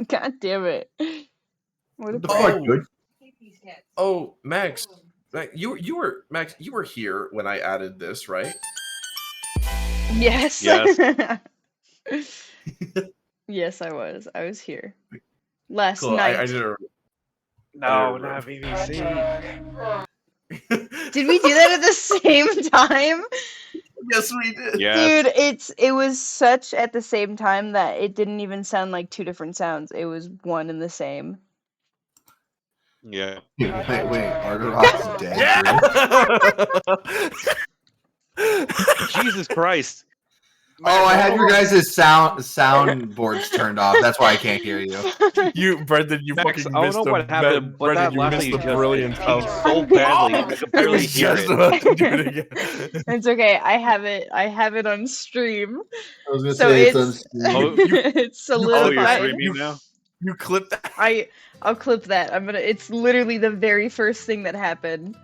God damn it! What a The prick. fuck, dude? Oh, Max, you were Max. You were here when I added this, right? Yes. Yes. Yes, I was. I was here last Cool. night. I didn't. No, not BBC. Did we do that at the same time? Yes, we did. Yes. Dude, it was such at the same time that it didn't even sound like two different sounds. It was one and the same. Yeah. Wait, Arterock's dead. Yeah. Jesus Christ. Oh, I had your guys' soundboards turned off. That's why I can't hear you. You, Brendan, you Max, fucking I missed don't know what happened, but Brendan, that you last missed thing the you just brilliance peaked of so badly you could I barely was hear just it. about to do it again. It's okay. I have it on stream. I was gonna So say it's it's it's Oh, you're solidified. streaming now? You clipped that. I'll clip that. It's literally the very first thing that happened.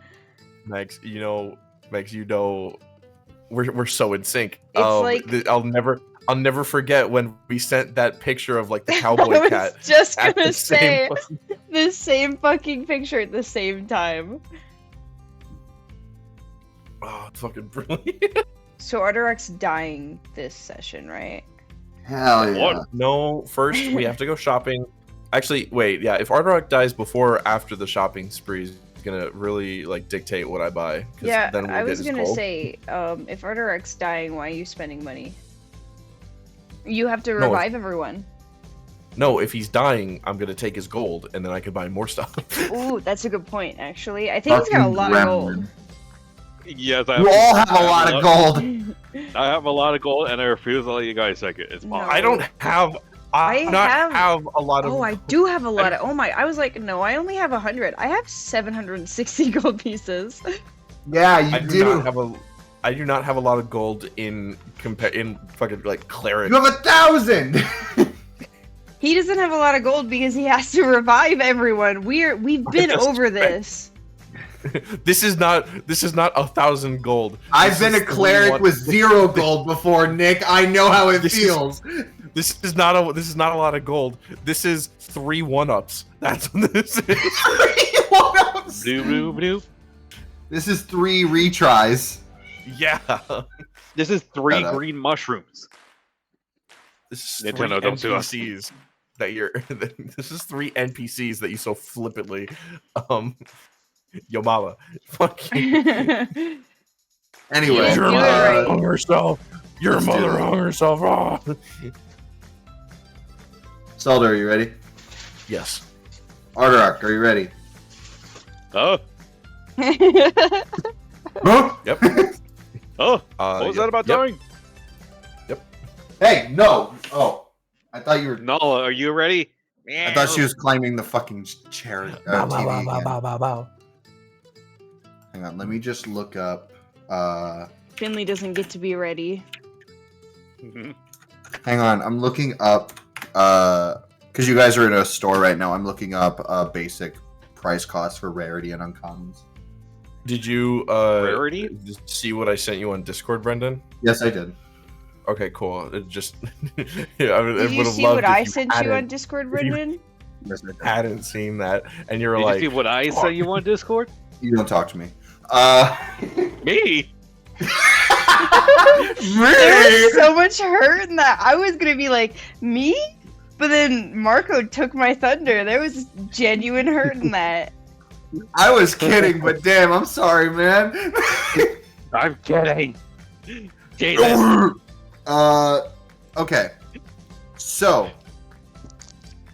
Max, Max, we're so in sync. It's like- I'll never forget when we sent that picture of like the I cowboy was cat. just at gonna the same say the same fucking picture at the same time. Oh, it's fucking brilliant. So Arterock's dying this session, right? Hell yeah. What? No, first we have to go shopping. Actually, wait, yeah. If Arterock dies before or after the shopping spree, is gonna really like dictate what I buy. 'Cause Yeah, then we'll I get was his gonna gold. say, if Arterock's dying, why are you spending money? You have to No, if- revive everyone. No, if he's dying, I'm gonna take his gold, and then I can buy more stuff. Ooh, that's a good point, actually. I think he's got a Fucking lot of gold. gremlin. Yes, I You all have a lot of gold. I have a lot of gold, and I refuse to let you guys take it. It's No. mine. I don't have. I I not have- have a lot of. Oh, I do have a lot of. Oh my! I was like, no, I only have 100. I have 760 gold pieces. Yeah, I you do do. not have a. I do not have a lot of gold in fucking like cleric. You have 1,000. He doesn't have a lot of gold because he has to revive everyone. We've been That's over right. this. This is not 1,000 gold. I've This been is a cleric 3-1. with 0 gold before, Nick. I know how it This is- feels. This is not a lot of gold. This is 3 1-ups. That's what this is. Blue, blue, blue. This is 3 retries. Yeah. This is 3 Shut up. green mushrooms. This is Nintendo, 3 don't sue us. NPCs that you're. This is 3 NPCs that you so flippantly, yo mama, fuck you. Anyway, You do it right. hung herself. Your Let's do mother it. hung herself. Oh. Zelda, are you ready? Yes. Arterock, are you ready? Oh, Huh? Yep. oh. What was Yep. that about Yep. dying? Hey, no. Oh, I thought you were. Nala, are you ready? I thought she was climbing the fucking chair. TV again. Hang on, let me just look up. Finley doesn't get to be ready. Hang on, I'm looking up. Because you guys are in a store right now. I'm looking up basic price cost for rarity and uncommons. Did you Rarity? see what I sent you on Discord, Brendan? Yes, I did. Okay, cool. It just yeah, I Did you would have see loved what if I you sent you hadn't- on Discord, Brendan? Yes, I did. hadn't seen that, and you're Did like, you see what I sent you on Discord? You don't talk to me. Me? There was so much hurt in that. I was gonna be like, me? But then Marco took my thunder. There was genuine hurt in that. I was kidding, but damn, I'm sorry, man. I'm kidding. Jesus. Okay. So,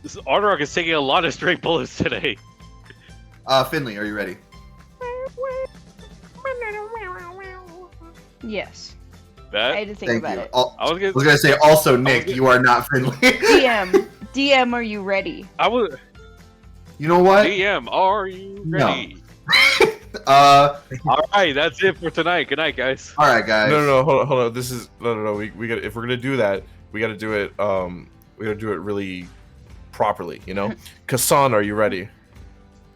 This Arterock is taking a lot of straight bullets today. Finley, are you ready? Yes. I That had to think Thank about you. it. I was I was gonna say also, Nick, gonna- you are not Finley. DM, are you ready? I was You know what? DM. Are you No. ready? All All right, that's it for tonight. Good night, guys. right, guys. no, hold on. This is no. We got if we're gonna do that, we got to do it. We got to do it really properly. You know, Kassan, are you ready?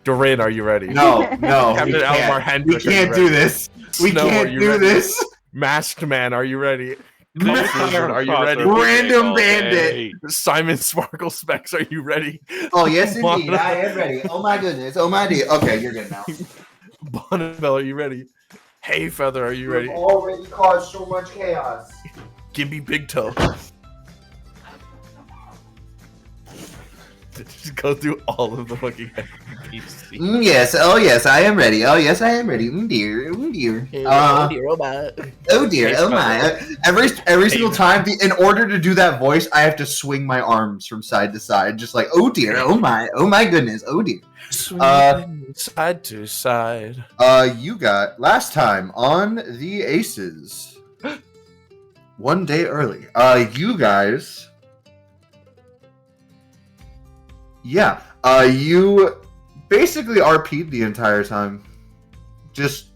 Dorin, are you ready? No, no. Captain we Almar can't. Hendrick, We are you can't do ready? this. We Snow, are can't you do ready? this. Masked Man, are you ready? Lizard, are you ready? Random bandit. Simon Sparkle Specs, are you ready? Oh yes, indeed, Mono- I am ready. Oh my goodness. Oh my dear. Okay, you're good now. Bonnabelle, are you ready? Hey Feather, are you ready? You've already caused so much chaos. Give me Big Toe. Just go through all of the fucking NPCs. Yes. Oh yes, I am ready. Oh yes, I am ready. Dear. Dear. robot. Oh dear. Oh my. Every single time, in order to do that voice, I have to swing my arms from side to side, just like oh dear. Oh my goodness. Oh dear. Side to side. You got last time on the Aces. One day early. You guys. Yeah. You basically RP'd the entire time. Just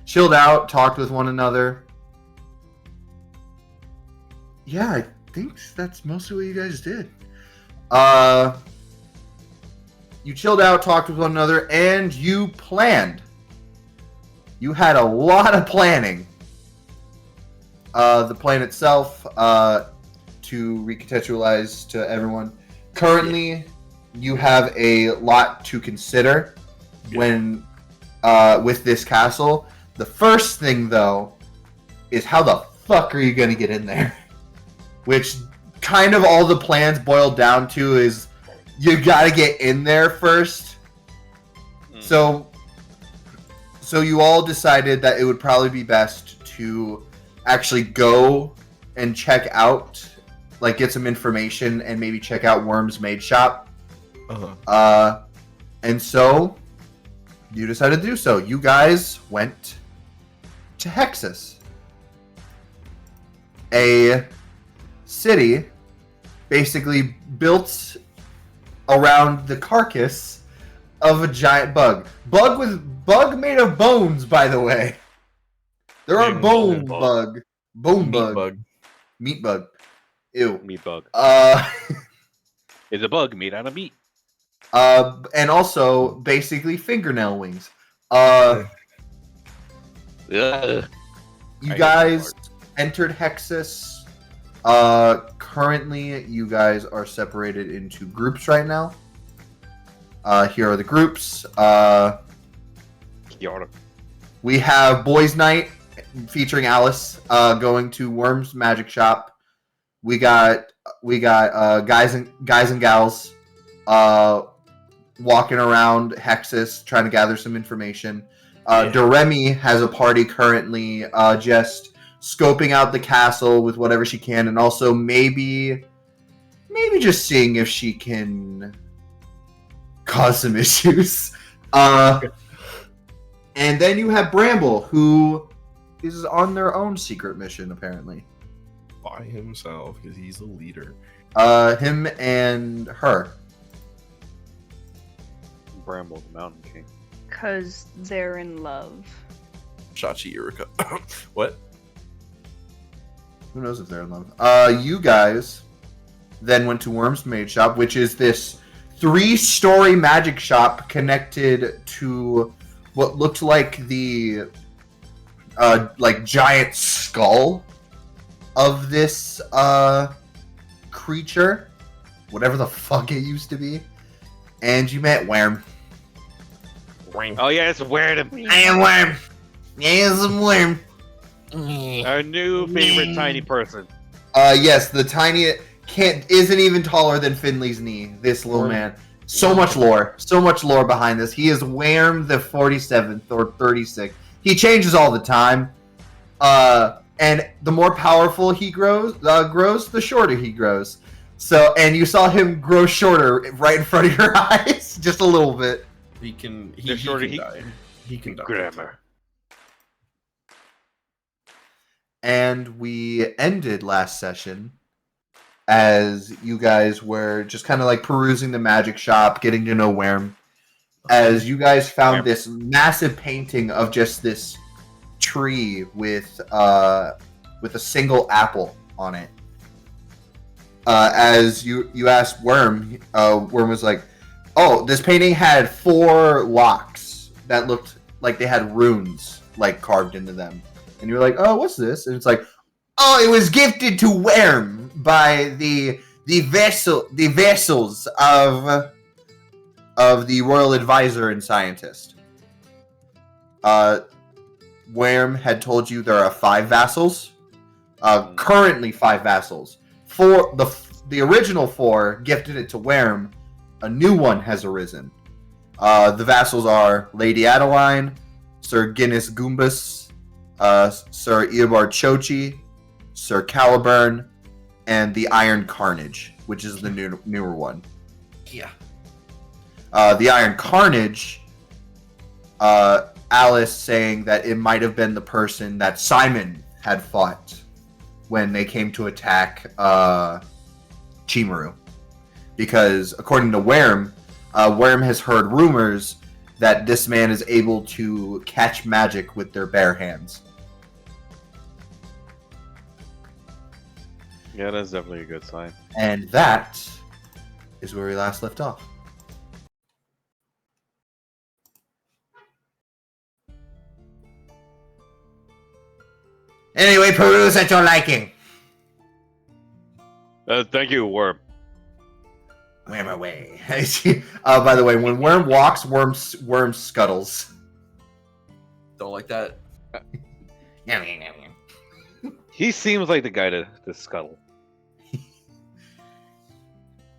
chilled out, talked with one another. Yeah, I think that's mostly what you guys did. You chilled out, talked with one another, and you planned. You had a lot of planning. The plan itself, to recontextualize to everyone, currently you have a lot to consider when with this castle. The first thing, though, is how the fuck are you going to get in there? Which kind of all the plans boil down to is you got to get in there first. So you all decided that it would probably be best to actually go and check out, like get some information and maybe check out Worm's Maid Shop. And so you decided to do so. You guys went to Hexus, a city basically built around the carcass of a giant bug. Bug made of bones, by the way. There are bone bug. Bone bug. Meat bug. Ew. Meat bug. Uh It's a bug made out of meat. And also basically fingernail wings. Ugh. You guys entered Hexus. Currently you guys are separated into groups right now. Here are the groups. We have Boys Night featuring Alice going to Worm's Magic Shop. We got guys and gals walking around Hexus trying to gather some information. Doremi has a party currently just scoping out the castle with whatever she can, and also maybe just seeing if she can cause some issues. And then you have Bramble, who is on their own secret mission, apparently. By himself, because he's a leader. Him and her. Bramble, the Mountain King. Because they're in love. Shachi Irika. What? Who knows if they're in love? You guys then went to Worm's Maid Shop, which is this 3-story magic shop connected to what looked like the giant skull of this creature, whatever the fuck it used to be. And you met Worm. Oh yeah, it's weird. I am Worm. Yes, I'm Worm. Our new favorite tiny person. Yes, the tiny isn't even taller than Finley's knee. This little man. So much lore behind this. He is Worm the 47th or 36th. He changes all the time. And the more powerful he grows, the shorter he grows. So, and you saw him grow shorter right in front of your eyes, just a little bit. He can. The shorter he die. He can die. Grammar. And we ended last session as you guys were just kind of like perusing the magic shop, getting to know Worm. As you guys found this massive painting of just this tree with a single apple on it. As you asked Worm, Worm was like, "Oh, this painting had 4 locks that looked like they had runes like carved into them." And you're like, "Oh, what's this?" And it's like, Oh, it was gifted to Worm by the vessels of the royal advisor and scientist. Worm had told you there are 5 vassals. Currently 5 vassals. The original 4 gifted it to Worm. A new one has arisen. The vassals are Lady Adeline, Sir Guinness Goombas, Sir Eobard Chochi, Sir Caliburn, and the Iron Carnage, which is the newer one. Yeah. The Iron Carnage, Alice saying that it might have been the person that Simon had fought when they came to attack Chimaru. Because according to Worm, Worm has heard rumors that this man is able to catch magic with their bare hands. Yeah, that's definitely a good sign. And that is where we last left off. Anyway, peruse at your liking. Thank you, Worm. Worm away. By the way, when Worm walks, Worm scuttles. Don't like that. He seems like the guy to scuttle.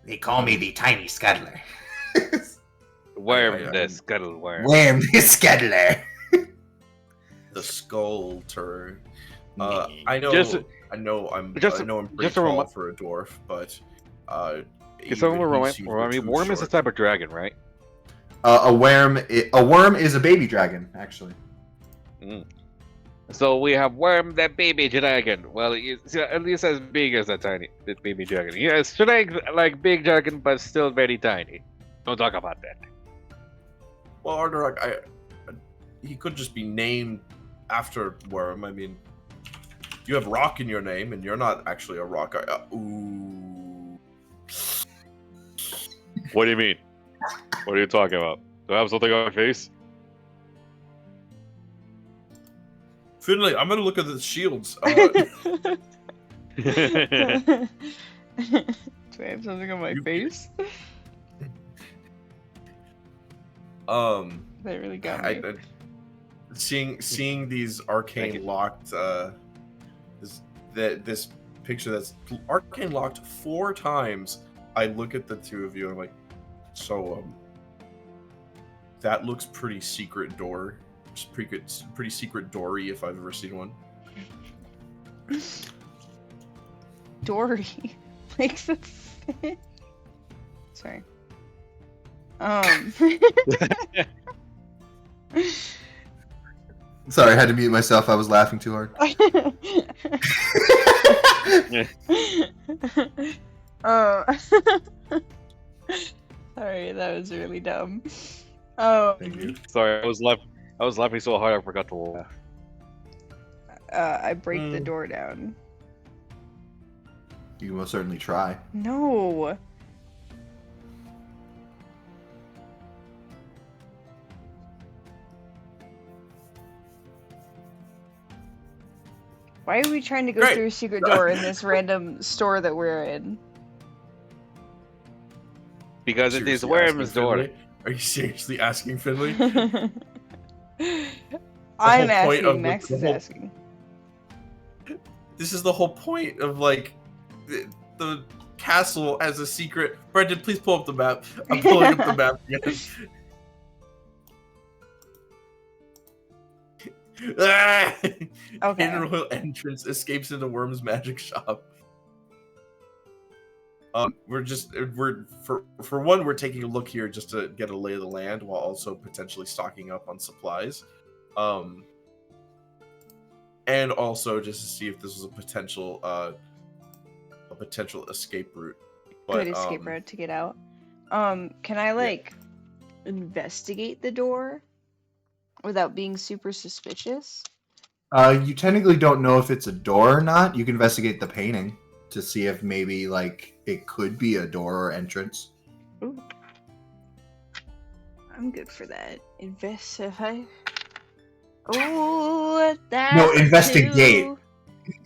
They call me the tiny scuttler. Worm, the scuttle worm. Worm the scuttler. The skull turd. Me. I know. Just- I know. I'm just- pretty just a tall remi- for a dwarf, but Can even someone he remind seems me? too Worm is a short. type of dragon, right? A worm is a baby dragon, actually. So we have Worm, the baby dragon. Well, it's at least as big as the baby dragon. Yeah, strength like big dragon, but still very tiny. Don't talk about that. Well, Ardorak, he could just be named after Worm. I mean, you have Rock in your name, and you're not actually a rock. Ooh. What do you mean? What are you talking about? Do I have something on my face? Finley, I'm gonna look at the shields. Do I have something on my face? That really got me. Seeing these arcane locked, this picture that's arcane locked 4 times. I look at the two of you and I'm like, so that looks pretty secret door. It's pretty secret doory if I've ever seen one. Dory makes sense. Sorry. Sorry, I had to mute myself. I was laughing too hard. Sorry, that was really dumb. Thank you. Sorry, I was laughing so hard I forgot to laugh. I break the door down. You can most certainly try. No. Why are we trying to go Great. through a secret door in this random store that we're in? Because it is Seriously asking Worm's door. Finley? Are you seriously asking Finley? I'm whole point of asking, Max is asking. This is the whole point of like the castle as a secret. Brendan, please pull up the map. I'm pulling up the map again. Ah! Okay. Hidden royal entrance escapes into Worm's magic shop. We're for one, we're taking a look here just to get a lay of the land while also potentially stocking up on supplies. And also just to see if this was a potential escape route. But, Good escape route to get out. Can I like investigate the door without being super suspicious? You technically don't know if it's a door or not. You can investigate the painting to see if maybe like it could be a door or entrance. Ooh. I'm good for that. Oh, that. No, investigate.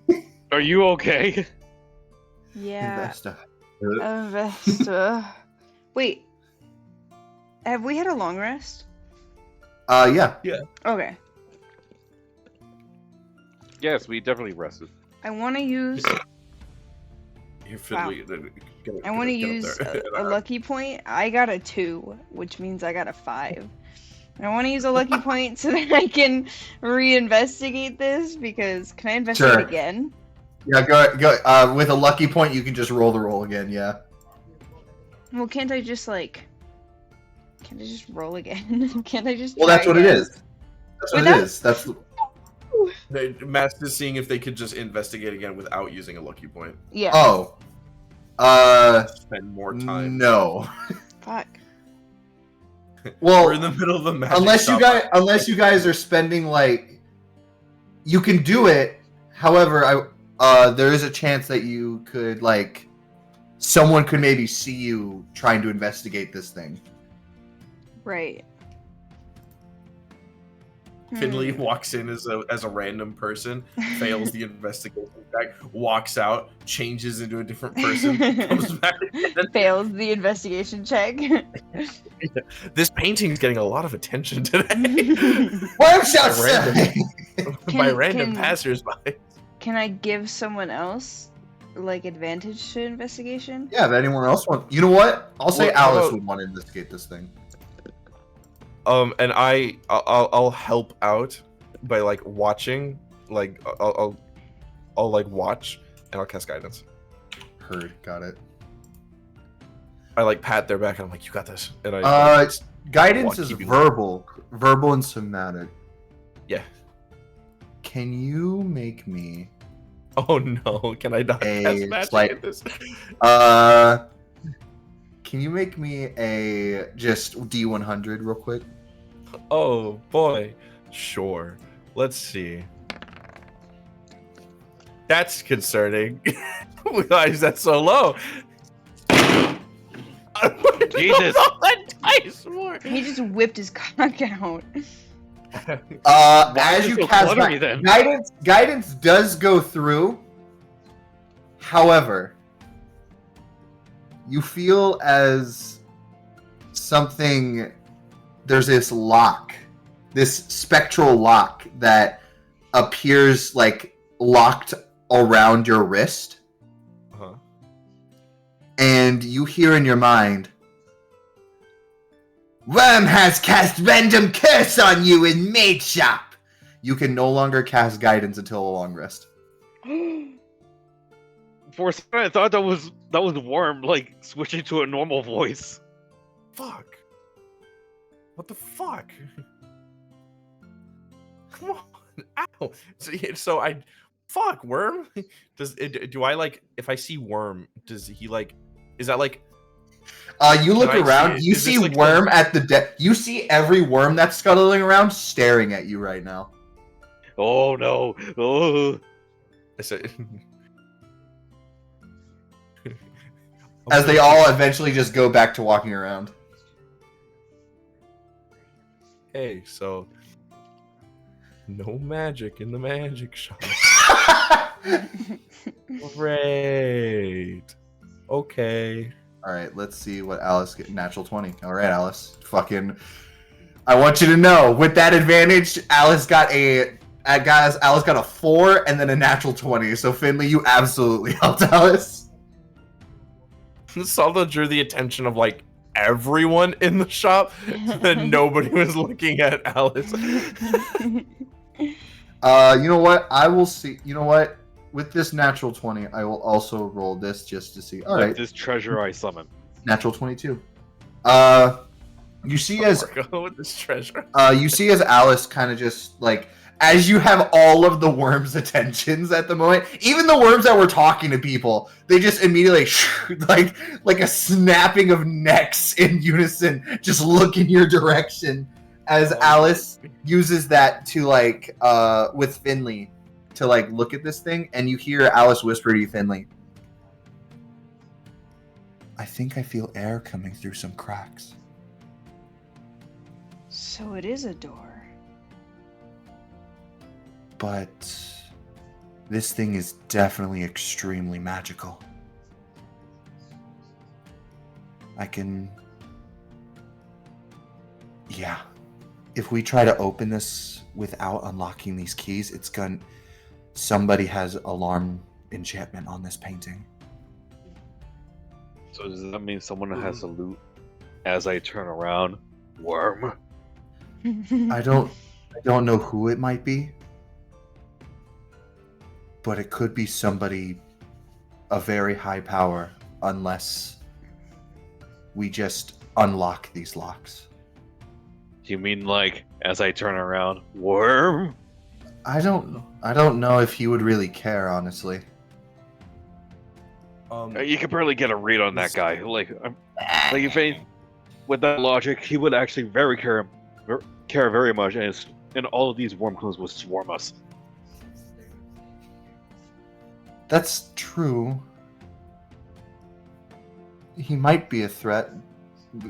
too. Are you okay? Yeah. Investor. Investor. Wait. Have we had a long rest? Yeah. Okay. Yes, we definitely rested. I want to use. Here, Finley, I want to use a lucky point. I got a 2, which means I got a 5. And I want to use a lucky point so that I can reinvestigate this because can I investigate Sure. again? Yeah, go. With a lucky point, you can just roll the roll again. Yeah. Well, can't I just like? Can't I just roll again? Can't I just? Well, try that's what it again? is. That's what Without- it is. That's. Matt's just seeing if they could just investigate again without using a lucky point. Yeah. Oh. Spend more time. No. Fuck. Well, We're in the middle of the magic unless you shop. unless you guys are spending like, you can do it. However, there is a chance that you could like, someone could maybe see you trying to investigate this thing. Right. Finley Hmm. walks in as a random person, fails the investigation check, walks out, changes into a different person, comes back again. Fails the investigation check. This painting's getting a lot of attention today Worm shot Random. by Can- random can- passersby. Can I give someone else like advantage to investigation? Yeah, if anyone else wants, you know what? I'll say Well, how Alice about- would want to investigate this thing. And I'll help out by like watching, like I'll like watch and I'll cast guidance. Heard, got it. I like pat their back and I'm like, you got this. And I Guidance Well, is keeping- verbal and somatic. Yeah. Can you make me oh no, can I not A cast magic slight- at this? Can you make me a just D100 real quick? Oh boy, sure. Let's see. That's concerning. Why is that so low? Jesus. that dice more. He just whipped his cock out. Why As is you it so cast fluttery then? guidance does go through. However, you feel as something. There's this lock, this spectral lock that appears like locked around your wrist, Uh-huh. and you hear in your mind, "Worm has cast random curse on you in Maid Shop." You can no longer cast guidance until a long rest. For a second, I thought that was Worm, like switching to a normal voice. Fuck. What the fuck? Come on. Ow. So I fuck Worm. Do I like if I see Worm, does he like is that like You look Can I see around. it? You Is this see like Worm at the You see every worm that's scuttling around staring at you right now. Oh no! Oh, I said As they all eventually just go back to walking around. Hey, so no magic in the magic shop. Great. Okay. All right, let's see what Alice get. Natural 20. All right, Alice. Fucking. I want you to know, with that advantage, Alice got a 4 and then a natural 20. So Finley, you absolutely helped Alice. Saldo drew the attention of like everyone in the shop, and nobody was looking at Alice. You know what? I will see. You know what? With this natural 20, I will also roll this just to see. All like right, this treasure I summon. natural 22. You see as Go with this treasure. you see as Alice kind of just like, as you have all of the worms' attentions at the moment, even the worms that were talking to people, they just immediately like a snapping of necks in unison, just look in your direction as Alice uses that to like with Finley to like look at this thing, and you hear Alice whisper to you, Finley, "I think I feel air coming through some cracks." So it is a door. But This thing is definitely extremely magical. I can... Yeah. If we try to open this without unlocking these keys, it's gonna... Somebody has alarm enchantment on this painting. So does that mean someone has to loot as I turn around? Worm? I don't know who it might be, but it could be somebody of very high power, unless we just unlock these locks. Do you mean like as I turn around? Worm? I don't know if he would really care, honestly. You can barely get a read on that guy. Like if any, with that logic, he would actually care very much, and all of these wormholes would swarm us. That's true. He might be a threat,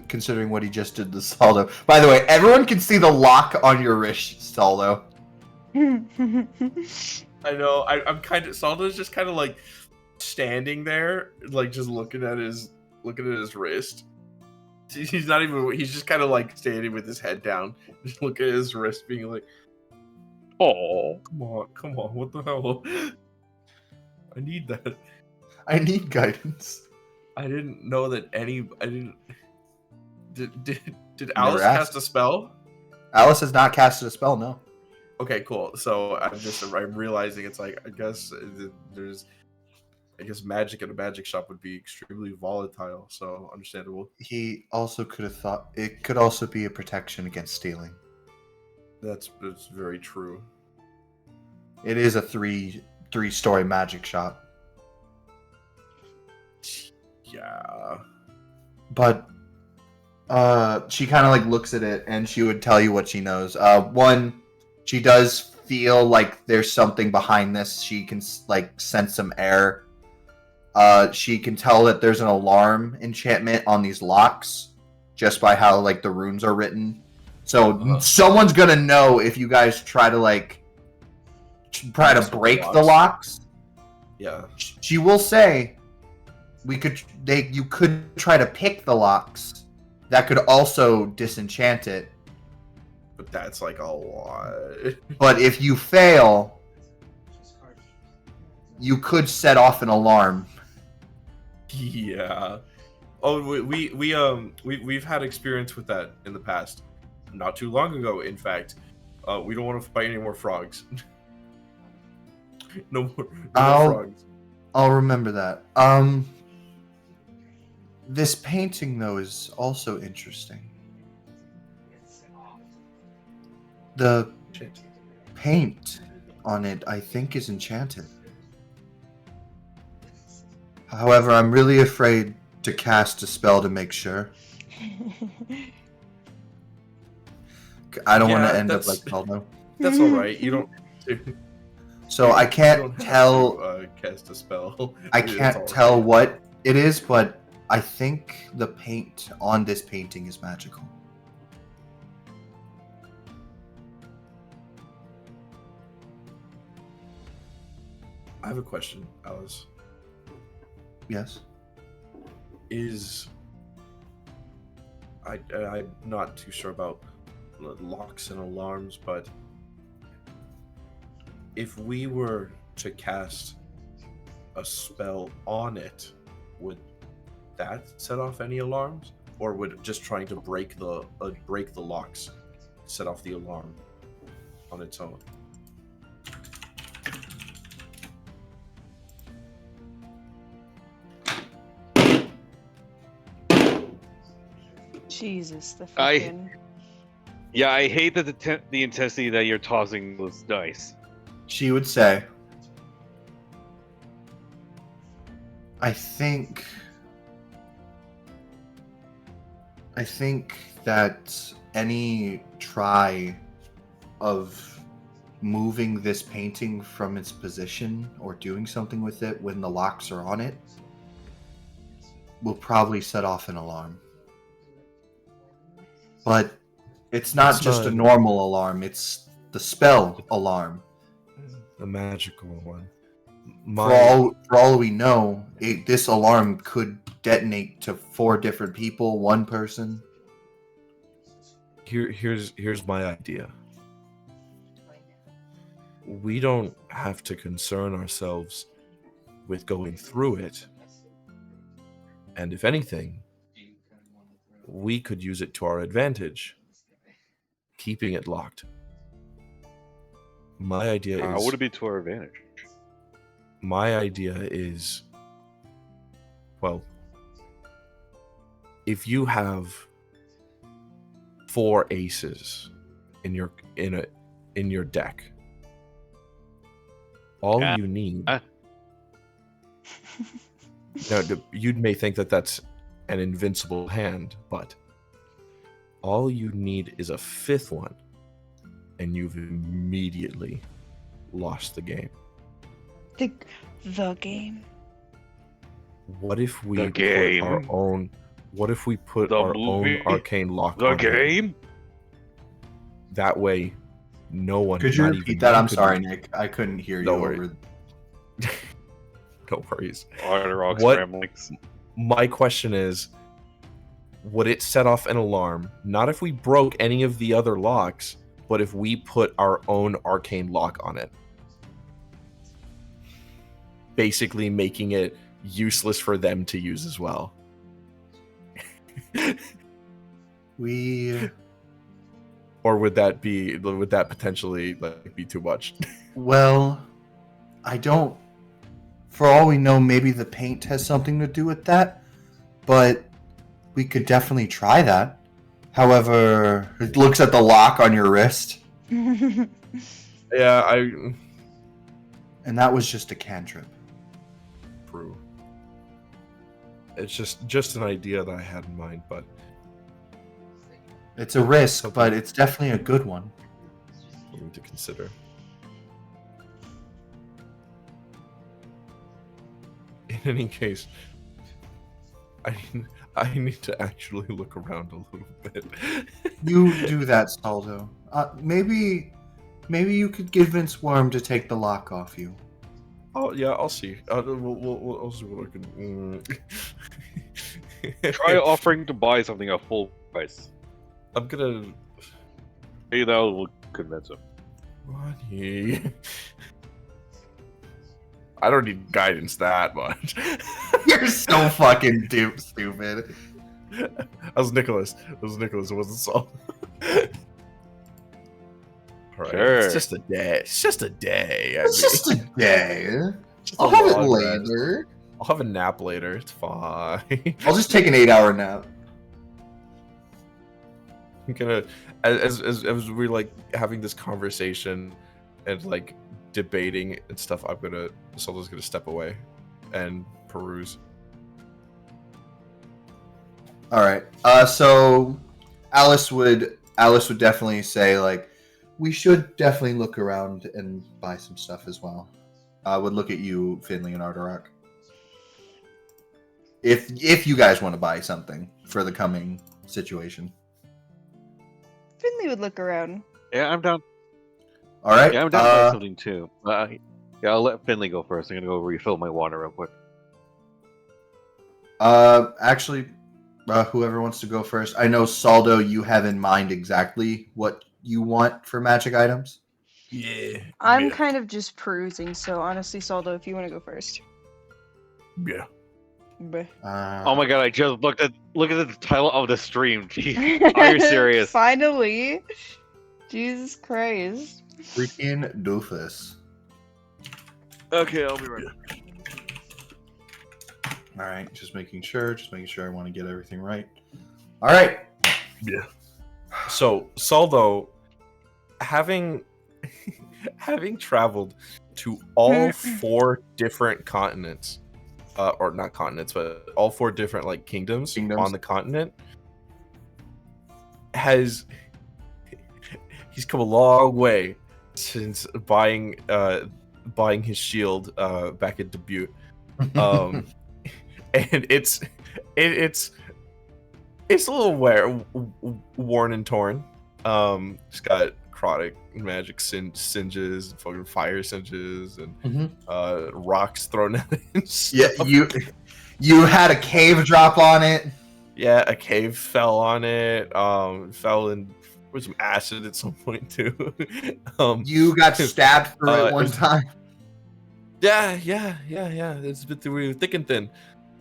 considering what he just did to Saldo. By the way, everyone can see the lock on your wrist, Saldo. I know. I'm kind of. Saldo's just kind of like standing there, like just looking at his wrist. He's not even. He's just kind of like standing with his head down, just looking at his wrist, being like, Oh, come on, what the hell? I need that. I need guidance. I didn't know that any. I didn't. Did Never Alice asked. cast a spell? Alice has not casted a spell, no. Okay, cool. So I'm realizing it's like I guess magic in a magic shop would be extremely volatile. So understandable. He also could have thought it could also be a protection against stealing. That's very true. It is a three-story magic shop. Yeah. But she kind of like looks at it and she would tell you what she knows. One, she does feel like there's something behind this. She can like sense some air. She can tell that there's an alarm enchantment on these locks just by how like the runes are written. So someone's gonna know if you guys try to break the locks. Yeah. She will say you could try to pick the locks. That could also disenchant it. But that's like a lot. But if you fail, you could set off an alarm. Yeah. Oh, we've had experience with that in the past. Not too long ago, in fact. We don't want to fight any more frogs. no more frogs. I'll remember that. This painting, though, is also interesting. The paint on it, I think, is enchanted. However, I'm really afraid to cast a spell to make sure. I don't want to end up like Peldo. That's all right. You don't. So I you can't don't have tell. to, cast a spell. I can't tell what it is, but I think the paint on this painting is magical. I have a question, Alice. Yes. I'm not too sure about locks and alarms, but if we were to cast a spell on it, would that set off any alarms, or would just trying to break the locks set off the alarm on its own? Jesus, the fucking... Yeah, I hate that the intensity that you're tossing those dice. She would say, I think that any try of moving this painting from its position or doing something with it when the locks are on it will probably set off an alarm. But it's not just a normal alarm, it's the spell alarm. The magical one. For all we know, this alarm could detonate to 4 different people, 1 person. Here's my idea. We don't have to concern ourselves with going through it. And if anything, we could use it to our advantage, keeping it locked. My idea is... How would it be to our advantage? My idea is, well, if you have 4 aces in your deck, all you need. Now, you may think that that's an invincible hand, but all you need is a 5th one, and you've immediately lost the game. The game. What if we The put game? our own? What if we put The our movie? own arcane lock The on him? game? That way, no one. Could you not repeat even that? you I'm could- sorry, Nick. I couldn't hear you No worries. over. No worries. Rock What- scramblings. My question is, would it set off an alarm? Not if we broke any of the other locks, but if we put our own arcane lock on it. Basically making it useless for them to use as well. We Or would that potentially be too much? well, I don't. For all we know, maybe the paint has something to do with that, but we could definitely try that. However, it looks at the lock on your wrist, Yeah, and that was just a cantrip. True. It's just an idea that I had in mind, but It's a risk, but it's definitely a good one. something to consider. In any case, I need to actually look around a little bit. You do that, Saldo. Maybe you could get Vince Worm to take the lock off you. Oh yeah, I'll see. I'll see what I can. Try offering to buy something at full price. I'm gonna. Maybe that will convince him. Money. I don't need guidance that much. You're so fucking stupid. That was Nicholas. It wasn't Saul. Alright, Sure. it's just a day. It's just a day. It's just a day. Just a I'll have it long rest. later. I'll have a nap later. It's fine. I'll just take an 8-hour nap. I'm gonna, as we're like having this conversation and like debating and stuff, Solo's gonna step away and peruse. All right. So Alice would definitely say like we should definitely look around and buy some stuff as well. I would look at you, Finley and Arterock. If you guys want to buy something for the coming situation. Finley would look around. Yeah, I'm down. All right. Yeah, I'm down to buy something too. Yeah, I'll let Finley go first. I'm gonna go refill my water real quick. Actually, whoever wants to go first. I know Saldo, you have in mind exactly what you want for magic items. Yeah. I'm kind of just perusing, so honestly, Saldo, if you want to go first. Yeah. Bleh. Oh my god! I just look at the title of the stream. Gee, are you serious? Finally. Jesus Christ. Freaking doofus. Okay, I'll be right back. All right, just making sure I want to get everything right. All right. Yeah. So Saldo, having traveled to all 4 different continents, or not continents, but all 4 different like kingdoms on the continent, he's come a long way since buying his shield back at Dubuque. And it's a little worn and torn. It's got necrotic magic singes, fucking fire singes, and Mhm. rocks thrown at it. And Yeah, stuff. you had a cave drop on it. Yeah, a cave fell on it. Fell in with some acid at some point too. You got stabbed through it one it's- time. Yeah. It's a bit through thick and thin,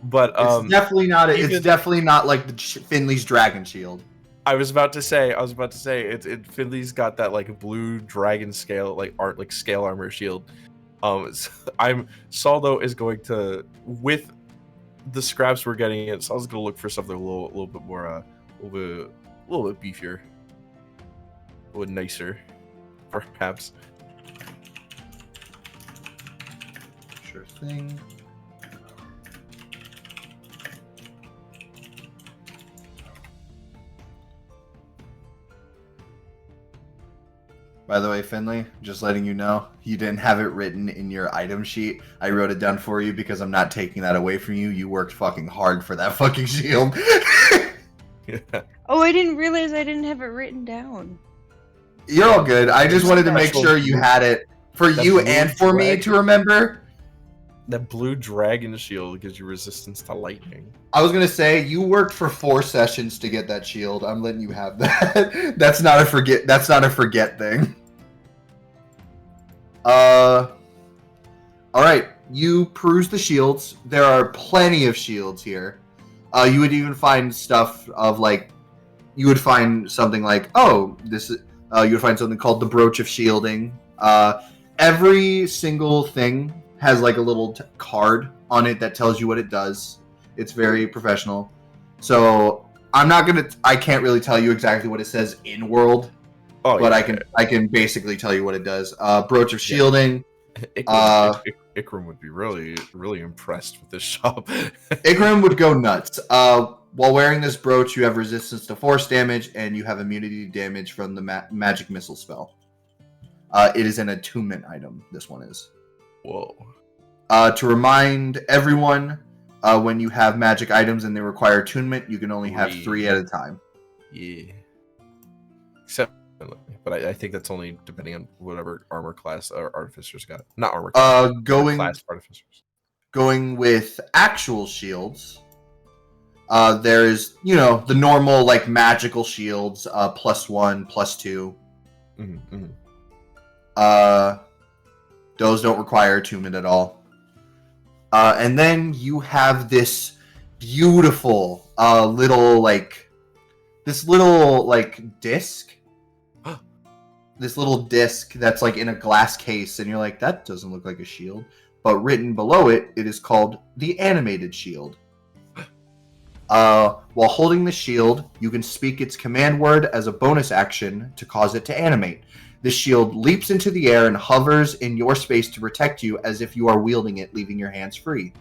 but It's definitely not. It's even- definitely not like the Finley's dragon shield. I was about to say, Finley's got that like blue dragon scale, like scale armor shield. Saldo is going to, with the scraps we're getting in, Saldo's gonna look for something a little bit more, a little bit beefier, a little nicer, perhaps. Sure thing. By the way, Finley, just letting you know, you didn't have it written in your item sheet. I wrote it down for you because I'm not taking that away from you. You worked fucking hard for that fucking shield. Oh, I didn't realize I didn't have it written down. You're all good. I just wanted to make Special sure you had it for that you blue and for me dragon. to remember. That blue dragon shield gives you resistance to lightning. I was gonna say you worked for 4 sessions to get that shield. I'm letting you have that. That's not a forget. That's not a forget thing. All right. You peruse the shields. There are plenty of shields here. You would even find stuff of like, you would find something like, oh, this is. You would find something called the brooch of shielding. Every single thing has like a little card on it that tells you what it does. It's very professional. So I can't really tell you exactly what it says in world, Oh, but yeah. I can basically tell you what it does. Brooch of shielding. Ikram would be really impressed with this shop. Ikram would go nuts. While wearing this brooch, you have resistance to force damage, and you have immunity to damage from the magic missile spell. It is an attunement item, this one is. Whoa. To remind everyone, when you have magic items and they require attunement, you can only have 3 at a time. Yeah. Except, but I think that's only depending on whatever armor class or artificers got. Not armor class. Class artificers. Going with actual shields, there is, the normal, like, magical shields, +1, +2. Mm-hmm. Those don't require attunement at all. And then you have this beautiful little disc. This little disc that's like in a glass case, and you're like, that doesn't look like a shield. But written below it, it is called the animated shield. While holding the shield, you can speak its command word as a bonus action to cause it to animate. The shield leaps into the air and hovers in your space to protect you as if you are wielding it, leaving your hands free.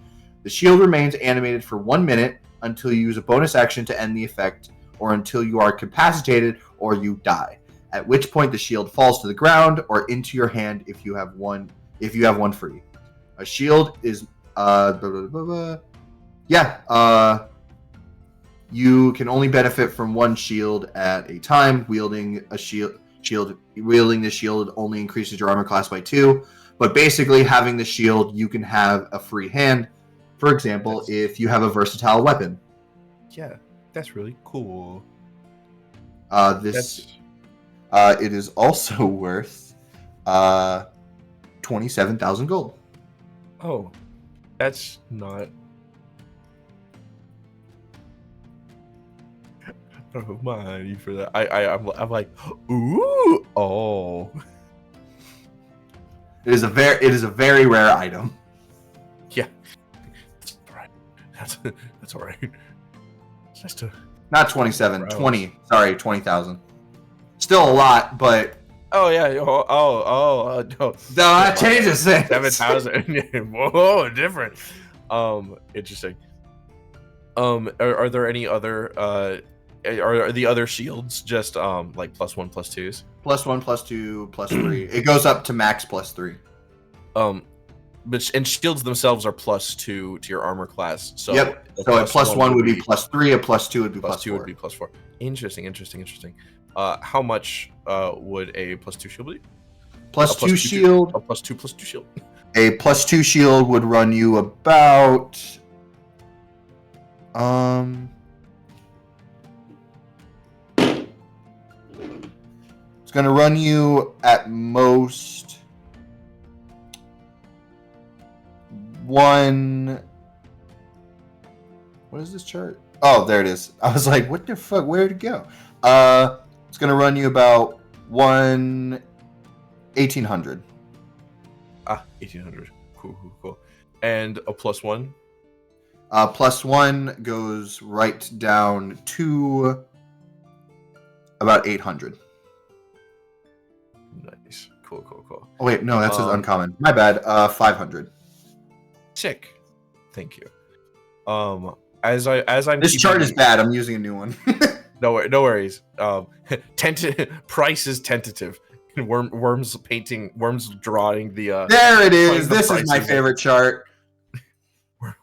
The shield remains animated for 1 minute until you use a bonus action to end the effect, or until you are incapacitated or you die. At which point the shield falls to the ground or into your hand if you have one free. A shield is you can only benefit from 1 shield at a time. Wielding the shield only increases your armor class by 2. But basically, having the shield, you can have a free hand. For example, if you have a versatile weapon. Yeah, that's really cool. It is also worth 27,000 gold. Oh, that's not. I don't have money for that. I'm like, ooh, oh. It is a very rare item. Yeah, that's all right. That's all right. It's just a. Not 27, Gross. 20. Sorry, 20,000. Still a lot, but Oh yeah. No. that changes things. 7,000. Whoa, different. Interesting. Are there any other are the other shields just like +1, +2s? +1, +2, +3. It goes up to max +3. and shields themselves are +2 to your armor class. So yep. a So a +1 would be +3, a +2 would be +2 +4. would be +4. Interesting. How much would a +2 shield be? +2 shield. A +2 shield. A +2 shield would run you about it's going to run you at most one. What is this chart? Oh, there it is. I was like, what the fuck? Where'd it go? It's going to run you about 1800. 1800. Cool. And a +1? +1 goes right down to about 800. Nice. Cool. Oh wait, no, that says uncommon. My bad. 500. Sick. Thank you. As I'm This chart is bad. I'm using a new one. No worries. Price is tentative. Worms drawing the. There it is. This is my prices. favorite chart.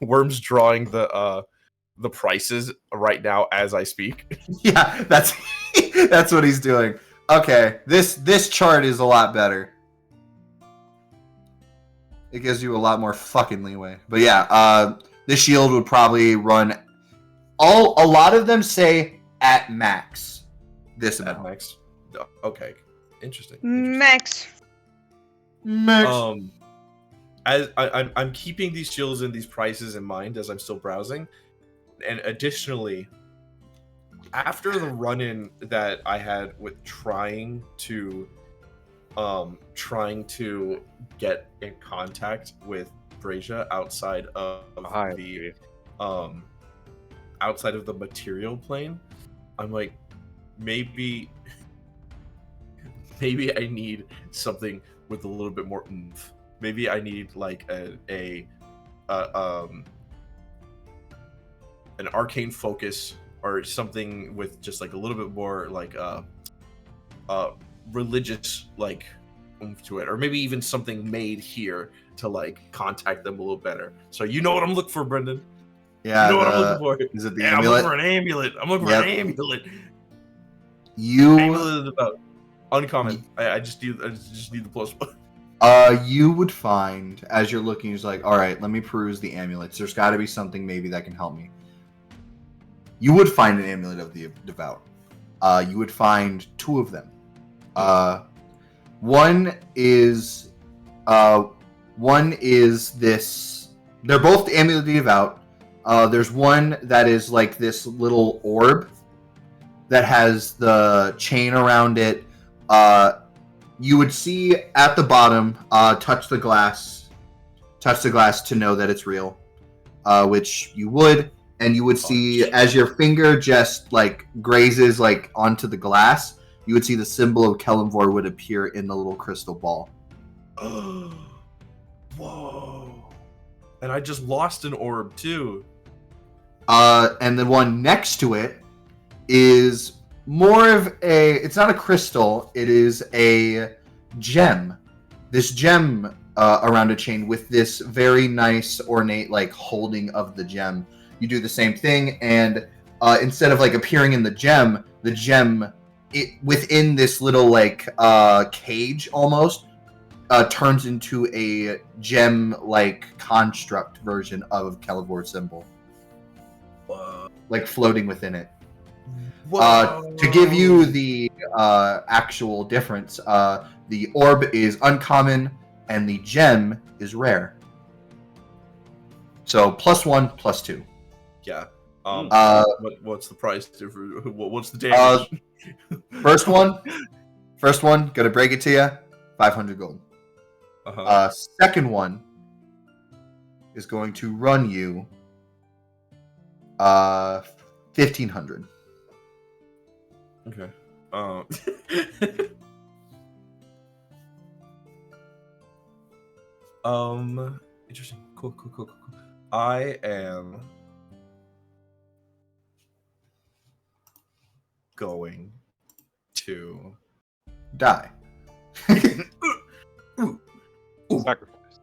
Worms drawing the prices right now as I speak. Yeah, that's that's what he's doing. Okay, this chart is a lot better. It gives you a lot more fucking leeway. But yeah, this shield would probably run. A lot of them say at max. This amount. Max. Okay. Interesting. Max. As I'm keeping these shields and these prices in mind as I'm still browsing, and additionally, after the run-in that I had with trying to get in contact with Brazia outside of the material plane, I'm like, maybe I need something with a little bit more oomph. Maybe I need like an arcane focus or something with just like a little bit more like religious like oomph to it, or maybe even something made here to like contact them a little better. So you know what I'm looking for, Brendan. Yeah, you know what I'm looking for. Is it the I'm amulet? looking for an amulet. Amulet is about uncommon. I just need the +1. You would find as you're looking, he's like, all right, let me peruse the amulets. There's got to be something maybe that can help me. You would find an amulet of the devout. You would find 2 of them. One is this. They're both the amulet of the devout. There's one that is like this little orb that has the chain around it. You would see at the bottom, touch the glass to know that it's real, which you would, and you would see as your finger just like grazes like onto the glass, you would see the symbol of Kelemvor would appear in the little crystal ball. Whoa! And I just lost an orb too. And the one next to it is more of it's not a crystal, it is a gem. This gem around a chain with this very nice ornate like holding of the gem. You do the same thing, and instead of like appearing in the gem within this little like cage almost turns into a gem like construct version of Kelemvor's symbol. Like floating within it. To give you the actual difference, the orb is uncommon and the gem is rare. So +1, +2. Yeah. What's the price? What's the damage? First one, gonna break it to you, 500 gold. Second one is going to run you 1,500. Okay. Interesting. Cool. I am going to Die. Sacrifice.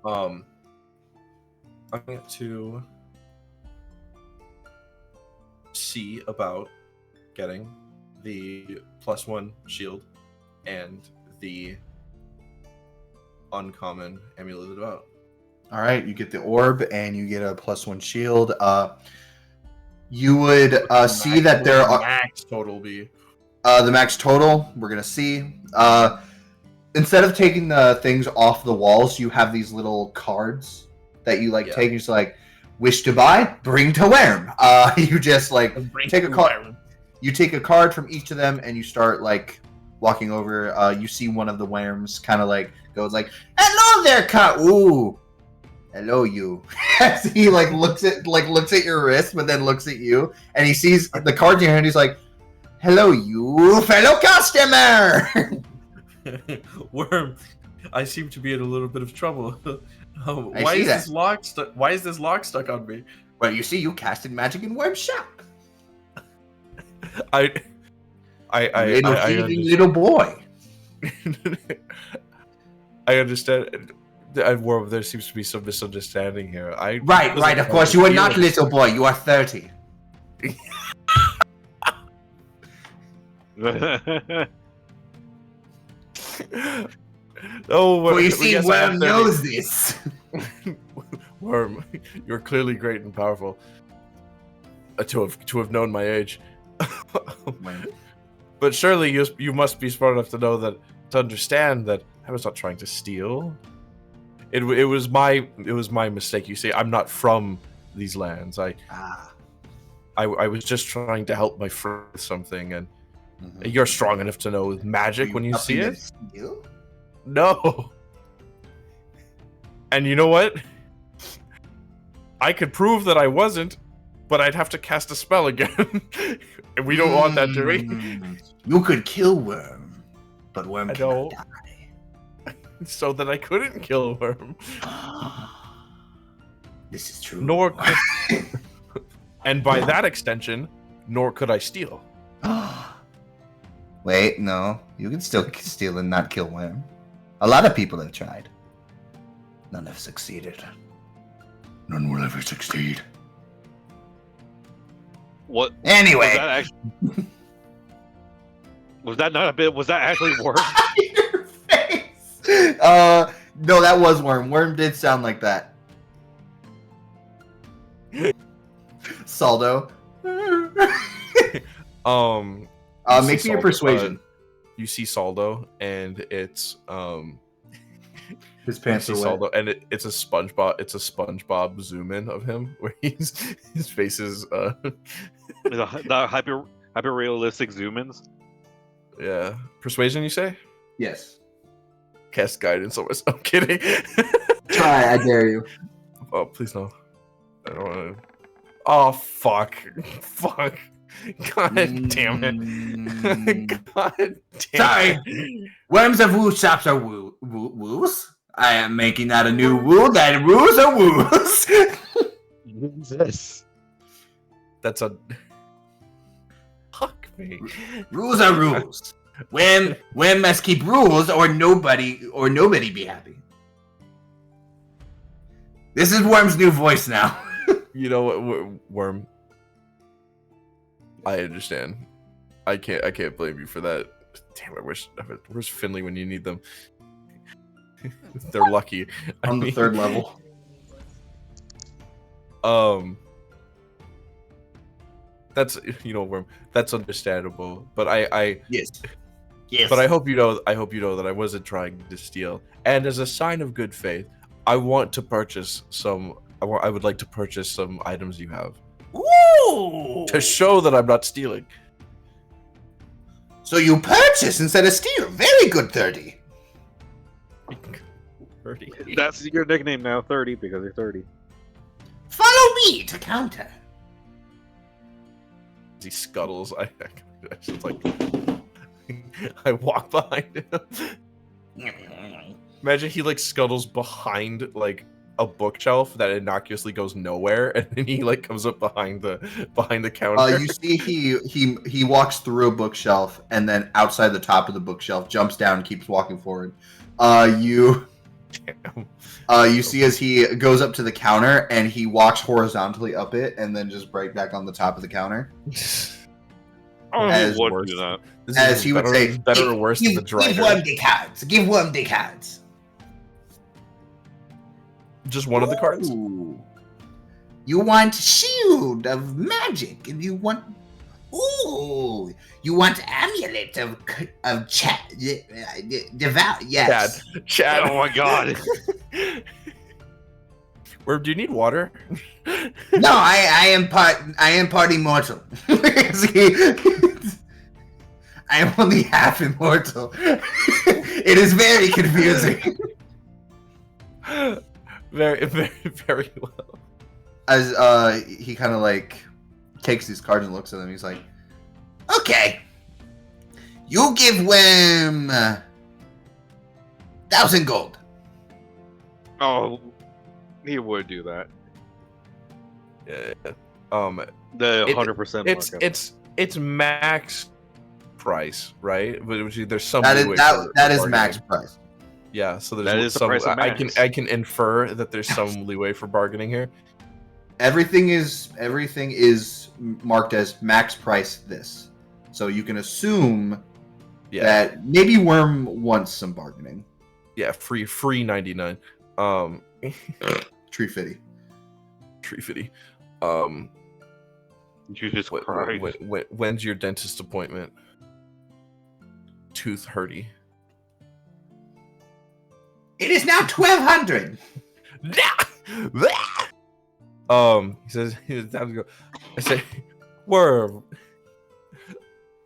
I'm going to see about getting the +1 shield and the uncommon Amulet of Devout. All right, you get the orb and you get a +1 shield. You would see that there are max total be. the max total. We're gonna see. Instead of taking the things off the walls, you have these little cards that you like take. Just like, wish to buy, bring to Worm. You just like take a card. You take a card from each of them, and you start like walking over. You see one of the worms kind of like goes like, "Hello there, cat. Ooh, hello you." As he like looks at your wrist, but then looks at you, and he sees the cards in your hand. He's like, "Hello, you fellow customer." Worm, I seem to be in a little bit of trouble. Why is this lock stuck? Why is this lock stuck on me? Well, you see, you casted magic in Worm's shop. Little boy. I understand. Worm, there seems to be some misunderstanding here. Right. Of course, you are not little boy. You are 30. Oh, well, you see, Worm knows this. Worm, you're clearly great and powerful. To have known my age. But surely you must be smart enough to understand that I was not trying to steal. It was my mistake. You see, I'm not from these lands. I was just trying to help my friend with something, and you're strong enough to know magic when you see it. Steal? No. And you know what? I could prove that I wasn't, but I'd have to cast a spell again. And we don't want that, do we? You could kill Worm, but Worm cannot die. So that I couldn't kill Worm. This is true. Nor could... And by that extension, nor could I steal. Wait, no. You can still steal and not kill Worm. A lot of people have tried. None have succeeded. None will ever succeed. What? Anyway. Was that not a bit? Was that actually Worm? Your face. No, that was Worm. Worm did sound like that. Saldo. Make me a persuasion. You see Saldo, and it's his pants are wet. Saldo, and it's a SpongeBob. It's a SpongeBob zoom in of him where his face is the hyper realistic zoom ins. Yeah, persuasion. You say? Yes. Cast guidance on myself. I'm kidding. Try, I dare you. Oh, please no. I don't want to. Oh fuck! Fuck! God damn it! God damn Sorry. it! Worms of woo shops are woos. I am making that a new woo. That woos are woos. What's this? That's a. Fuck me. Rules are rules. When must keep rules, or nobody be happy. This is Worm's new voice now. You know what, Worm? I understand. I can't blame you for that. Damn, where's Finley when you need them? They're lucky. On the third level. That's Worm. That's understandable. But yes. But I hope you know that I wasn't trying to steal. And as a sign of good faith, I want to purchase some. I would like to purchase some items you have. Ooh! To show that I'm not stealing. So you purchase instead of steal. Very good, 30. 30. That's your nickname now, 30, because you're 30. Follow me to counter. He scuttles. I just like I walk behind him. Imagine he like scuttles behind like a bookshelf that innocuously goes nowhere, and then he like comes up behind the counter. You see he walks through a bookshelf, and then outside the top of the bookshelf, jumps down and keeps walking forward. You Damn. You see as he goes up to the counter and he walks horizontally up it and then just right back on the top of the counter. Oh, As he would worse. do that. This As is he would better, say, better or worse than the Give driver. one the cards. Give one the cards. Just one of the cards. Ooh. You want Shield of Magic, and you want you want Amulet of Chat Devout. Yes. Chad. Oh my god. Where do you need water? No, I am part immortal. I am only half immortal. It is very confusing. Very, very, very well. As he kind of like takes these cards and looks at them, he's like, "Okay, you give Wim 1,000 gold." Oh, he would do that. Yeah. The It- 100%. It's max price, right? But there's some That is leeway that for is max bargaining. price. Yeah, so there's That is the some. price of I can max. infer that there's some leeway for bargaining here. Everything is marked as max price. This, so you can assume Yeah, that maybe Worm wants some bargaining. yeah, free 99. Tree Fitty. Tree fitty. Jesus Christ. When's your dentist appointment? Tooth hurty. It is now 1,200. He says it's time to go. I say, Worm,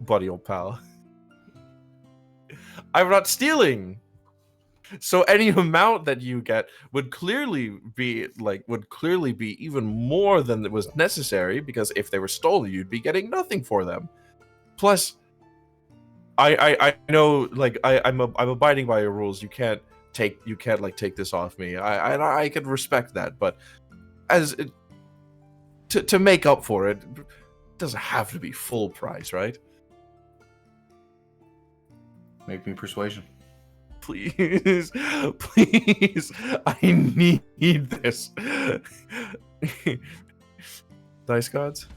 buddy, old pal. I'm not stealing. So any amount that you get would clearly be even more than it was necessary, because if they were stolen, you'd be getting nothing for them. Plus, I know, like, I'm abiding by your rules. You can't take this off me. I could respect that, but to make up for it, doesn't have to be full price, right? Make me persuasion. Please, please, I need this. Dice gods,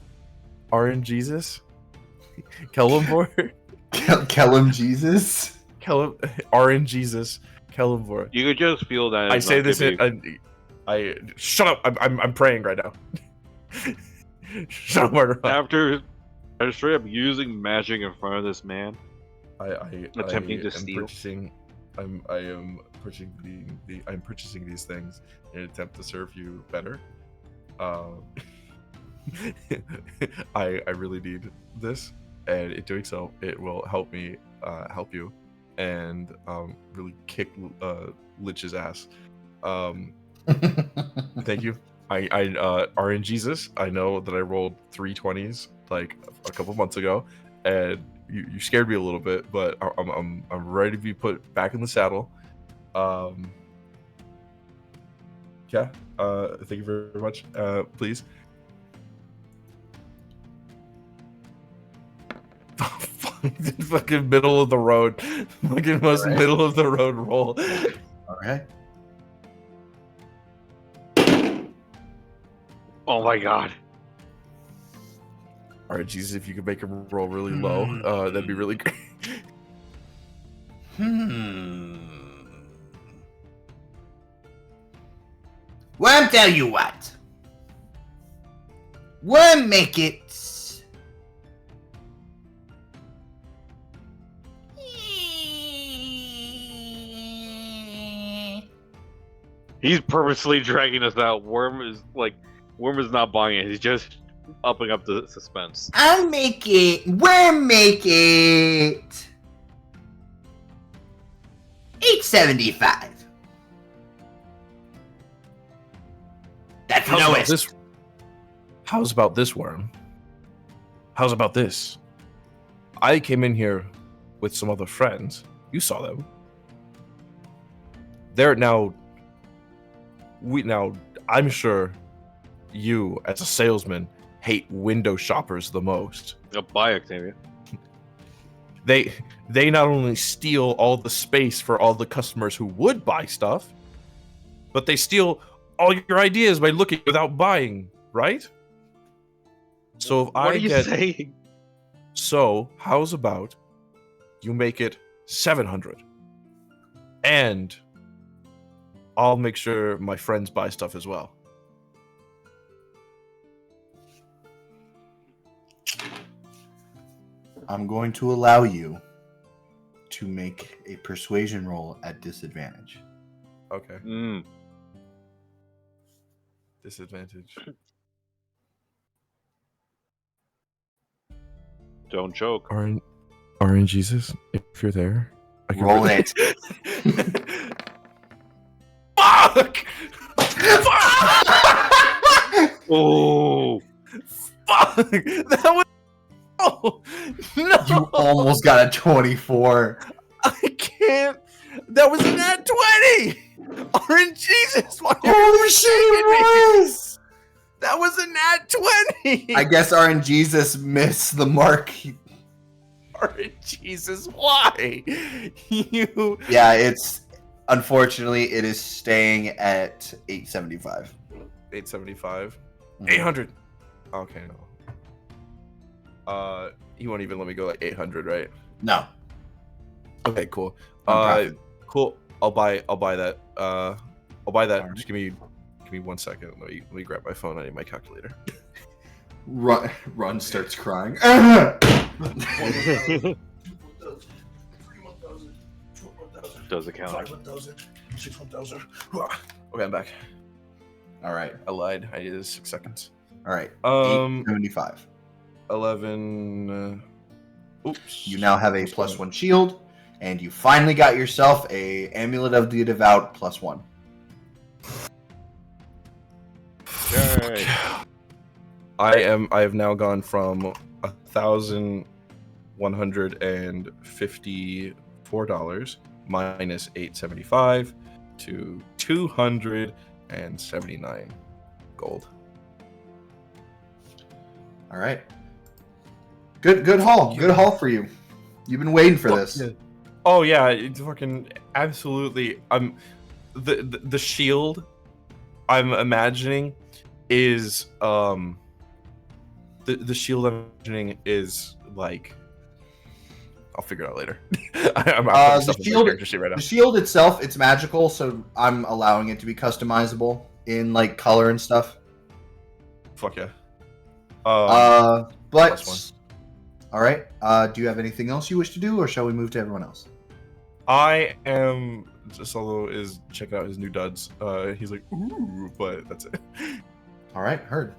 RNGesus, Kellumbor, Kellum Jesus. RNGesus, Kellumbor. You could just feel that. I it's say not this. gonna I shut up. I'm praying right now. Shut up, murder. After straight up using magic in front of this man, attempting to am steal. Purchasing, I am purchasing I'm purchasing these things in an attempt to serve you better. I really need this, and in doing so, it will help me help you, and really kick Lich's ass. Thank you. I RNGesus, I know that I rolled 3 20s like a couple months ago, and you scared me a little bit, but I'm ready to be put back in the saddle. Yeah. Thank you very much. Please. Fucking middle of the road. Fucking most Right. middle of the road roll. All right. Oh my god. All right, Jesus, if you could make him roll really low, that'd be really great. Well, I'll tell you what. We'll make it. He's purposely dragging us out. Worm is not buying it. He's just upping up the suspense. I'll make it. We'll make it. 875. That's the lowest. How's about this, Worm? How's about this? I came in here with some other friends. You saw them. They're now. I'm sure you, as a salesman, hate window shoppers the most. Buy Octavia. They not only steal all the space for all the customers who would buy stuff, but they steal all your ideas by looking without buying, right? So if What I are you get saying? so, how's about you make it 700, and I'll make sure my friends buy stuff as well. I'm going to allow you to make a persuasion roll at disadvantage. Okay. Mm. Disadvantage. Don't joke. RNGesus, if you're there, I can Roll it. Fuck! Oh, Fuck! That was no. You almost got a 24. I can't. That was a nat 20. RNGesus, why are you Holy shit, it was! That was a nat 20. I guess RNGesus missed the mark. RNGesus, why? You. Yeah, it's unfortunately it is staying at 875. 875. Mhm. 800. Okay, no. He won't even let me go at 800, right? No. Okay, cool. Nonprofit. Cool. I'll buy that. I'll buy that. Alright. Just give me 1 second. Let me grab my phone. I need my calculator. Run starts crying. does it count? 1,000, 6,000. Okay, I'm back. All right. I lied. I did 6 seconds. All right. 875. 11. Oops. You now have a +1 shield, and you finally got yourself a Amulet of the Devout +1. Yay. I have now gone from $1,154 minus 875 to 279 gold. All right. Good haul. Good haul for you. You've been waiting for this. Yeah. Oh yeah, it's fucking absolutely. The shield I'm imagining is the shield I'm imagining is like, I'll figure it out later. I'm putting stuff in my character sheet right now. The shield itself, it's magical, so I'm allowing it to be customizable in like color and stuff. Fuck yeah. But +1. all right. Do you have anything else you wish to do, or shall we move to everyone else? I am. Solo is checking out his new duds. He's like, ooh, but that's it. All right, heard.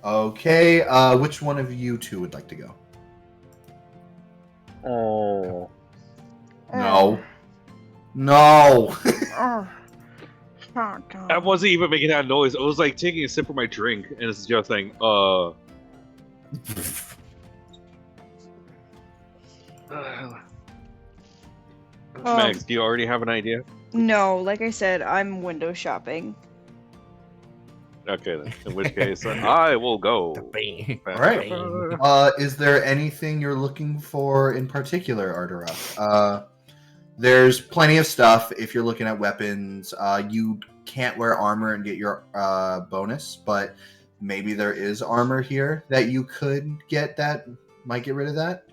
Okay. Which one of you two would like to go? Oh. No. No. Oh. Oh, God. I wasn't even making that noise. I was like taking a sip of my drink, and it's just saying, Max, do you already have an idea? No, like I said, I'm window shopping. Okay, then. In which case, I will go. All right. Is there anything you're looking for in particular, Arteroth? There's plenty of stuff. If you're looking at weapons, you can't wear armor and get your bonus, but maybe there is armor here that you could get that might get rid of that.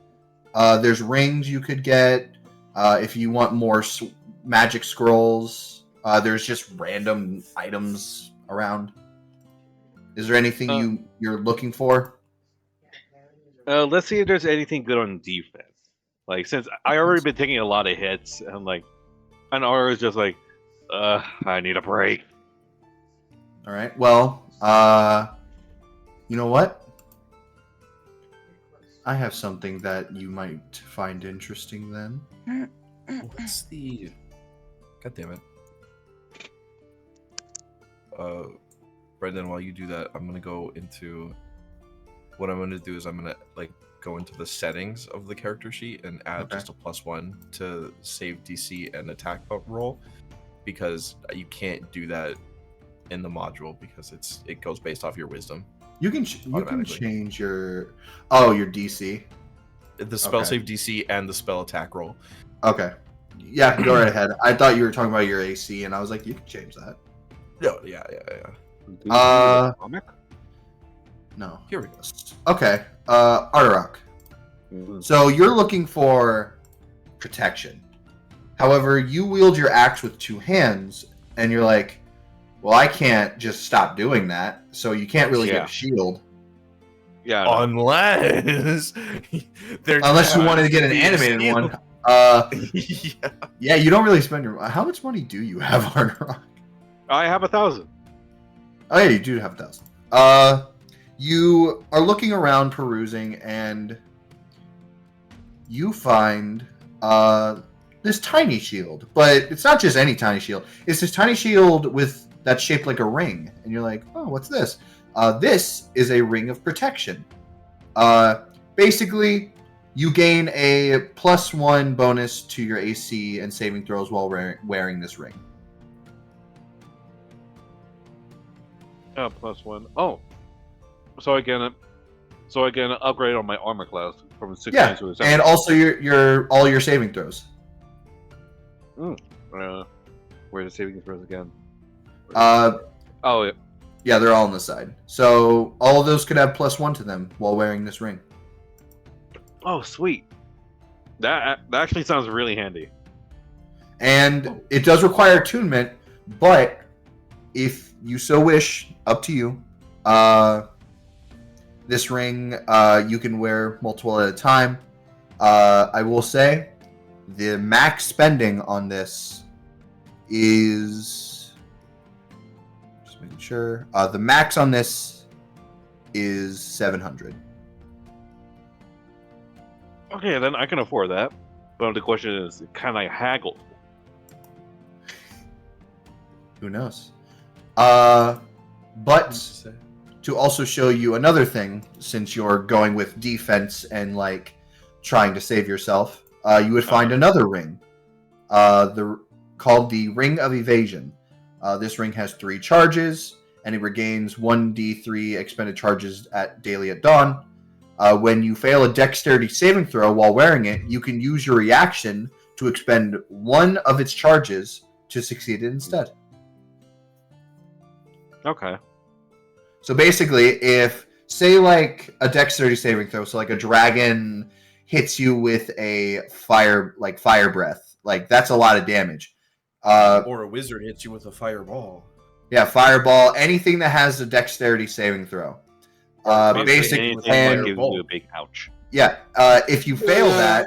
There's rings you could get if you want more magic scrolls. There's just random items around. Is there anything you're looking for? Let's see if there's anything good on defense. Like, since I already been taking a lot of hits, and like, an Aura is just like, I need a break. All right. Well, you know what? I have something that you might find interesting then. What's the? God damn it. Brendan, while you do that, I'm gonna go into. What I'm gonna do is I'm gonna like go into the settings of the character sheet and add just a +1 to save DC and attack roll, because you can't do that in the module because it goes based off your wisdom. You can change your your DC. The spell save DC and the spell attack roll. Okay. Yeah, go right ahead. I thought you were talking about your AC, and I was like, you can change that. Yeah. Do you Uh, read a comic? No. Here we go. Okay. Artarok. Mhm. So you're looking for protection. However, you wield your axe with two hands, and you're like, well, I can't just stop doing that, so you can't really get Yeah. a shield. Yeah. I know. Unless there Unless you wanted to happens get an be a animated shield. one. Yeah. Yeah, you don't really spend your... How much money do you have, Artarok? I have 1,000. Oh yeah, you do have 1,000. You are looking around, perusing, and you find this tiny shield. But it's not just any tiny shield. It's this tiny shield that's shaped like a ring. And you're like, oh, what's this? This is a ring of protection. Basically, you gain a +1 bonus to your AC and saving throws while wearing this ring. +1. Oh. So I get an upgrade on my armor class from 16 Yeah, to a 17. and also your all your saving throws. Where's the saving throws again? Oh, yeah. yeah, they're all on the side. So all of those could have +1 to them while wearing this ring. Oh, sweet. That actually sounds really handy. And it does require attunement, but if you so wish, up to you. This ring you can wear multiple at a time. I will say the max spending on this is just making sure. The max on this is 700. Okay, then I can afford that. But the question is, can I haggle? Who knows? But to also show you another thing, since you're going with defense and like trying to save yourself, you would find another ring, called the Ring of Evasion. This ring has 3 charges, and it regains 1d3 expended charges daily at dawn. When you fail a dexterity saving throw while wearing it, you can use your reaction to expend 1 of its charges to succeed it instead. Okay. So basically, if, say, like, a dexterity saving throw, so like a dragon hits you with a fire breath, like, that's a lot of damage. Or a wizard hits you with a fireball. Yeah, fireball, anything that has a dexterity saving throw. Basically, anything and that gives you a big ouch. yeah, if you fail that,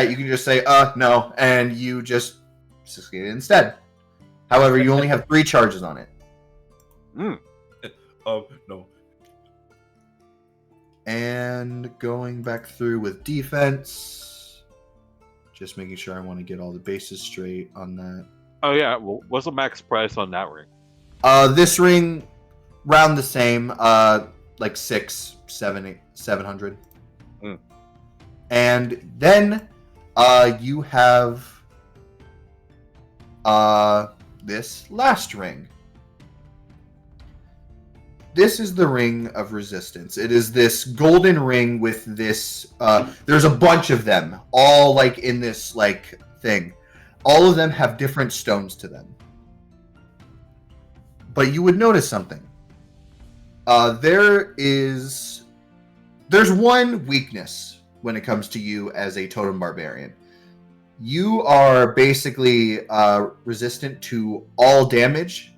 you can just say, no, and you just succeed it instead. However, you only have 3 charges on it. No. And going back through with defense, just making sure I want to get all the bases straight on that. Oh yeah, well, what's the max price on that ring? This ring, round the same, like 700. And then, you have, this last ring. This is the Ring of Resistance. It is this golden ring with this, there's a bunch of them, all like in this like thing. All of them have different stones to them. But you would notice something. There's one weakness when it comes to you as a totem barbarian. You are basically resistant to all damage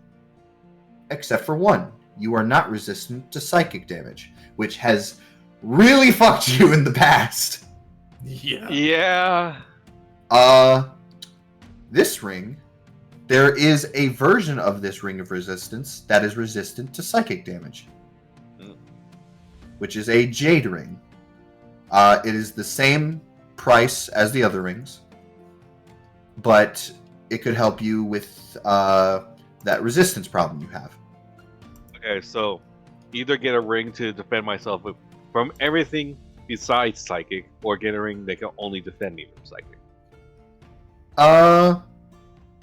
except for one. You are not resistant to psychic damage, which has really fucked you in the past. Yeah. Yeah. This ring, there is a version of this Ring of Resistance that is resistant to psychic damage, which is a Jade Ring. It is the same price as the other rings, but it could help you with that resistance problem you have. Okay, so either get a ring to defend myself with, from everything besides psychic, or get a ring that can only defend me from psychic.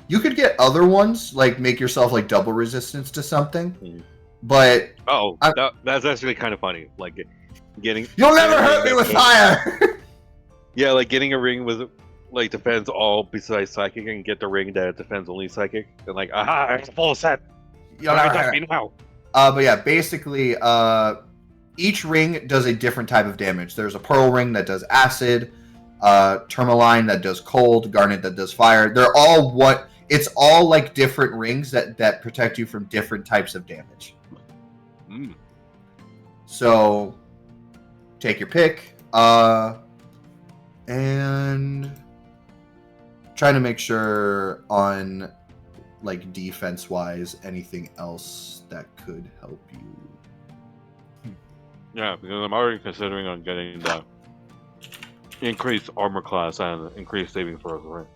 You could get other ones, like make yourself like double resistance to something, Mhm. but Oh, that's actually kind of funny. Like getting you'll never getting a hurt me ring with that- fire. Yeah, like getting a ring with like defends all besides psychic, and get the ring that defends only psychic, and like, aha, it's a full set. Attack me now. But yeah, basically, each ring does a different type of damage. There's a pearl ring that does acid, tourmaline that does cold, garnet that does fire. They're all it's all like different rings that protect you from different types of damage. Mm. So take your pick, and trying to make sure on like defense wise anything else that could help you. Yeah, because I'm already considering on getting the increased armor class and increased saving throws, right?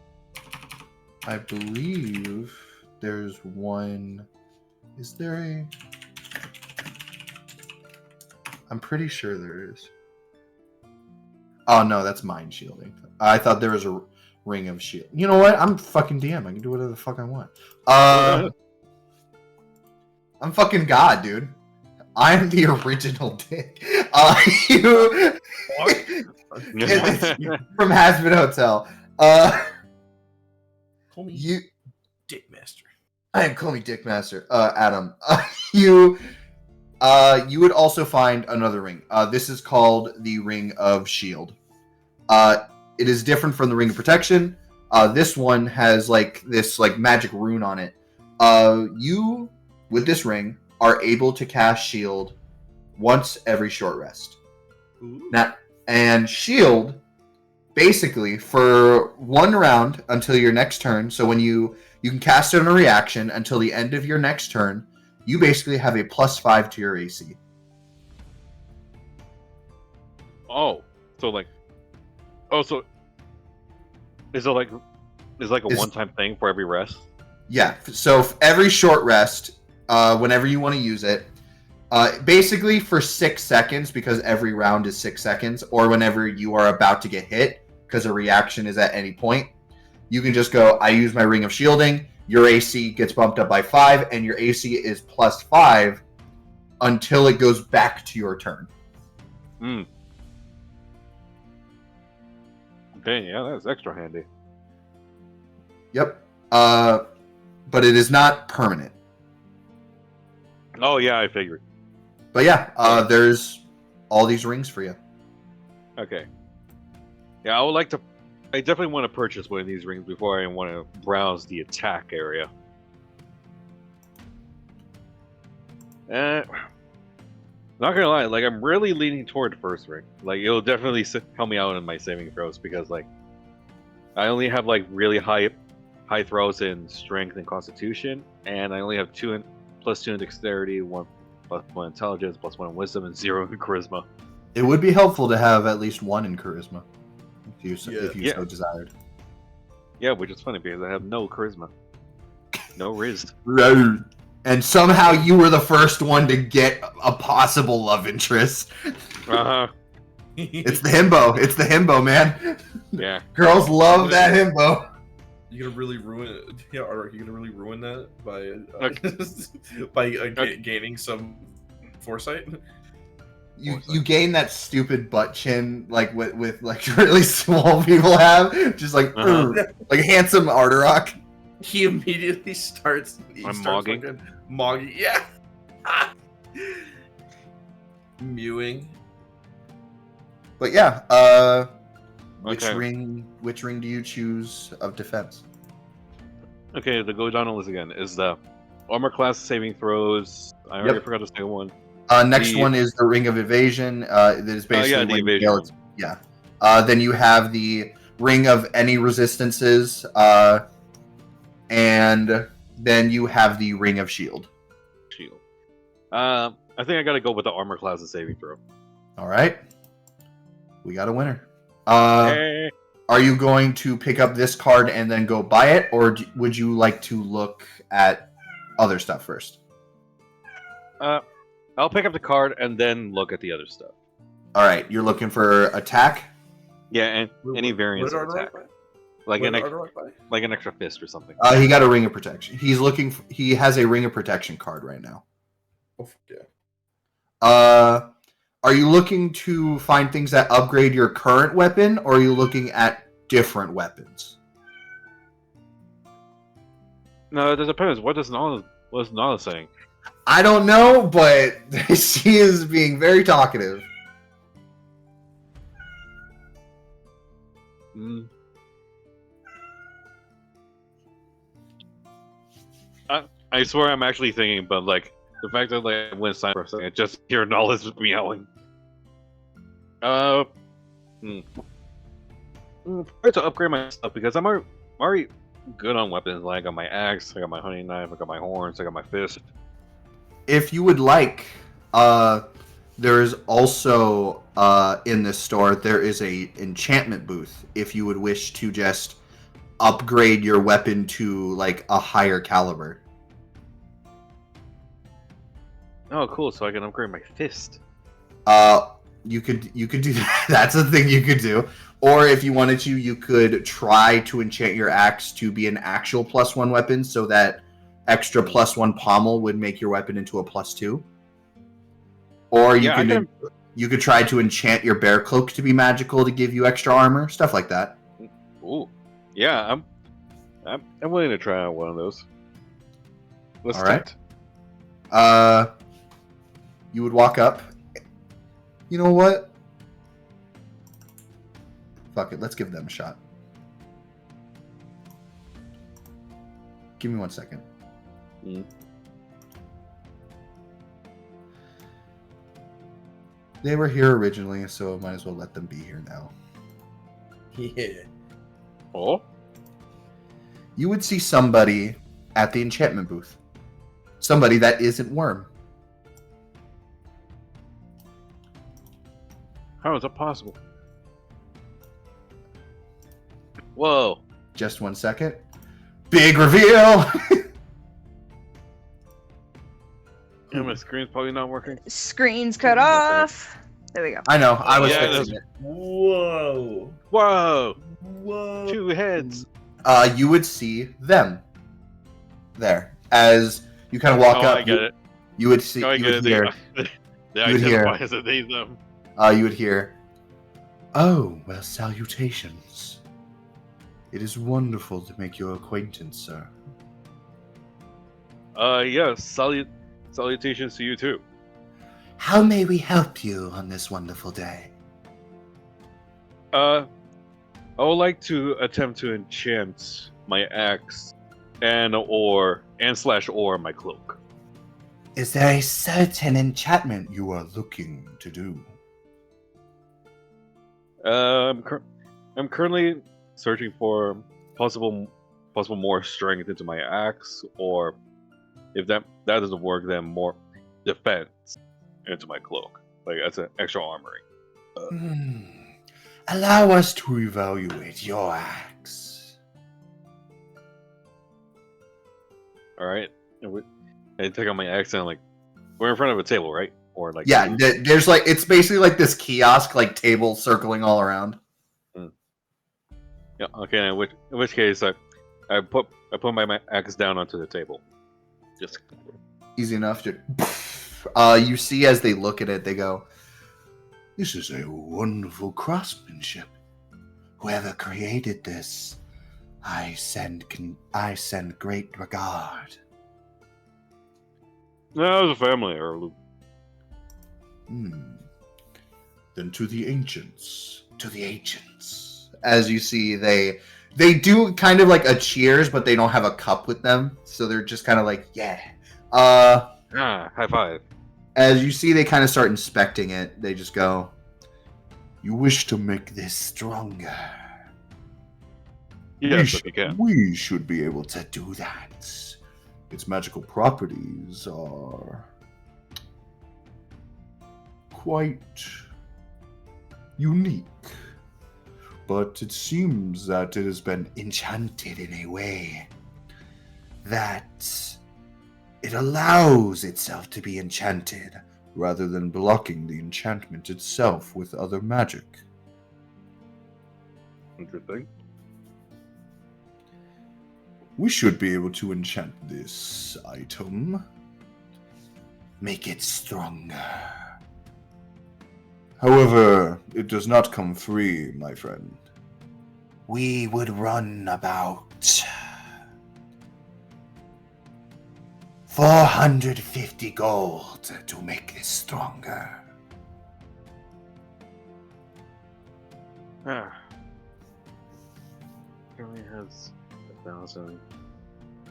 I believe there's one. Is there a? I'm pretty sure there is. Oh no, that's mind shielding. I thought there was a ring of shield. You know what? I'm fucking DM. I can do whatever the fuck I want. I'm fucking God, dude. I'm the original dick. You from Hazbin Hotel. Call me You. Dick Master. I am Call Me Dick Master. Adam. You would also find another ring. This is called the Ring of Shield. It is different from the Ring of Protection. This one has like this like magic rune on it. You with this ring are able to cast Shield once every short rest. Ooh. Now, and Shield basically for one round until your next turn. So when you can cast it on a reaction until the end of your next turn. You basically have a +5 to your AC. Oh, so like, so is it like a one-time thing for every rest? Yeah. So every short rest, whenever you want to use it, basically for 6 seconds because every round is 6 seconds, or whenever you are about to get hit because a reaction is at any point, you can just go. I use my Ring of Shielding. Your AC gets bumped up by 5, and your AC is +5 until it goes back to your turn. Hmm. Okay, yeah, that's extra handy. Yep. But it is not permanent. Oh yeah, I figured. But yeah, there's all these rings for you. Okay. Yeah, I definitely want to purchase one of these rings before I want to browse the attack area. Not gonna lie, like I'm really leaning toward the first ring. Like it'll definitely help me out in my saving throws because like I only have like really high throws in strength and constitution, and I only have +2 in dexterity, 1 +1 intelligence, +1 in wisdom, and 0 in charisma. It would be helpful to have at least 1 in charisma, if you so desired. Yeah, which is funny because I have no charisma, no riz. And somehow you were the first one to get a possible love interest. It's the himbo. It's the himbo, man. Yeah. Girls love that himbo. You're gonna really ruin it. Yeah, are you gonna really ruin that by Okay. gaining some foresight? You gain that stupid butt chin like with like really small people have, just like like handsome Arterock. He immediately starts. Mogging. Fucking mogging. Yeah. Mewing. But yeah, which Okay. ring do you choose of defense? Okay, the go down the list again is the armor class saving throws. I already forgot the second one. Next one is the Ring of Evasion. That is basically the evasion one. Yeah. Then you have the Ring of any resistances, and then you have the Ring of Shield. Shield. I think I gotta go with the armor class and saving throw. All right. We got a winner. Hey. Are you going to pick up this card and then go buy it, or would you like to look at other stuff first? I'll pick up the card and then look at the other stuff. All right. You're looking for attack? Yeah, and any variance of attack. Like an extra fist or something. He got a Ring of Protection. He has a Ring of Protection card right now. Oh, yeah. Are you looking to find things that upgrade your current weapon, or are you looking at different weapons? No, it depends. What What's Nala saying? I don't know, but she is being very talkative. Mm. I swear I'm actually thinking, but like the fact that like I went silent for a second, just hear Nala's meowing. Try to upgrade my stuff because I'm already good on weapons. Like I got my axe, I got my hunting knife, I got my horns, I got my fist. If you would like, there is also in this store there is a enchantment booth. If you would wish to just upgrade your weapon to like a higher caliber. Oh, cool! So I can upgrade my fist. You could do that. That's a thing you could do. Or if you wanted to, you could try to enchant your axe to be an actual +1 weapon, so that extra +1 pommel would make your weapon into a +2. Or you could try to enchant your bear cloak to be magical to give you extra armor, stuff like that. Ooh, yeah, I'm willing to try out one of those. Let's All right. You would walk up. You know what? Fuck it, let's give them a shot. Give me 1 second. They were here originally, so might as well let them be here now. Yeah. Oh? You would see somebody at the enchantment booth. Somebody that isn't Worm. How is that possible? Whoa. Just 1 second. Big reveal! Yeah, my screen's probably not working. Screen's cut off. There we go. I know, I was Yeah, fixing it. Whoa. Whoa! Whoa. 2 heads. You would see them there. As you kind of walk Oh, up, I get it. you would see, Oh, I you get would it. hear, They you would hear- identify as a they them. you would hear, "Oh, well, salutations. It is wonderful to make your acquaintance, sir." Yeah, salutations to you too. How may we help you on this wonderful day? I would like to attempt to enchant my axe and/or my cloak. Is there a certain enchantment you are looking to do? I'm currently searching for possible more strength into my axe, or if that doesn't work, then more defense into my cloak, like as an extra armory. Allow us to evaluate your axe. All right, I take out my axe and we're in front of a table, right? Or like Yeah, there's like, it's basically like this kiosk, like table circling all around. Yeah. Okay. In which case, I put my axe down onto the table. Just Easy enough to. You see as they look at it, they go, "This is a wonderful craftsmanship. Whoever created this, I send great regard." no, it was a family heirloom. Then to the ancients. To the ancients. As you see, they do kind of like a cheers, but they don't have a cup with them, so they're just kind of like, yeah. High five. As you see, they kind of start inspecting it. They just go, "You wish to make this stronger? Yes, if you can. We should be able to do that. Its magical properties are quite unique. But it seems that it has been enchanted in a way that it allows itself to be enchanted rather than blocking the enchantment itself with other magic." Interesting. We should be able to enchant this item. Make it stronger. However, it does not come free, my friend. We would run about 450 gold to make this stronger. Ah. Currently has 1,000.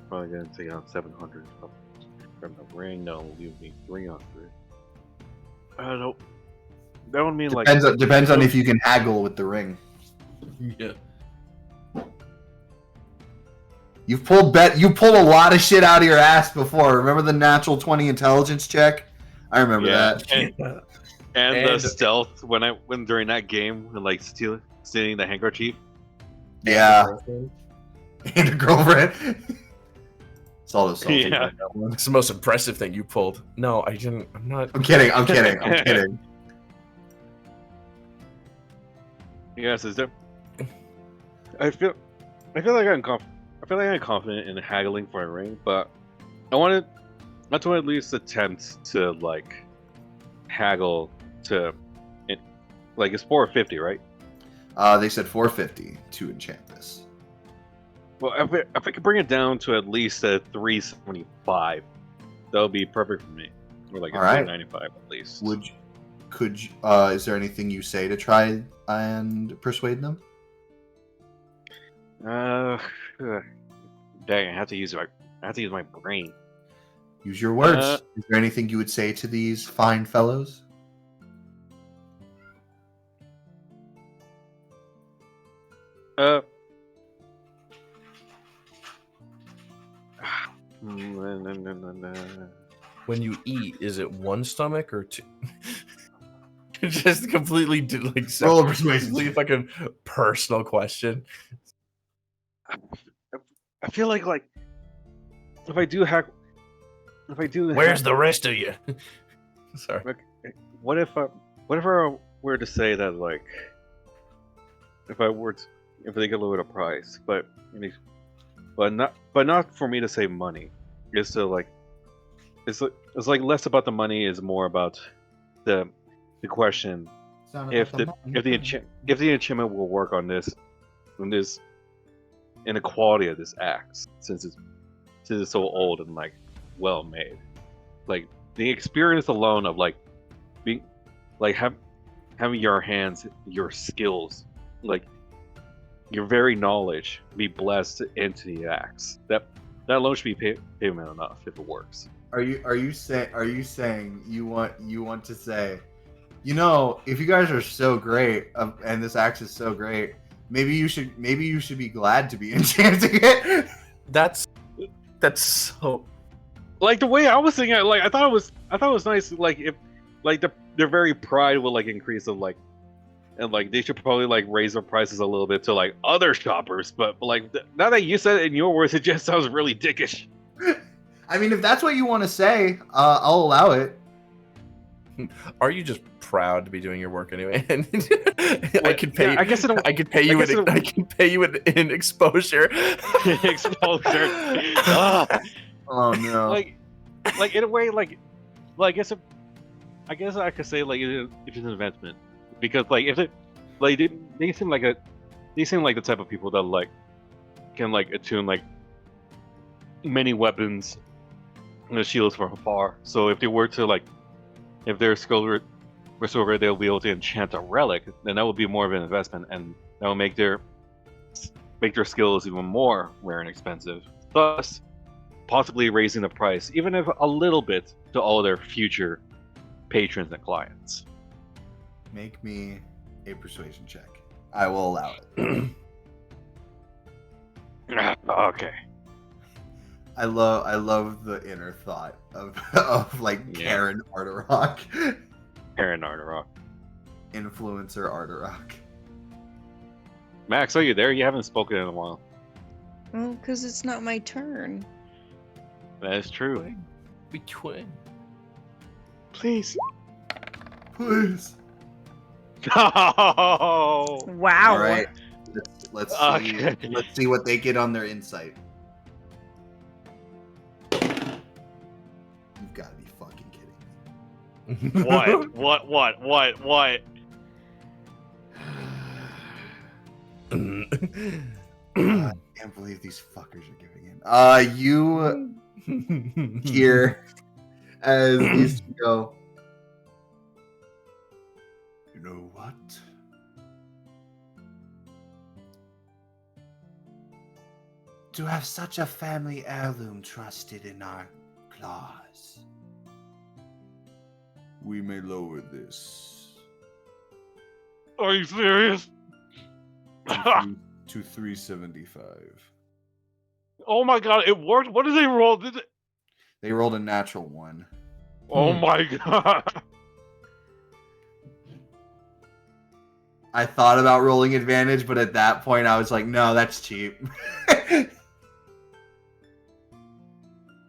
Probably gonna take out 700 from the ring. That'll leave me 300. I don't. That would mean Depends on if you can haggle with the ring. Yeah. You pulled a lot of shit out of your ass before. Remember the natural 20 intelligence check? I remember that. And the stealth when during that game when like stealing the handkerchief. Yeah. And a girlfriend. It's all those Yeah. It's the most impressive thing you pulled. No, I didn't. I'm not. I'm kidding. Yes, is there? I feel like I'm confident in haggling for a ring, but I want to at least attempt to like haggle to it. Like it's 450, right? They said 450 to enchant this. Well, if I could bring it down to at least a 375, that would be perfect for me. Or like a All right. 395 at least. Is there anything you say to try and persuade them? Dang, I have to use my brain. Use your words. Is there anything you would say to these fine fellows? When you eat, is it one stomach or two? Just completely Roll a persuasion. completely fucking personal question. I feel like if I do hack, Where's the rest of you? Sorry. what if I were to say that like if they could lower the price, but not for me to save money. It's to like it's like less about the money, is more about the question if the enchantment will work on this inequality of this axe, since it's so old and like well made. Like the experience alone of like being like having your hands, your skills, like your very knowledge be blessed into the axe. That alone should be payment enough if it works. Are you saying you want to say, you know, if you guys are so great and this axe is so great, maybe you should be glad to be enchanting it? That's so. Like the way I was thinking, like I thought it was nice. Like if like their very pride will like increase of like, and like they should probably like raise their prices a little bit to like other shoppers. But like now that you said it in your words, it just sounds really dickish. I mean, if that's what you want to say, I'll allow it. Are you just proud to be doing your work anyway? And I could pay. Yeah, I guess I could pay you. I can pay you in exposure. Exposure. Oh no! like in a way, like I guess I could say like it's an investment, because like if it like they seem like the type of people that like can like attune like many weapons and the shields from afar. So if they were to like, if their skills were so great, they'll be able to enchant a relic, then that would be more of an investment, and that will make their skills even more rare and expensive, thus possibly raising the price, even if a little bit, to all their future patrons and clients. Make me a persuasion check. I will allow it. Okay. I love the inner thought of like Yeah. Karen Arterock. Karen Arterock. Influencer Arterock. Max, are you there? You haven't spoken in a while. Well, because it's not my turn. That is true. We twin. Please. Please. No. Wow. All right. Let's see. Okay. Let's see what they get on their insight. You've got to be fucking kidding me. What? I can't believe these fuckers are giving in. here as these two go. You know what? To have such a family heirloom trusted in our claws, we may lower this Are you serious? to 375. Oh my god, it worked. What did they roll? Did it? They rolled a natural one. Oh my god. I thought about rolling advantage, but at that point I was like, no, that's cheap.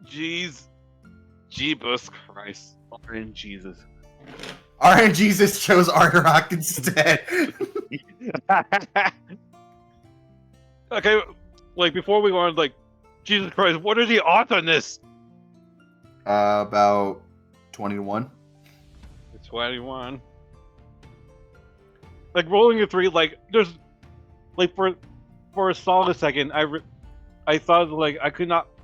Jeez. Jeebus Christ. Orange Jesus. RNGesus chose Arterock instead. Okay, like before we go on, like, Jesus Christ, what are the odds on this? About 20 to 1. 21. Like rolling a 3, like there's, like for a solid second, I thought like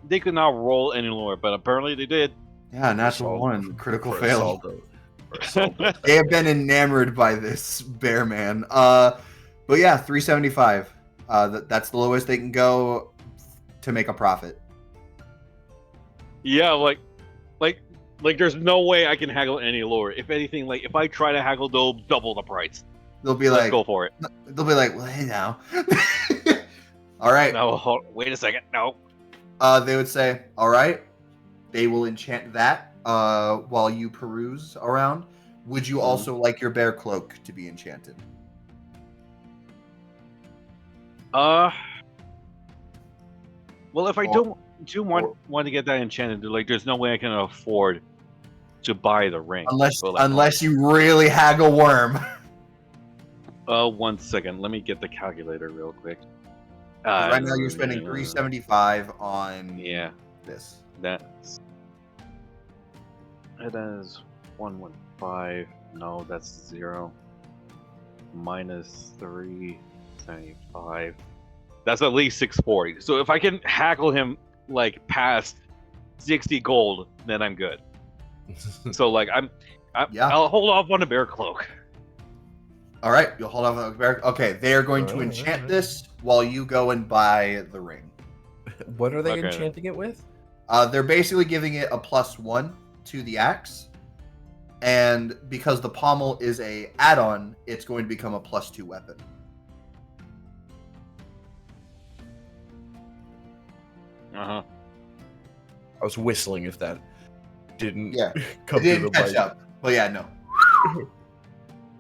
they could not roll any lower, but apparently they did. Yeah, natural Assault. 1, critical For a fail. saldo. For a saldo. They have been enamored by this bear man. But yeah, 375. That's the lowest they can go to make a profit. Yeah, like there's no way I can haggle any lower. If anything, like if I try to haggle, they'll double the price. They'll be Let's like, go for it. they'll be like, well, hey now. All right. No, wait a second. No. They would say, all right. They will enchant that while you peruse around. Would you also like your bear cloak to be enchanted? Well, if I Or- do want to get that enchanted, like there's no way I can afford to buy the ring. Unless you really haggle worm. 1 second. Let me get the calculator real quick. Right now you're spending 375 on Yeah, this. that is 115. No, that's 0. Minus 375. That's at least 640. So if I can haggle him like past 60 gold, then I'm good. So like Yeah. I'll hold off on the bear cloak. All right, you'll hold off on the bear. Okay, they are going to enchant this while you go and buy the ring. What are they Okay. enchanting it with? They're basically giving it a +1 to the axe, and because the pommel is a add-on, it's going to become a +2 weapon. Uh-huh. I was whistling if that didn't Yeah, come it through didn't the catch mic. up. But yeah, no.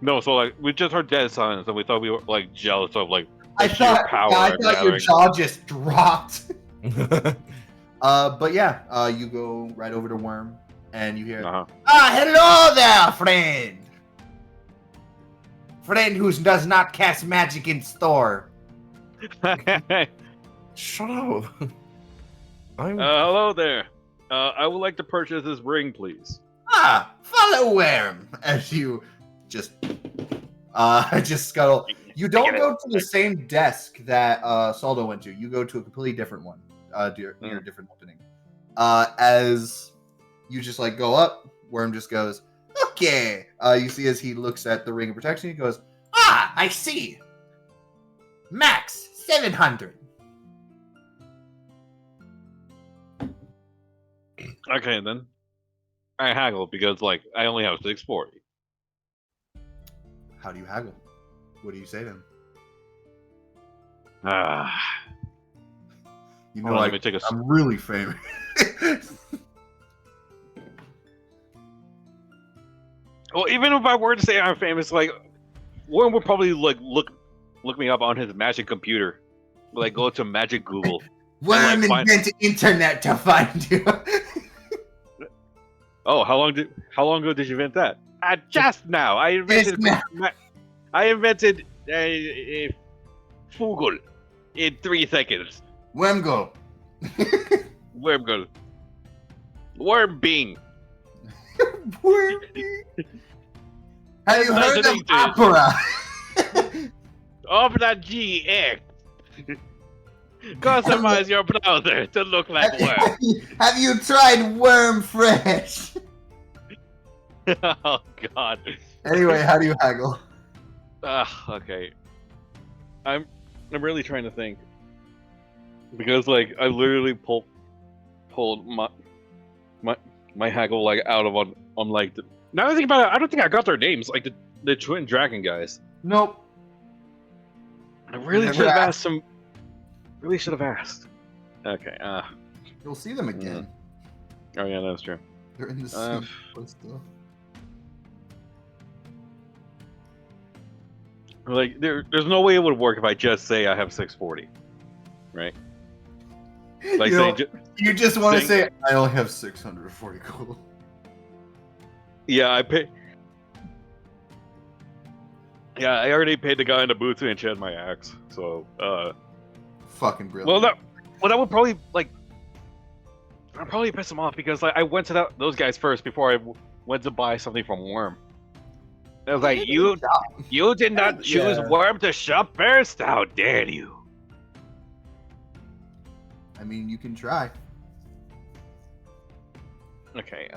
No, so like we just heard dead silence and we thought we were like jealous of like I sheer thought, power I of thought your gathering. jaw just dropped. But yeah, you go right over to Worm, and you hear, Uh-huh. hello there, friend. Friend who does not cast magic in store. Shut up. I'm Oh. Hello there. I would like to purchase this ring, please. Follow Worm as you just scuttle. You don't go to the same desk that Saldo went to. You go to a completely different one. Near a different opening. As you just like go up, Worm just goes, okay. You see as he looks at the ring of protection, he goes, I see. Max 700. Okay, then. I haggle because like I only have 640. How do you haggle? What do you say to him? Ah, You hold know, on, like, let me take a. I'm really famous. Well, even if I were to say I'm famous, like Warren would probably like look me up on his magic computer, like go to Magic Google. Worm like, invented internet to find you. Oh, how long ago did you invent that? Just now. I invented. now. I invented Fugel in 3 seconds. Worm go. Wormgul. Worm Bing. Worm. Have you heard of Fascinating. opera? Of the GX. Customize your browser to look like worm. Have you tried Worm Fresh? Oh God. Anyway, how do you haggle? Okay. I'm really trying to think because like I literally pulled my haggle like out of on like the, now that I think about it, I don't think I got their names like the twin dragon guys. Nope. I really Never should have asked. asked some. Really should have asked. Okay. You'll see them again. Oh yeah, that's true. They're in the Uh, sea. Still. Like there's no way it would work if I just say I have 640, right? Like You saying, know, you just want to saying- say, I only have 640 gold. yeah, I pay. Yeah, I already paid the guy in the booth to enchant my axe. So, Fucking brilliant. well, that would probably like, I'd probably piss him off because like I went to those guys first before I went to buy something from Worm. I was like, you did not choose Yeah. Worm to shop first. How dare you? I mean, you can try. Okay.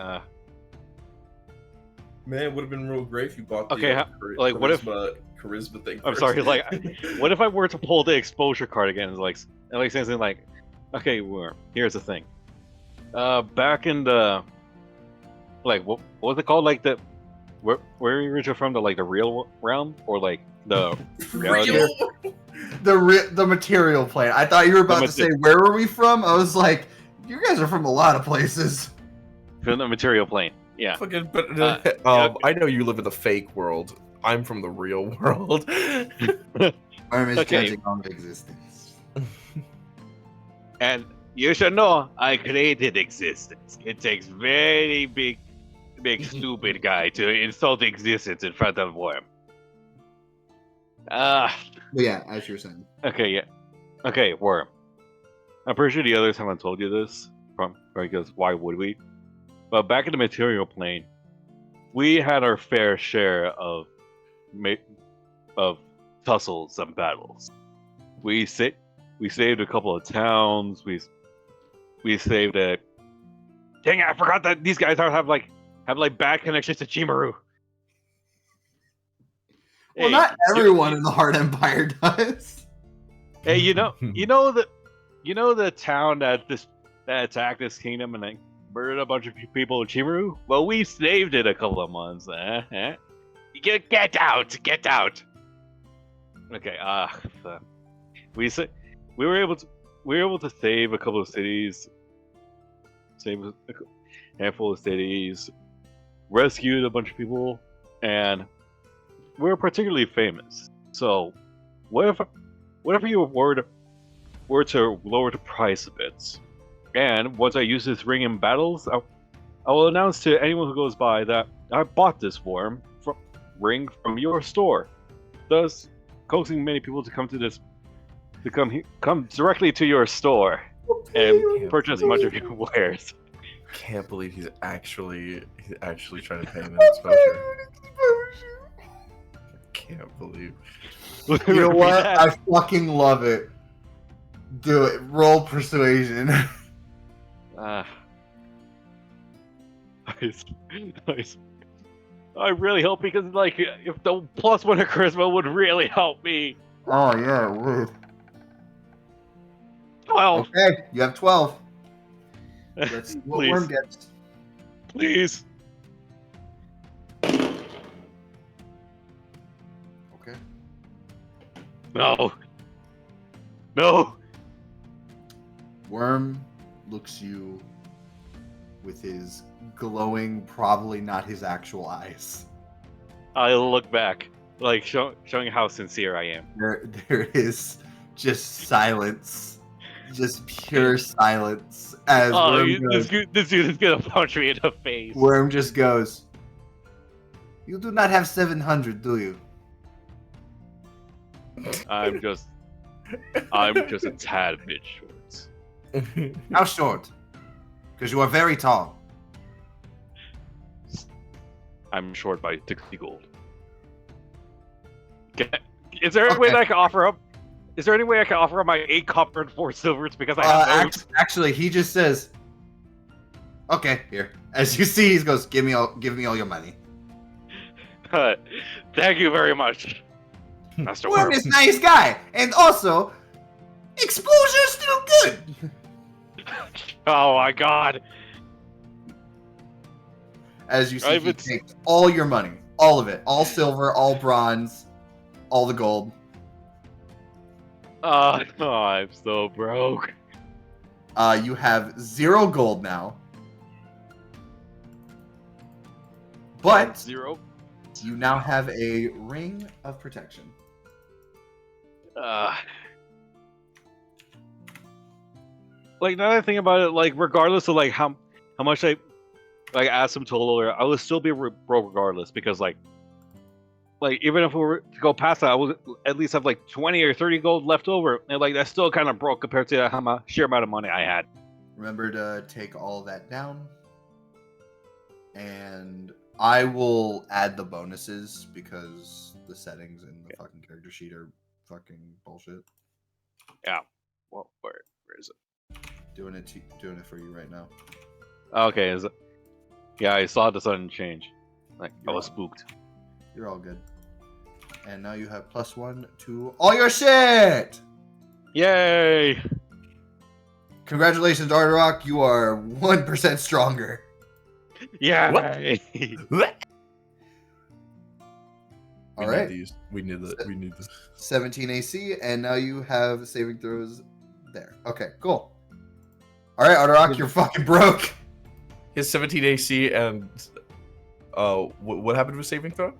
Man, it would have been real great if you bought the Okay, like, what if- charisma thing. I'm first. sorry. Like, what if I were to pull the exposure card again? And like saying something like, okay, Worm. Here's the thing. Back in the, like, what was it called? Like the, where are you originally from? The like the real realm or like the reality? Real? The material plane. I thought you were about to say, where are we from? I was like, you guys are from a lot of places. From the material plane. Yeah. Fucking, but I know you live in the fake world. I'm from the real world. Worm is Okay. judging on existence. And you should know, I created existence. It takes very big stupid guy to insult existence in front of Worm. But yeah, as you were saying. Okay, yeah. Okay, Worm. I'm pretty sure the others haven't told you this, because why would we? But back in the material plane, we had our fair share of tussles and battles. We saved a couple of towns. We saved a. Dang it! I forgot that these guys have bad connections to Chimaru. Well, not everyone in the Heart Empire does. Hey, you know the town that attacked this kingdom and like murdered a bunch of people in Chimaru? Well, we saved it a couple of months. Get out! Okay. We were able to save a couple of cities, save a handful of cities, rescued a bunch of people, and we're particularly famous. So, what if you were to lower the price a bit? And once I use this ring in battles, I will announce to anyone who goes by that I bought this ring from your store, thus coaxing many people to come directly to your store and purchase much of your wares. Can't believe he's actually trying to pay him an exposure. Can't believe. You know what? I fucking love it. Do it. Roll persuasion. Nice. I really hope because like if the +1 of charisma would really help me. Oh yeah, it would. 12, Okay, you have 12. Let's see what Please. Worm gets. please. Okay. No. Worm looks you with his glowing, probably not his actual eyes. I look back, like showing how sincere I am. There is just silence, just pure silence as This dude is gonna punch me in the face. Worm just goes. You do not have 700, do you? I'm just a tad bit short. How short? Because you are very tall. I'm short by 60 gold. Is there a way that I can offer up? Is there any way I can offer my 8 copper and 4 silvers because I have those? Actually, he just says, "Okay, here." As you see, he goes, give me all your money." Thank you very much, Master Worm Worm. is nice guy, and also, exposure is still good. Oh my god. As you see, I've he been- takes all your money, all of it, all silver, all bronze, all the gold. Oh, I'm so broke. You have 0 gold now, but 0. you now have a ring of protection. Like now that I think about it, like regardless of like how much I like asked him total, I would still be broke regardless because like even if we were to go past that, I would at least have like 20 or 30 gold left over, and like that's still kind of broke compared to how much sheer amount of money I had. Remember to take all of that down, and I will add the bonuses because the settings in the fucking character sheet are fucking bullshit. Well, where is it? Doing it for you right now. Okay, is it? Yeah, I saw the sudden change. Like I was spooked. You're all good. And now you have +1 to all your shit! Yay! Congratulations, Arterock. You are 1% stronger. Yeah. All right. We need this. 17 AC, and now you have saving throws there. Okay, cool. All right, Arterock, you're fucking broke. His 17 AC and what happened with saving throw?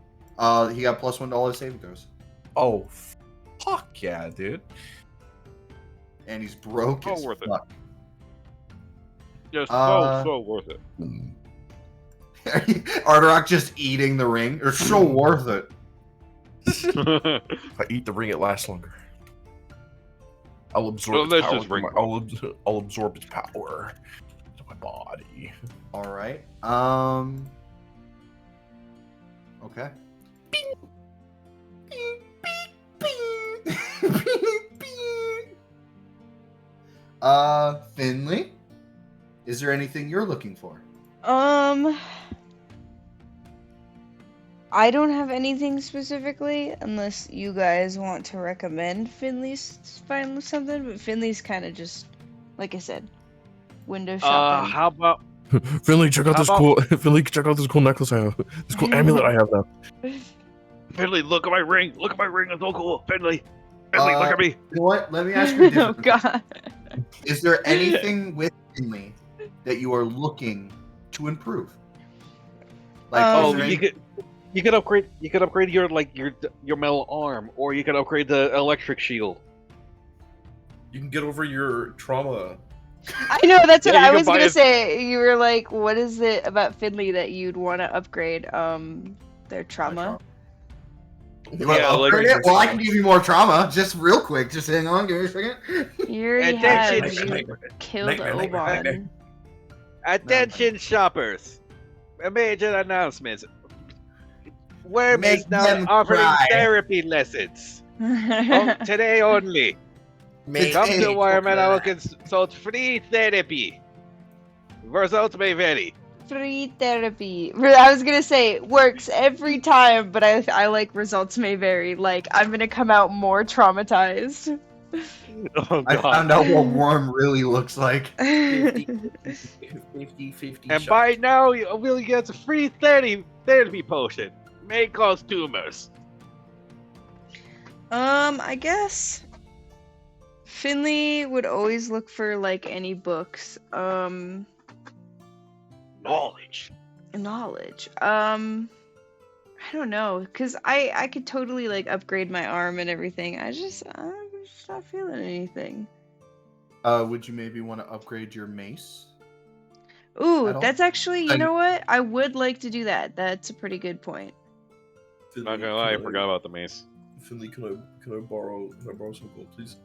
He got +1 saving throws, Oh, fuck yeah, dude. and he's broke Oh, as worth it. fuck. Just Uh, so worth it. Arterock just eating the ring. It's so worth it. If I eat the ring, it lasts longer. I'll absorb Well, its let's power. just drink I'll absorb its power into my body. All right. Okay. Finley, is there anything you're looking for? I don't have anything specifically, unless you guys want to recommend Finley's find something. But Finley's kind of just, like I said, window shopping. How about Finley, check out How this about- cool. Finley, check out this cool necklace I have. This cool amulet I have now. Finley? Look at my ring. Look at my ring. It's so cool. Finley, look at me. You know what? Let me ask you a Oh different question. god. Is there anything with Finley that you are looking to improve? Like, Oh, is there you could upgrade. You could upgrade your your metal arm, or you could upgrade the electric shield. You can get over your trauma. I know, that's what Yeah, you I can was buy gonna it- say. You were like, what is it about Finley that you'd want to upgrade? Their trauma. You want to Yeah, like- upgrade it? Well, I can give you more trauma. Just real quick. Just hang on. Give me a second. You already Attention, have. You killed Oban. Attention, shoppers! A major announcement. Worm Make is now them offering cry. therapy lessons today only. Come to Worm and I will consult free therapy. Results may vary. Free therapy. I was gonna say it works every time, but I like results may vary. Like I'm gonna come out more traumatized. Oh, I God. found out what Worm really looks like. 50-50 And by now, you will get a free therapy potion. May cause tumors. I guess Finley would always look for like any books. Knowledge. Knowledge. I don't know, cause I could totally like upgrade my arm and everything. I'm just not feeling anything. Would you maybe want to upgrade your mace? Ooh, At all? that's actually, you I- know what? I would like to do that. That's a pretty good point. Not gonna lie, I forgot about the mace. Finley, can I borrow some gold, please?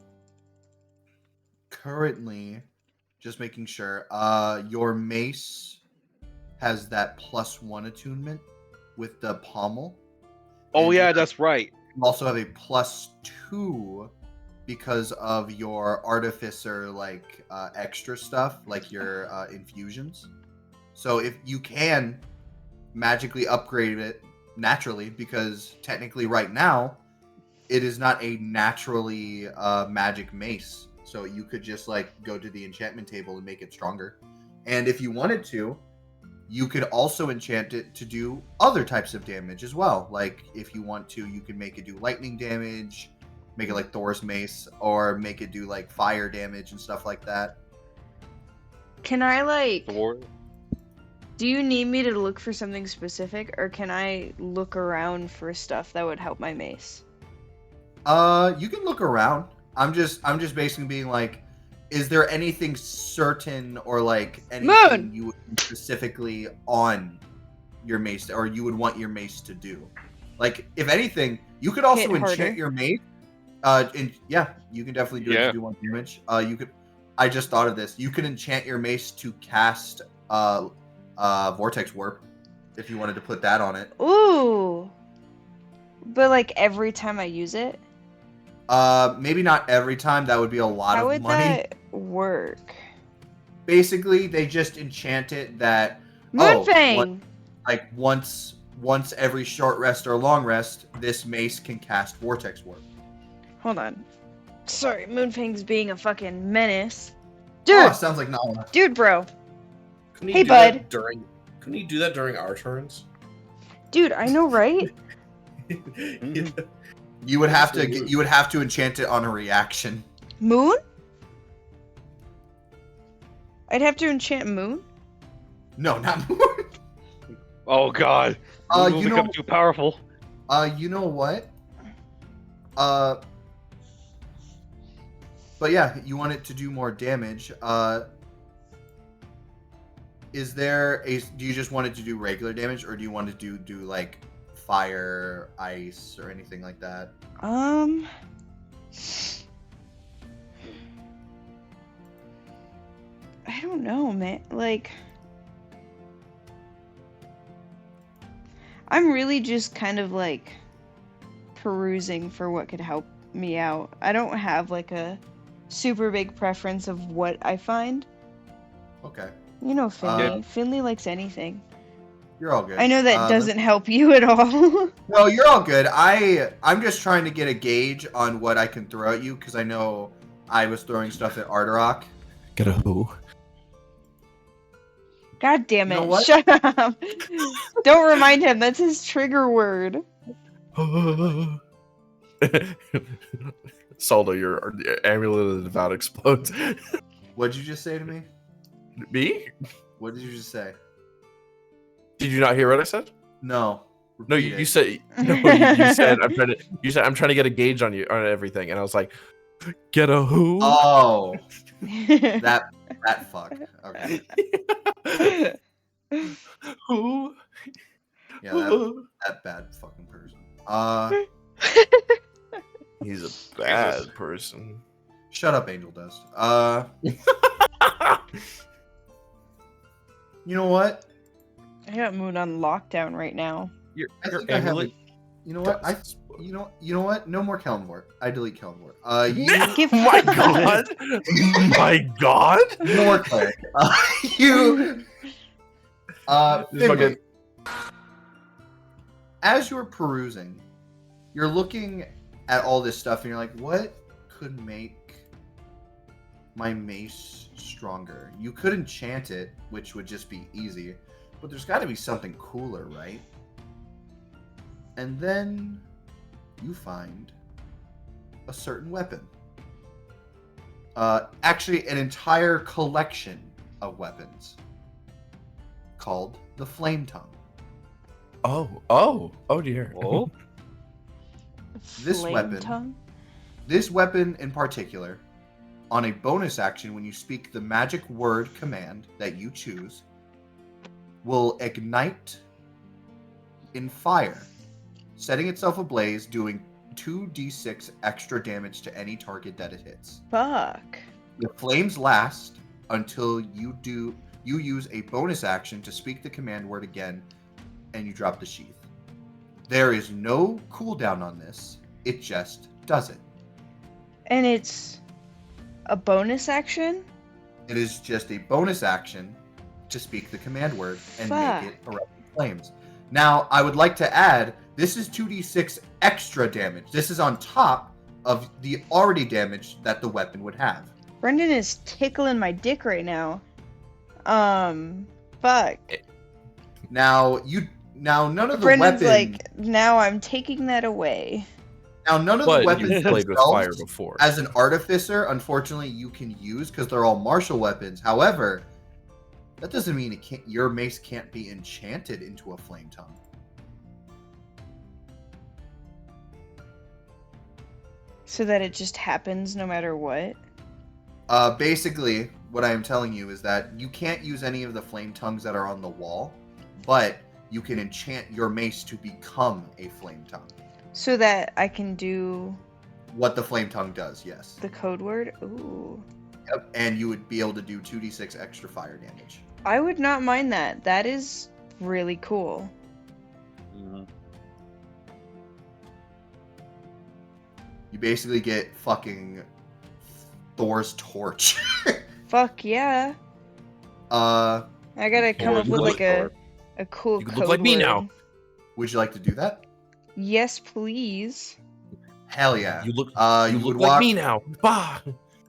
Currently, just making sure. Your mace has that +1 attunement with the pommel. Oh And yeah, you that's right. also have a +2 because of your artificer like extra stuff, like your infusions. So if you can magically upgrade it naturally, because technically right now it is not a naturally magic mace. So you could just like go to the enchantment table and make it stronger. And if you wanted to, you could also enchant it to do other types of damage as well. Like if you want to, you can make it do lightning damage, make it like Thor's mace, or make it do like fire damage and stuff like that. Can I like? Thor. Do you need me to look for something specific, or can I look around for stuff that would help my mace? You can look around. I'm just basically being like, is there anything certain or like anything Moon! you would specifically on your mace, or you would want your mace to do? Like, if anything, you could also Hit enchant harder. your mace. Yeah, you can definitely do it to do 1 damage. You could. I just thought of this. You could enchant your mace to cast Vortex Warp, if you wanted to put that on it. Ooh. But like every time I use it, Maybe not every time. That would be a lot how of would money. that work? Basically, they just enchant it that Moonfang! like once every short rest or long rest, this mace can cast Vortex Warp. Hold on. Sorry, Moonfang's being a fucking menace. Oh, Dude! sounds like Nala. Dude, bro. Couldn't he Hey, do that bud. Couldn't he do that during our turns? Dude, I know, right? You would have to enchant it on a reaction. Moon? I'd have to enchant Moon? No, not Moon. Oh god. Moon will you become know, too powerful. you know what? But yeah, you want it to do more damage. Is there a? Do you just want it to do regular damage, or do you want it to do like fire, ice, or anything like that? I don't know, man. Like, I'm really just kind of like perusing for what could help me out. I don't have like a super big preference of what I find. Okay, You know, Finley. Yeah. Finley likes anything. you're all good. I know that doesn't help you at all. No, you're all good. I'm just trying to get a gauge on what I can throw at you, because I know I was throwing stuff at Arterock. Get a who? God damn it. You know what? Shut up. Don't remind him. That's his trigger word. Saldo, your amulet of the devout explodes. What'd you just say to me? Me? What did you just say? Did you not hear what I said? No. No, Repeat you it. said no, you said I'm trying to get a gauge on you on everything, and I was like, get a who? Oh, that fuck. Okay. Who? Yeah, that bad fucking person. He's a bad person. Shut up, Angel Dust. You know what? I got Moon on lockdown right now. Your I think I have amulet. You know what? does You know what? No more Kellenborg. I delete Kellenborg. You Give- My God! My God! no more cleric. You. This fucking- Finley, as you're perusing, you're looking at all this stuff, and you're like, what could make my mace stronger? You could enchant it, which would just be easy, but there's got to be something cooler, right? And then you find a certain weapon. Actually, an entire collection of weapons called the Flame Tongue. Oh dear. Oh, This Flame weapon- tongue? This weapon in particular, on a bonus action when you speak the magic word command that you choose, will ignite in fire, setting itself ablaze, doing 2d6 extra damage to any target that it hits. Fuck. The flames last until you use a bonus action to speak the command word again, and you drop the sheath. There is no cooldown on this. It just does it. And it's a bonus action? It is just a bonus action to speak the command word and Fuck. make it erupting flames. Now, I would like to add, this is 2d6 extra damage. This is on top of the already damage that the weapon would have. Brendan is tickling my dick right now. Fuck. Now, none of the Brendan's weapons... like, now I'm taking that away. Now, none of But the weapons you've played with fire themselves, before. as an artificer, unfortunately, you can use because they're all martial weapons. However, that doesn't mean your mace can't be enchanted into a flame tongue. So that it just happens no matter what? Basically, what I am telling you is that you can't use any of the flame tongues that are on the wall, but you can enchant your mace to become a flame tongue. So that I can do What the flame tongue does, yes. the code word? Ooh. Yep. And you would be able to do 2d6 extra fire damage. I would not mind that. That is really cool. Mhm. You basically get fucking Thor's torch. Fuck yeah. I gotta come Or up you with look- like a cool You could code look like me word. now. Would you like to do that? Yes, please. Hell yeah. You look. You You would look like walk. me now. Bah!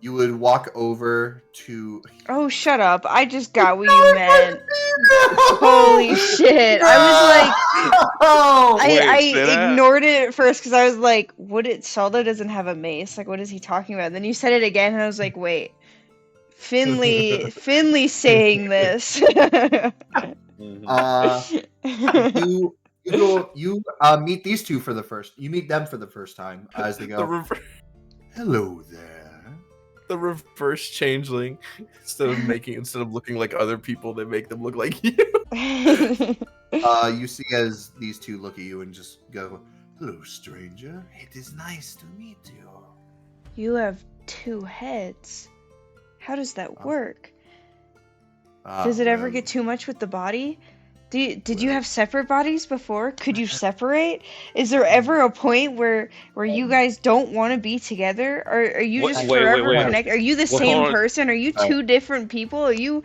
You would walk over to. Oh, shut up. I just got what you meant. Holy shit. I was like, Oh! Wait, I say that? ignored it at first because I was like, Saldo doesn't have a mace. Like, what is he talking about? Then you said it again, and I was like, wait. Finley's saying this. Mhm. You meet these two for the first. You meet them for the first time as they The, go. rever- Hello there. the reverse changeling. Instead of looking like other people, they make them look like you. You see as these two look at you and just go, "Hello, stranger. It is nice to meet you." You have two heads. How does that work? Does it ever get too much with the body? Did you have separate bodies before? Could you separate? Is there ever a point where you guys don't want to be together? Or are you What- just wait, forever wait. connected? Are you the Well, same hold on. person? Are you two different people? Are you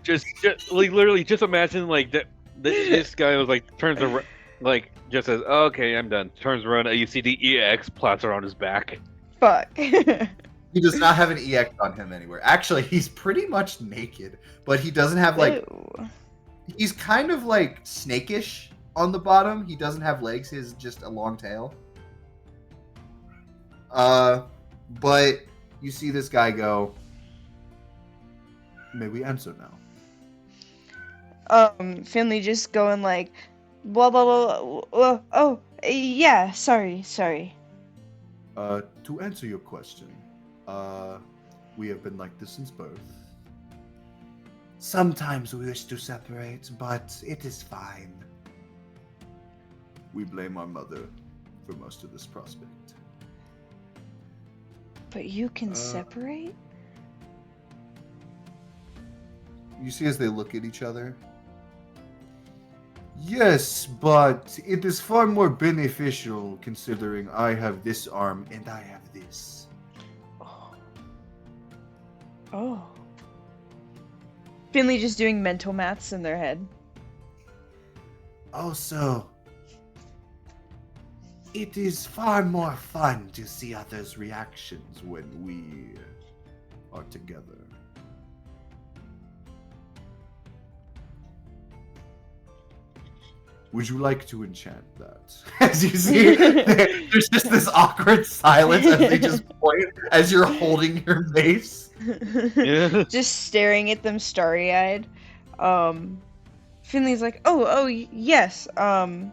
just like literally, just imagine like that. This guy was like turns around, like just says, oh, "Okay, I'm done." Turns around, and you see the EX plaster on his back. fuck? He does not have an EX on him anywhere. Actually, he's pretty much naked, but he doesn't have like. Ew. He's kind of like snakish on the bottom. He doesn't have legs. He has just a long tail. But you see this guy go. May we answer now? Finley just going like, blah blah blah. Oh, yeah. Sorry. To answer your question, we have been like this since birth. Sometimes we wish to separate, but it is fine. We blame our mother for most of this prospect. But you can separate? You see as they look at each other? Yes, but it is far more beneficial considering I have this arm and I have this. Oh. Finley just doing mental maths in their head. Also, it is far more fun to see others' reactions when we are together. Would you like to enchant that? As you see, there's just this awkward silence as they just point as you're holding your mace. Yeah. Just staring at them starry-eyed. Finley's like, oh, yes. I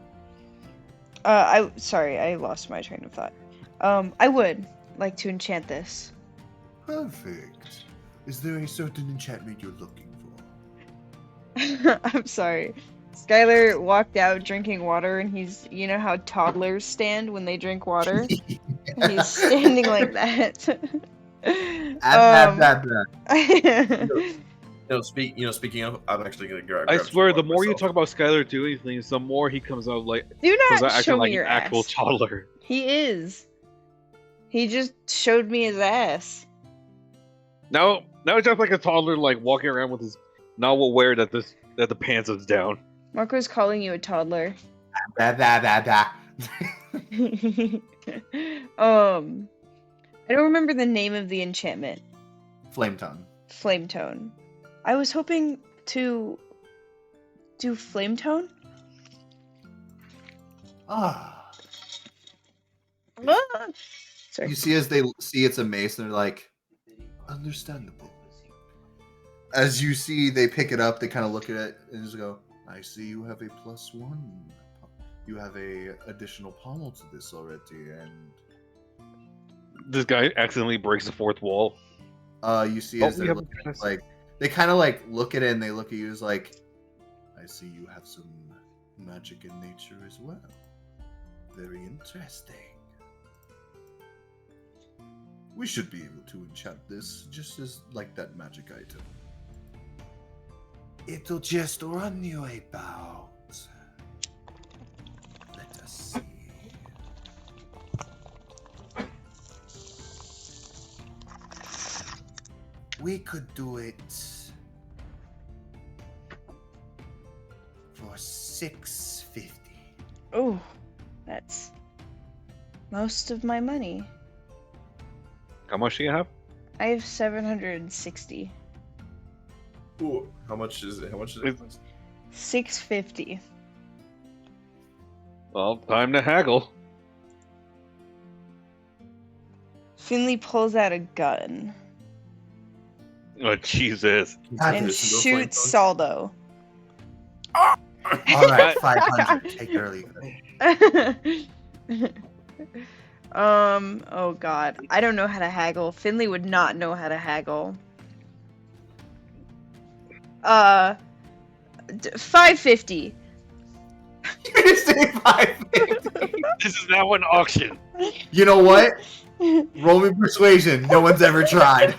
lost my train of thought. I would like to enchant this. Perfect. Is there a certain enchantment you're looking for? I'm sorry. Skylar walked out drinking water, and you know how toddlers stand when they drink water? He's standing like that. Speaking of, I'm actually gonna grab. I some swear, the water more you myself. talk about Skylar doing things, the more he comes out like Do comes not out show acting like me an your actual ass. toddler. He is. He just showed me his ass. Now it's just like a toddler, like walking around with his not aware that the pants is down. Marco's calling you a toddler. Bah, bah, bah, bah. I don't remember the name of the enchantment. Flame tongue. Flame tone. I was hoping to do flame tone. Ah. Ah! Sorry. You see as they see it's a mace, and they're like, understandable. As you see, they pick it up, they kind of look at it, and just go, I see you have a +1. You have a additional pommel to this already, and This guy accidentally breaks the fourth wall. you see as we they're have looking, this. like they kind of like look at it, and they look at you as like, I see you have some magic in nature as well. Very interesting. We should be able to enchant this just as like that magic item. It'll just run you about. Let us see. We could do it for 650. Oh, that's most of my money. How much do you have? I have 760. Ooh, how much is it? 650. Well, time to haggle. Finley pulls out a gun Oh Jesus! and This is a shoots flame Saldo. All right, 500. Take early. Oh god. I don't know how to haggle. Finley would not know how to haggle. 550. You say 550. This is now an auction. You know what? Roll me persuasion. No one's ever tried.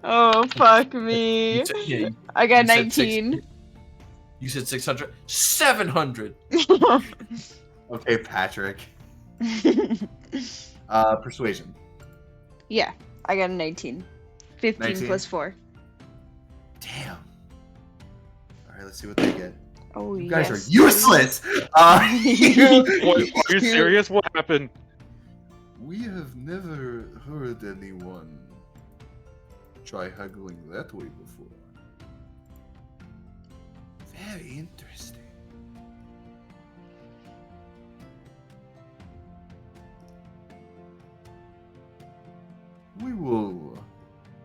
Oh fuck me. You said, yeah, I got you said 19. you said 600. 700. Okay, Patrick. Persuasion. Yeah, I got a 19. 15 19? plus 4. Damn. All right, let's see what they get. Oh, You guys yes. are useless. What, are you serious? What happened? We have never heard anyone try haggling that way before. Very interesting. We will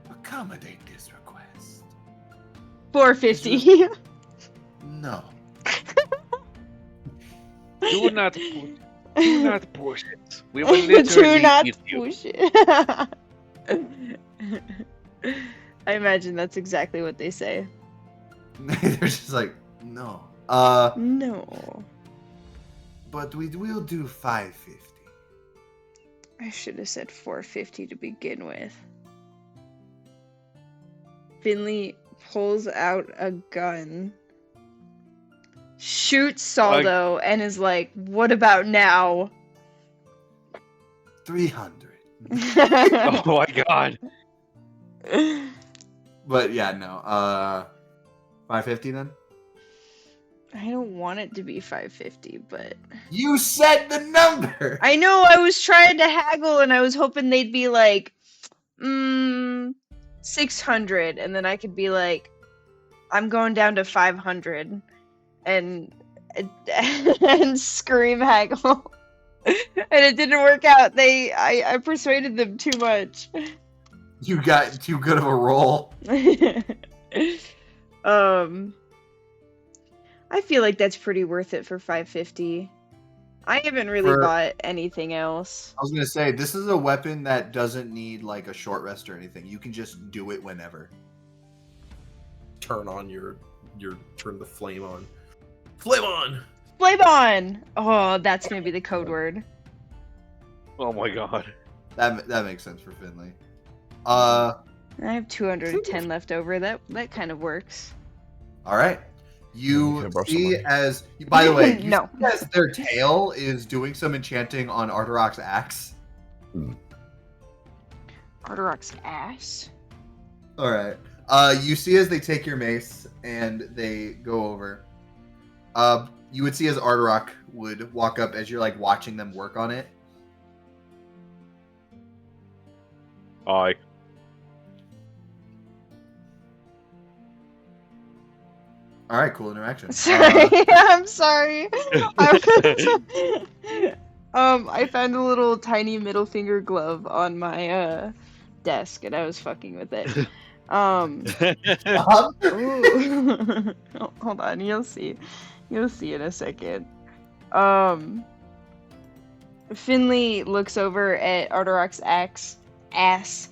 accommodate this request. 450. No. Do not push it. We will Do literally not eat you. push it. I imagine that's exactly what they say. They're just like, no. No. But we will do 550. I should have said 450 to begin with. Finley pulls out a gun, shoots Saldo, and is like, what about now? 300. Oh my god! But yeah, no. 550 then? I don't want it to be 550, but You said the number. I know I was trying to haggle and I was hoping they'd be like, 600, and then I could be like, I'm going down to 500 and scream haggle. And it didn't work out. I persuaded them too much. You got too good of a roll. I feel like that's pretty worth it for 550. I haven't really bought anything else. I was gonna say, this is a weapon that doesn't need like a short rest or anything. You can just do it whenever. Turn on your turn the flame on. Flame on! Flame on! Oh, that's gonna be the code word. Oh my god! That makes sense for Finley. I have 210 left over. That kind of works. All right. You Can I borrow see some as, by the way, you No. see as their tail is doing some enchanting on Arturok's axe. Arturok's ass. All right. You see as they take your mace and they go over. You would see as Arturok would walk up as you're like watching them work on it. Aye. All right, cool interaction. Sorry, I'm sorry. I found a little tiny middle finger glove on my desk, and I was fucking with it. Ooh. Hold on, you'll see. You'll see in a second. Finley looks over at Arturok's ass,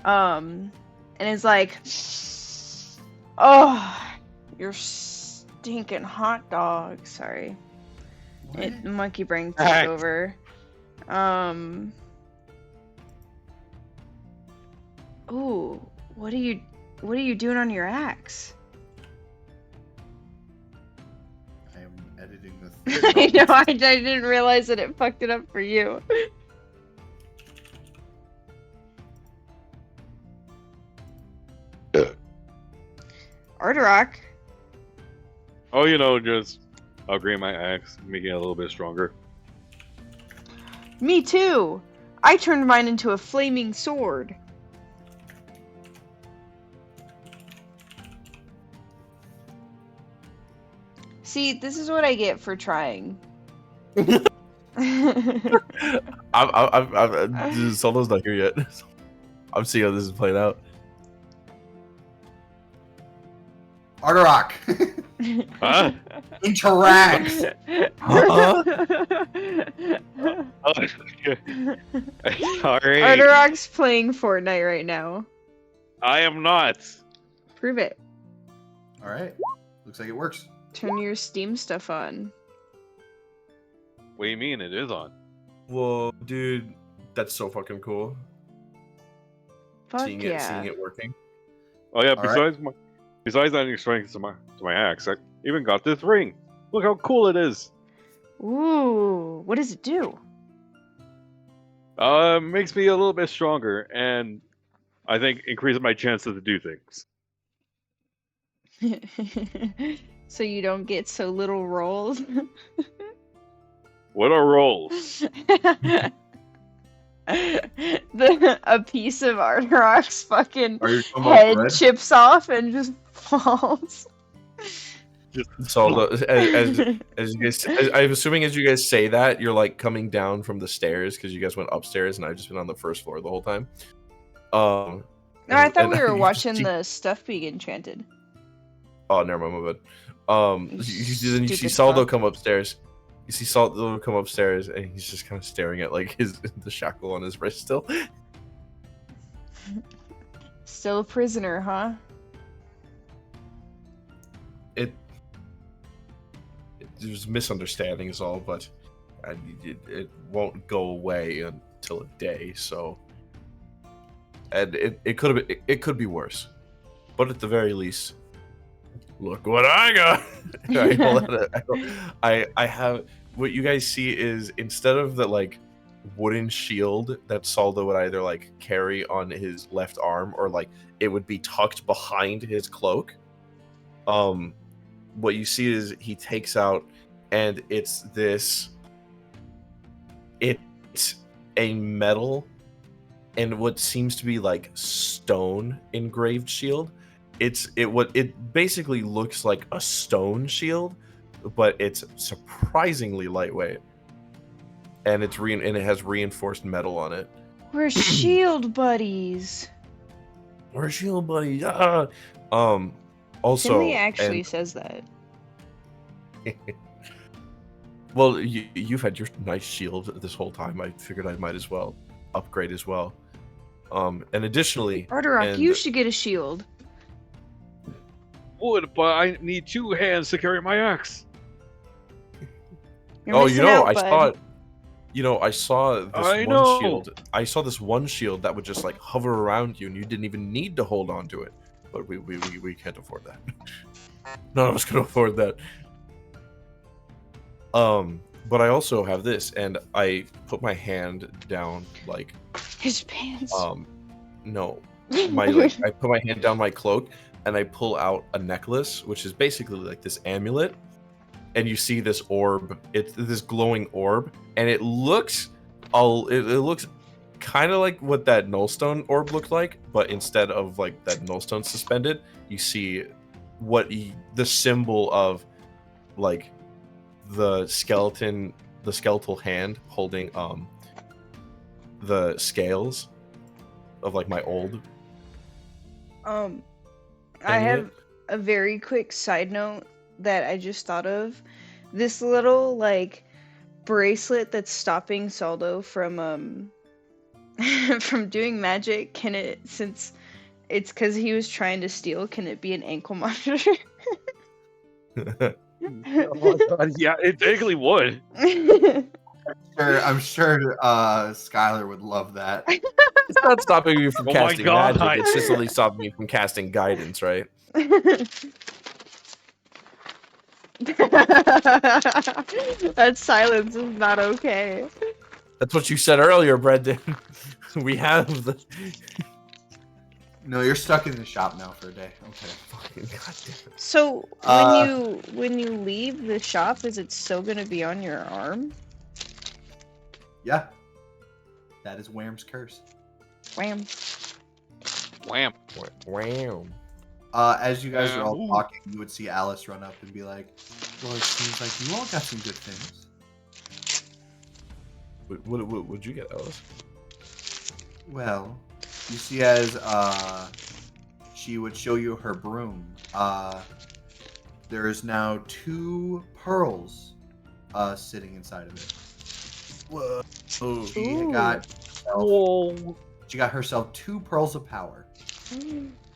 and is like, "Oh, you're stinking hot dog." Sorry, monkey brain took Act. over. Ooh, what are you doing on your axe? I am editing the I know, I didn't realize that it fucked it up for you. Arturok. Oh, just upgrade my axe, make it a little bit stronger. Me too. I turned mine into a flaming sword. See, this is what I get for trying. Solo's not here yet. I'm seeing how this is playing out. Arturok Huh? interacts. Oh, sorry. Arturok's playing Fortnite right now. I am not. Prove it. All right, looks like it works. Turn your Steam stuff on. What do you mean it is on? Whoa, dude, that's so fucking cool. Fuck seeing yeah. it working. Oh yeah, All right. besides adding strength to my axe, I even got this ring. Look how cool it is. Ooh, what does it do? Makes me a little bit stronger, and I think increases my chances to do things. So you don't get so little rolls? What are rolls? A piece of Arturok's fucking Are you talking about head bread? chips off and just falls. So as you guys, I'm assuming as you guys say that, you're like coming down from the stairs because you guys went upstairs and I've just been on the first floor the whole time. No, I thought and we were you watching see- the stuff being enchanted. Oh, never mind, my bad. You see Stupid Saldo fuck. come upstairs. You see Saldo come upstairs, and he's just kind of staring at like the shackle on his wrist still. Still a prisoner, huh? There's misunderstandings all, but it won't go away until a day. So, and it could be worse, but at the very least, look what I got. I have what you guys see is instead of the like wooden shield that Saldo would either like carry on his left arm or like it would be tucked behind his cloak. What you see is he takes out, and it's a metal and what seems to be like stone engraved shield. It basically looks like a stone shield, but it's surprisingly lightweight, and it has reinforced metal on it. We're shield buddies. We're shield buddies. Ah! Also, Finley actually and- says that. well, you've had your nice shield this whole time. I figured I might as well upgrade as well. And additionally, Arturok, you should get a shield. Would, but I need two hands to carry my axe. You're oh, missing out, I bud. saw. I saw this I one know. shield. I saw this one shield that would just like hover around you, and you didn't even need to hold on to it. But we can't afford that. None of us can afford that. But I also have this, and I put my hand down, like, His pants. no, I put my hand down my cloak, and I pull out a necklace, which is basically like this amulet, and you see this orb. It's this glowing orb, and it looks kind of like what that nullstone orb looked like, but instead of like that nullstone suspended, you see the symbol of like the skeletal hand holding the scales of like my old I amulet. have a very quick side note that I just thought of. This little like bracelet that's stopping Saldo from from doing magic, can it, since it's because he was trying to steal, can it be an ankle monitor? Oh, God, yeah, it technically would. I'm sure Skylar would love that. It's not stopping me from Oh my casting God. magic. It's just only stopping me from casting guidance, right? That silence is not okay. That's what you said earlier, Brendan. We have the No, you're stuck in the shop now for a day. Okay. fucking goddamn. So when you leave the shop, is it still gonna be on your arm? Yeah. That is Wham's curse. Wham. Wham. Wow. As you guys are all Ooh. talking, you would see Alice run up and be like, "Well, it seems like you all got some good things." What would you get, Alice? Well, you see, as she would show you her broom, there is now 2 pearls sitting inside of it. Whoa. Whoa. She got herself 2 pearls of power.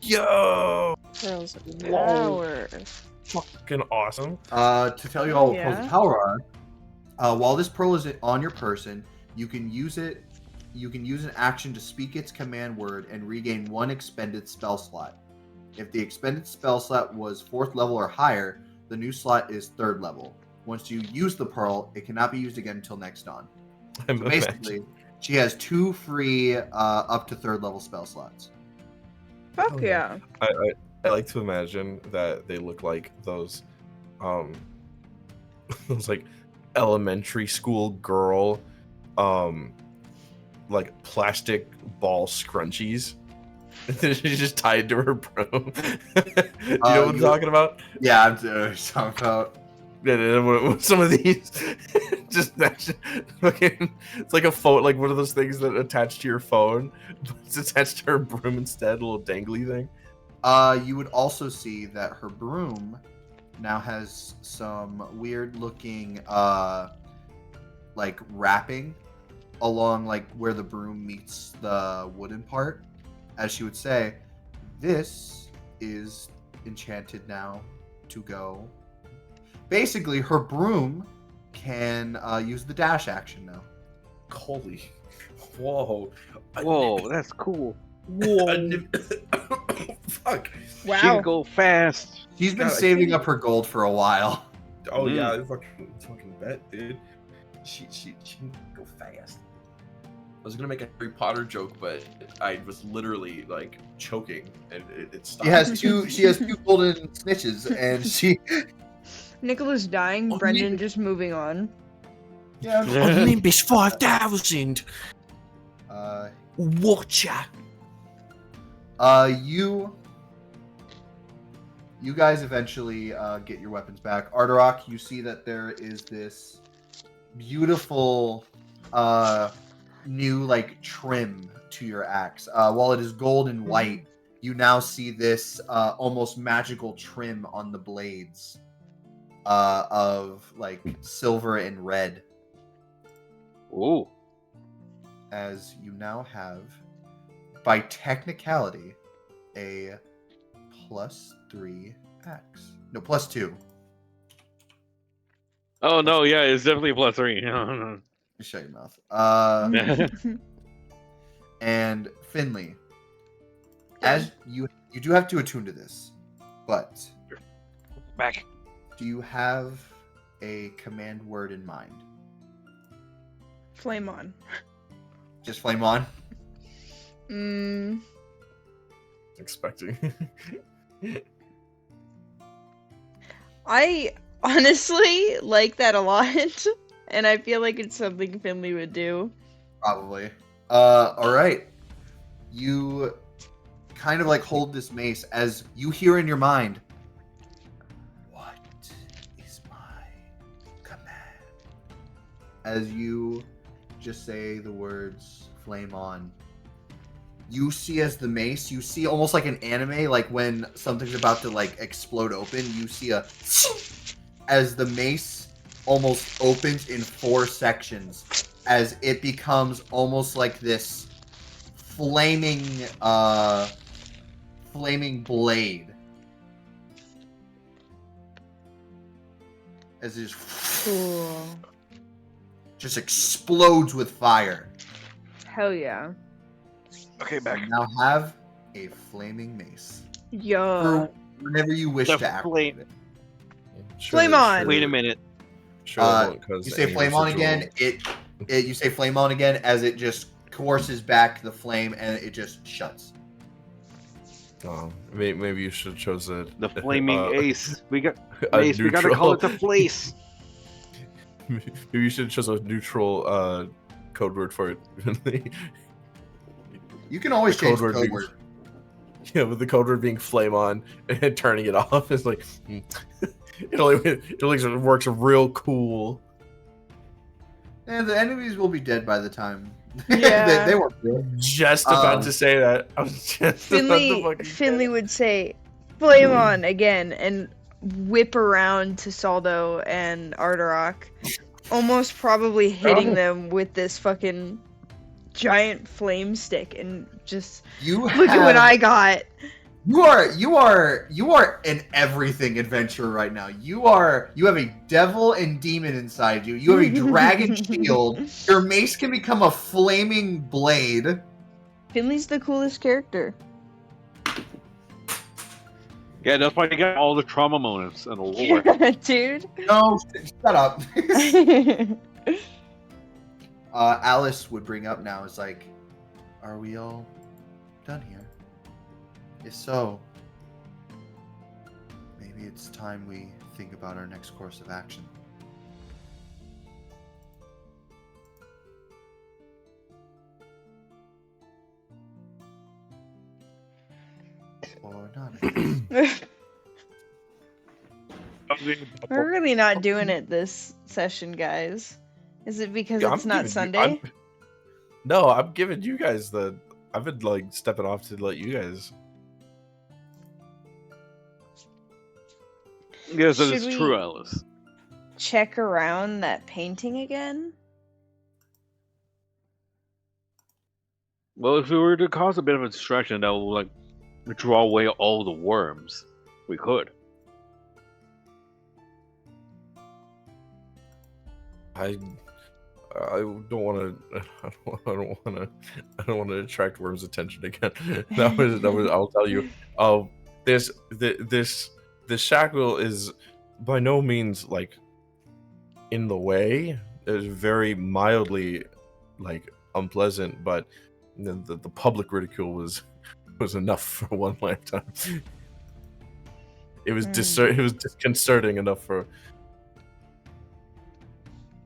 Yo! Pearls of Whoa. power. Fucking awesome. To tell you all what pearls Yeah. of power are, while this pearl is on your person, you can use it. You can use an action to speak its command word and regain 1 expended spell slot. If the expended spell slot was 4th level or higher, the new slot is 3rd level. Once you use the pearl, it cannot be used again until next dawn. I'm So basically, she has 2 free up to 3rd level spell slots. Fuck Oh, yeah. I like to imagine that they look like those those like elementary school girl like plastic ball scrunchies. She's just tied to her broom. You know what I'm talking about? Yeah, I'm talking about. Yeah, some of these just fucking, it's like a phone, like one of those things that attach to your phone, but it's attached to her broom instead, a little dangly thing. You would also see that her broom now has some weird looking like wrapping along like where the broom meets the wooden part. As she would say, this is enchanted now to go. Basically, her broom can use the dash action now. Holy, whoa, Whoa, that's cool. Fuck. She Wow. can go fast. She's been God, I saving can't- up her gold for a while. Oh Mm. yeah, I fucking bet, dude. She can go fast. I was gonna make a Harry Potter joke, but I was literally like choking, and it stopped. She has 2. She has 2 golden snitches, and she. Nicholas dying, Oh, Brendan yeah. just moving on. Yeah. Olympus 5000. Watcher. You guys eventually get your weapons back. Ardarok, you see that there is this beautiful new like trim to your axe. While it is gold and white, you now see this almost magical trim on the blades of like silver and red, Ooh. as you now have, by technicality, a +3 axe. No, +2. Oh no, yeah, it's definitely a +3. Shut your mouth. Mm. And Finley, as you do have to attune to this, but Back. Do you have a command word in mind? Flame on. Just flame on? Expecting. I honestly like that a lot, and I feel like it's something Finley would do. Probably. Alright. You kind of like hold this mace as you hear in your mind, what is my command? As you just say the words flame on, you see as the mace, you see almost like an anime, like when something's about to like explode open, you see a as the mace almost opens in 4 sections as it becomes almost like this flaming blade as it Cool. just explodes with fire. Hell yeah. Okay, back. You now have a flaming mace Yo. for whenever you wish The to activate flame- it. Flame on! Wait a minute. You say flame on again. You say flame on again as it just courses back the flame and it just shuts. Oh, maybe you should have chosen The flaming ace. We got a ace. We gotta call it the neutral- flace. Maybe you should have chosen a neutral code word for it. You can always The change code the word code being- word. Yeah, with the code word being flame on and turning it off is like it only works real cool. And the enemies will be dead by the time. Yeah. they weren't real. Just about Um, to say that. I was just about to fucking Finley would say, flame on again, and whip around to Saldo and Ardarok, almost probably hitting them with this fucking giant flame stick, and just You look at what have- I got. You are an everything adventurer right now. You have a devil and demon inside you. You have a dragon shield. Your mace can become a flaming blade. Finley's the coolest character. Yeah, that's why you got all the trauma moments and the lore. Dude. No, shut up. Alice would bring up now is like, are we all done here? If so, maybe it's time we think about our next course of action. Or not. We're really not doing it this session, guys. Is it because Yeah, it's I'm not giving you- Sunday? No, I'm giving you guys I've been like stepping off to let you guys. Yes, that Should is we- true, Alice. Check around that painting again? Well, if we were to cause a bit of a distraction that will like draw away all the worms, we could. I don't want to. I don't want to attract worms' attention again. That was. I'll tell you. This shackle is by no means like in the way. It's very mildly like unpleasant, but the public ridicule was enough for one lifetime. It was it was disconcerting enough for.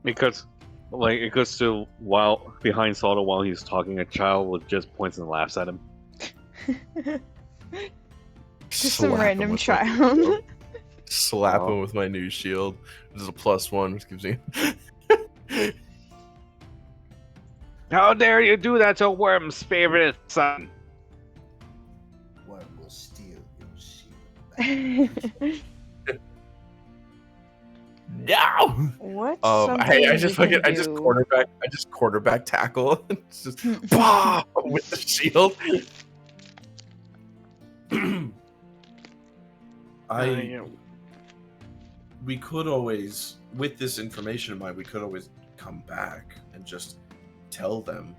Because, like, it goes to while behind Saldo while he's talking, a child with just points and laughs at him. Just some slap him random with my new child. shield. Slap Oh. him with my new shield. This is a +1, which gives me. How dare you do that to Worm's favorite son? What will steal your shield? No. What's I something just we can fucking I just do? quarterback tackle. It's just bah, with the shield. We could always, with this information in mind, we could always come back and just tell them.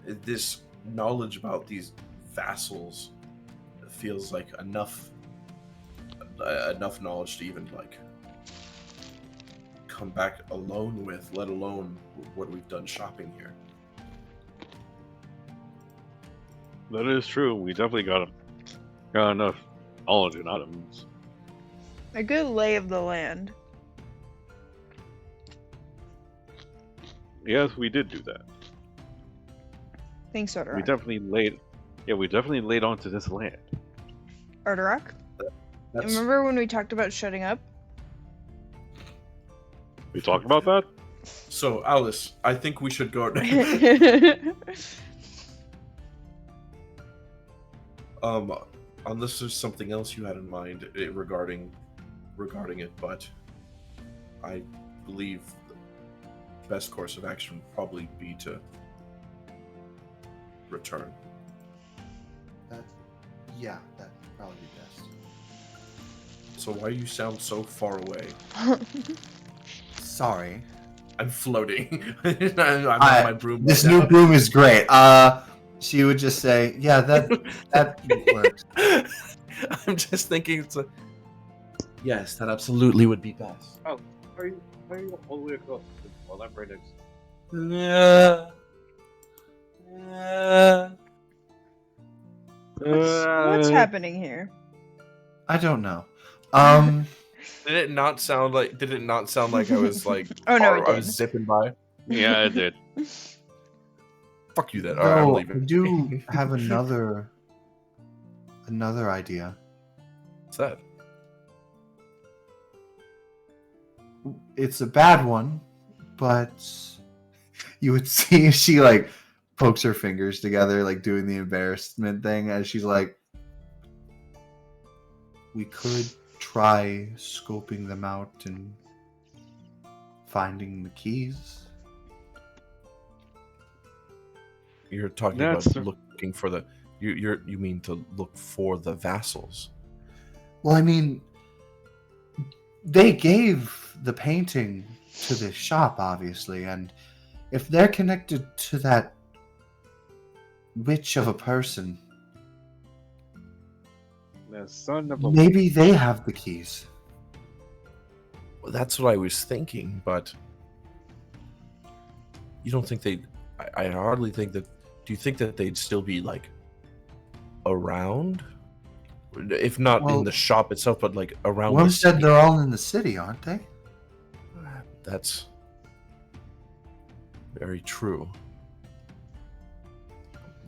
This knowledge about these vassals feels like enough knowledge to even like come back alone with, let alone what we've done shopping here. That is true. We definitely got enough knowledge and items. A good lay of the land. Yes, we did do that. Thanks, We Arterock. definitely laid onto this land. Arterock? That's, Remember when we talked about shutting up? We talked about that? so, Alice, I think we should go. Unless there's something else you had in mind regarding it, but I believe the best course of action would probably be to return. Yeah, that'd probably be best. So why you sound so far away? Sorry. I'm floating. I'm on my broom. This right new now. broom is great. She would just say, "Yeah, that works." I'm just thinking yes, that absolutely would be best. How are you all the way across? Well, I'm right next. What's happening here? I don't know. Did it not sound like I was like Oh, no, it I was did. zipping by? Yeah, I did. Fuck you then. All right, I'm though, I leaving. do have another idea. What's that? It's a bad one, but you would see she like pokes her fingers together, like doing the embarrassment thing, as she's like, "We could try scoping them out and finding the keys." You're talking That's- about looking for the you mean to look for the vassals. Well, I mean, they gave the painting to this shop, obviously, and if they're connected to that witch of a person, The son of a. maybe they have the keys. Well, that's what I was thinking, but you don't think they I hardly think that do you think that they'd still be like around? If not Well, in the shop itself, but like around Worm the said city. they're all in the city, aren't they? That's very true.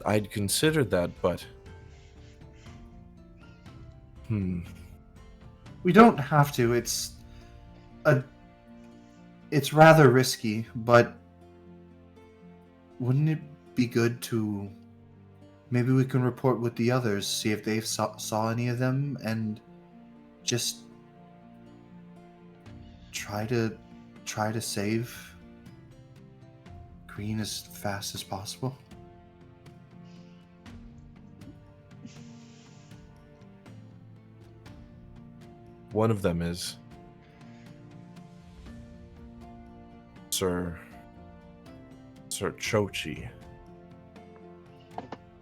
I'd considered that, but We don't have to. It's rather risky, but wouldn't it be good to maybe we can report with the others, see if they saw any of them, and just try to save Green as fast as possible. one of them is Sir Chochi.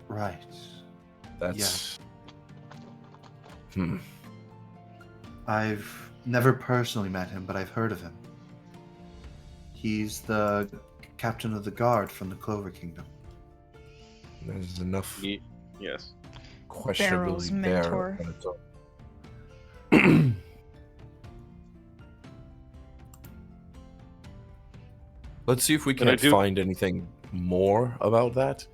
Right. That's I've never personally met him, but I've heard of him. He's the captain of the guard from the Clover Kingdom. There's enough Yes. Barrel's questionability mentor. there. on its own. Let's see if we But I can't do- find anything more about that.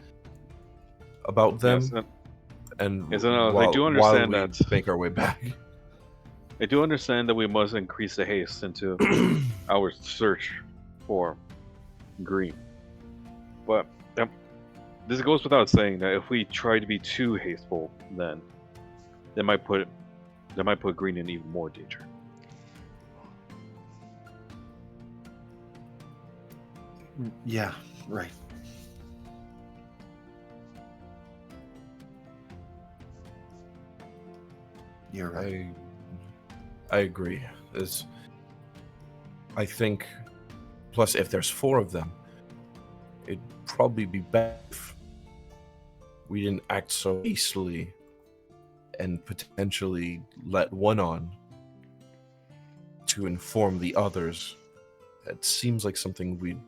About them, Yes, and Yes, I while, do while understand we that. make our way back. I do understand that we must increase the haste into our search for Green. But this goes without saying that if we try to be too hasteful, then that might put Green in even more danger. Yeah, right. You're right. I agree. I think, plus if there's 4 of them, it'd probably be better if we didn't act so hastily and potentially let one on to inform the others. It seems like something we'd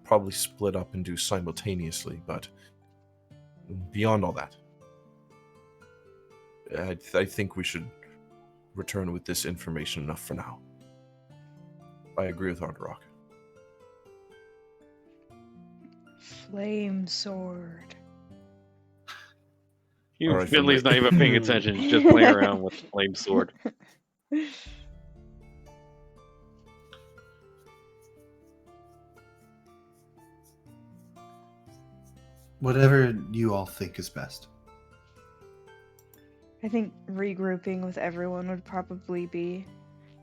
probably split up and do simultaneously, but beyond all that, I think we should return with this information enough for now. I agree with Ardrock. Flame sword. You All right, Finley's not Finley. even paying attention. He's just playing around with the flame sword. Whatever you all think is best. I think regrouping with everyone would probably be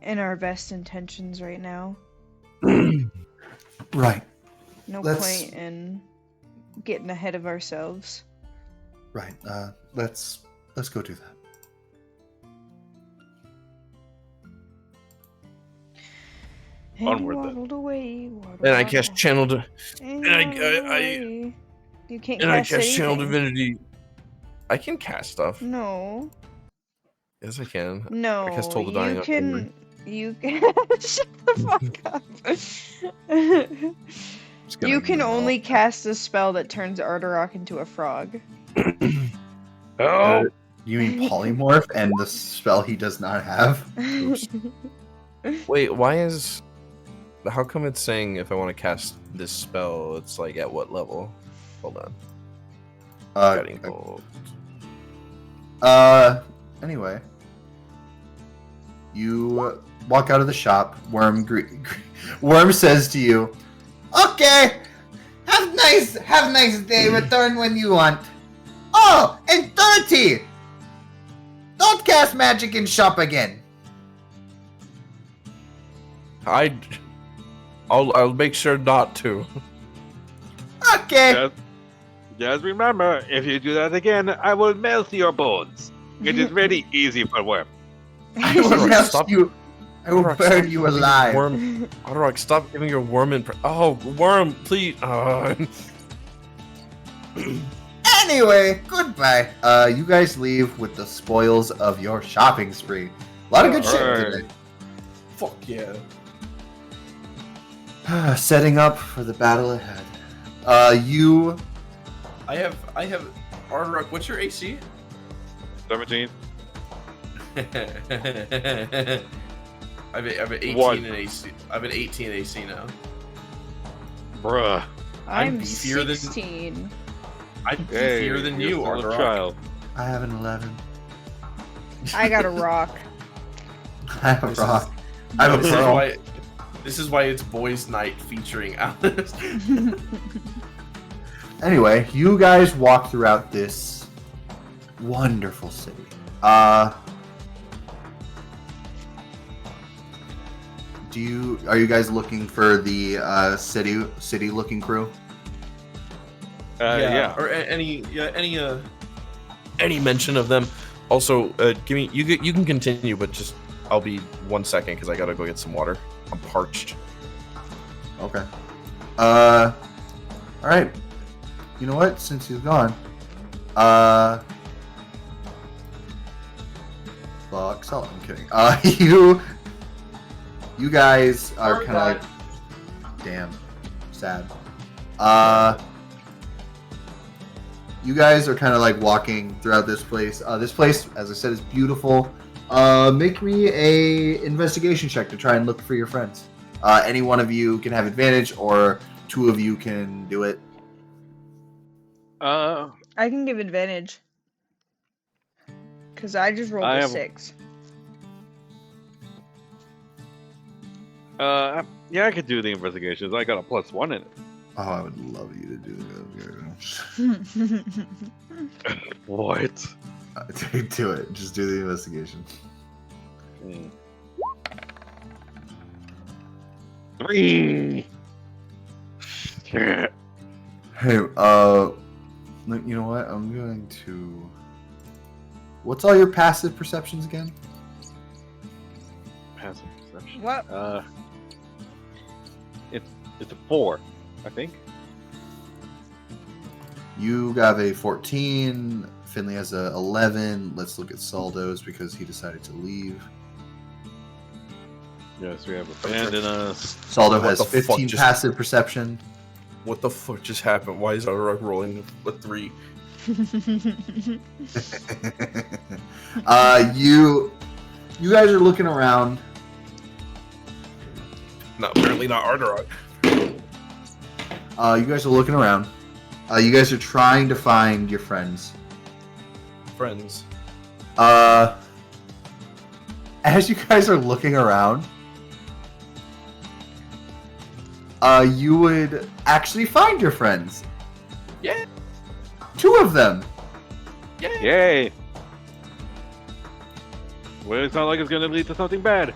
in our best intentions right now. Right. No Let's- point in getting ahead of ourselves. Right. Let's go do that. And Onward, then. waddled away, waddled And I cast channeled, and I- waddled I- away. You can't and I cast cast channel anything. divinity. I can cast stuff. No, Yes, I can. no. I cast Toll the Dying you October. can. You can. Shut the fuck up. Just gonna You can ignore all only that. cast a spell that turns Ardarok into a frog. Oh, You mean polymorph and the spell he does not have? Oops. Wait, why is? How come it's saying if I want to cast this spell, it's like at what level? Hold on. Getting bold. Anyway, you walk out of the shop. Worm says to you, "Okay, have nice day. Return when you want. Oh, and 30. Don't cast magic in shop again." I'll make sure not to. Okay. just remember, if you do that again, I will melt your bones. It is very easy for Worm. I will Alright, melt stop. you. I will Ardrock, burn stop you giving alive. Worm, Ardrock, stop giving your worm Oh, Worm, please. Anyway, goodbye. You guys leave with the spoils of your shopping spree. A lot of good shit Alright. today. Fuck yeah. Setting up for the battle ahead. You I have Ardrock, what's your AC? 17. I've an 18 What? in AC. I've an 18 AC now. Bruh. I'm beefier than- 16. I'm Hey, beefier than you're you, still a Ardrock. child. I have an 11. I got a rock. I have a This rock. I have a This is pearl. why. This is why it's Boys' Night featuring Alice. Anyway, you guys walk throughout this wonderful city. Are you guys looking for the city looking crew? Yeah. Or any Mention of them. Also, give me. You can continue, but just I'll be 1 second because I gotta go get some water. I'm parched. Okay. All right. You know what? Since he's gone, fuck. So I'm kidding. You guys are kind of like, damn, sad. You guys are kind of like walking throughout this place. This place, as I said, is beautiful. Make me a investigation check to try and look for your friends. Any one of you can have advantage, or two of you can do it. I can give advantage. Because I just rolled I a have- 6. Yeah, I could do the investigations. I got a +1 in it. Oh, I would love you to do that. What? Do it. Just do the investigation. 3. Shit. Hey, you know what? I'm going to. What's all your passive perceptions again? Passive perception. What? It's a 4, I think. You got a 14, Finley has a 11. Let's look at Saldo's because he decided to leave. Yes, we have abandoned us. Saldo What has the fuck 15 just- passive perception. What the fuck just happened? Why is our rolling a 3? You guys are looking around. Apparently not Arderon. You guys are looking around. You guys are trying to find your friends. Friends. As you guys are looking around, you would actually find your friends. Yeah. 2 of them. Yay! Well, it's not like it's gonna lead to something bad.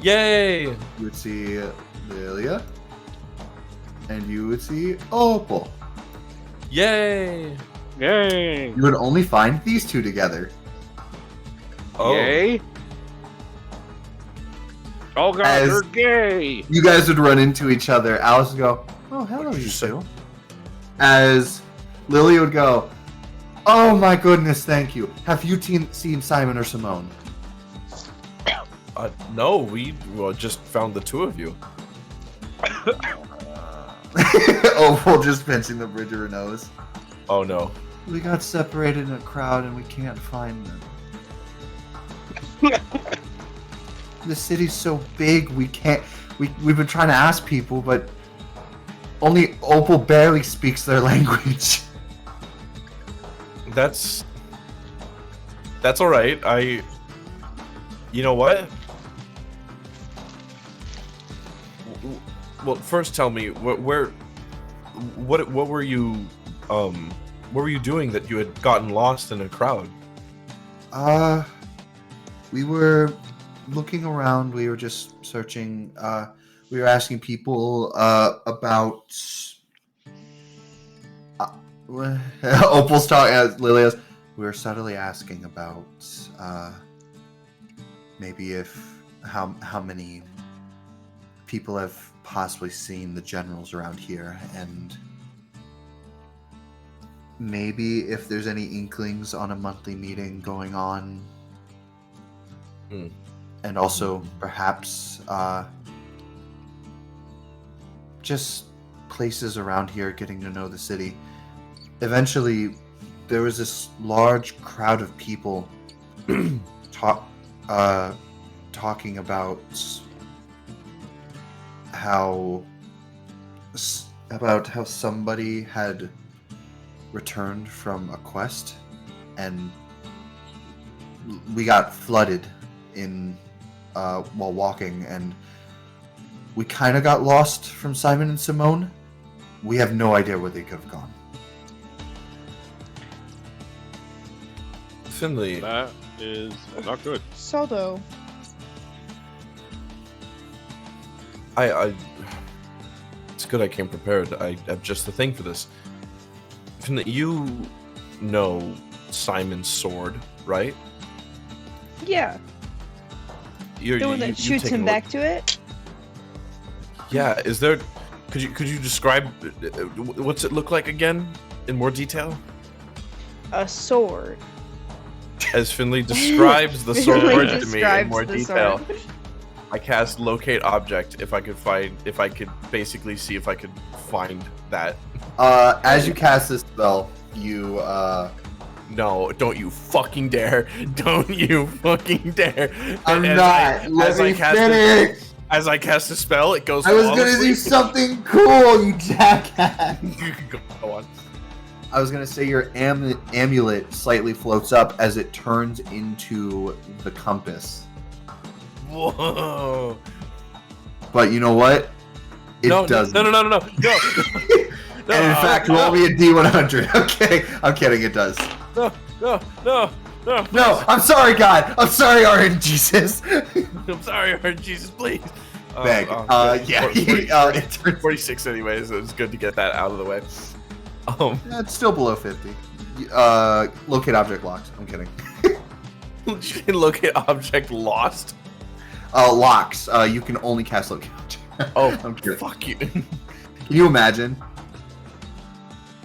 Yay! You would see Lilia, and you would see Opal. Yay! Yay! You would only find these 2 together. Oh. Yay! Oh god, As- you're gay! You guys would run into each other. Alice would go, "Oh, hello, What'd you you say? 2." As Lily would go, "Oh my goodness, thank you. Have you seen Simon or Simone?" No, we just found the 2 of you. Opal just pinching the bridge of her nose. Oh no. We got separated in a crowd and we can't find them. The city's so big, we can't. We've been trying to ask people, but only Opal barely speaks their language. That's all right. You know what? Well, first tell me what were you doing that you had gotten lost in a crowd? We were looking around. We were just searching. We were asking people about. Opal's talking as Lilia's. We were subtly asking about maybe how many people have possibly seen the generals around here, and maybe if there's any inklings on a monthly meeting going on. And also perhaps just places around here getting to know the city. Eventually, there was this large crowd of people talking about how somebody had returned from a quest, and we got flooded in while walking, and we kind of got lost from Simon and Simone. We have no idea where they could have gone. Finley, That is not good. Saldo. I it's good I came prepared. I have just the thing for this. Finley, you know Simon's sword, right? Yeah. You're, The one that you've shoots taken him a look- back to it? Yeah, is there? Could you describe what's it look like again in more detail? A sword. As Finley describes the sword Finley to me in describes more the detail, sword. I cast locate object if I could basically see if I could find that. As you cast this spell, you No, don't you fucking dare! Don't you fucking dare! I'm And not. Let me finish. As I cast a spell, it goes. I was gonna do something cool, you jackass. Go on. I was gonna say your amulet slightly floats up as it turns into the compass. Whoa! But you know what? It No, doesn't. no. And in fact, roll me a D100. Okay, I'm kidding. It does. No. No, I'm sorry, God. I'm sorry, RNGesus. I'm sorry, Jesus, please. Beg. Yeah. 40, It turns. 46 anyways. So it's good to get that out of the way. It's still below 50. Locate object locked. I'm kidding. Locate object lost. Locks. You can only cast locate object. Oh, I'm kidding. fuck you. Can you imagine?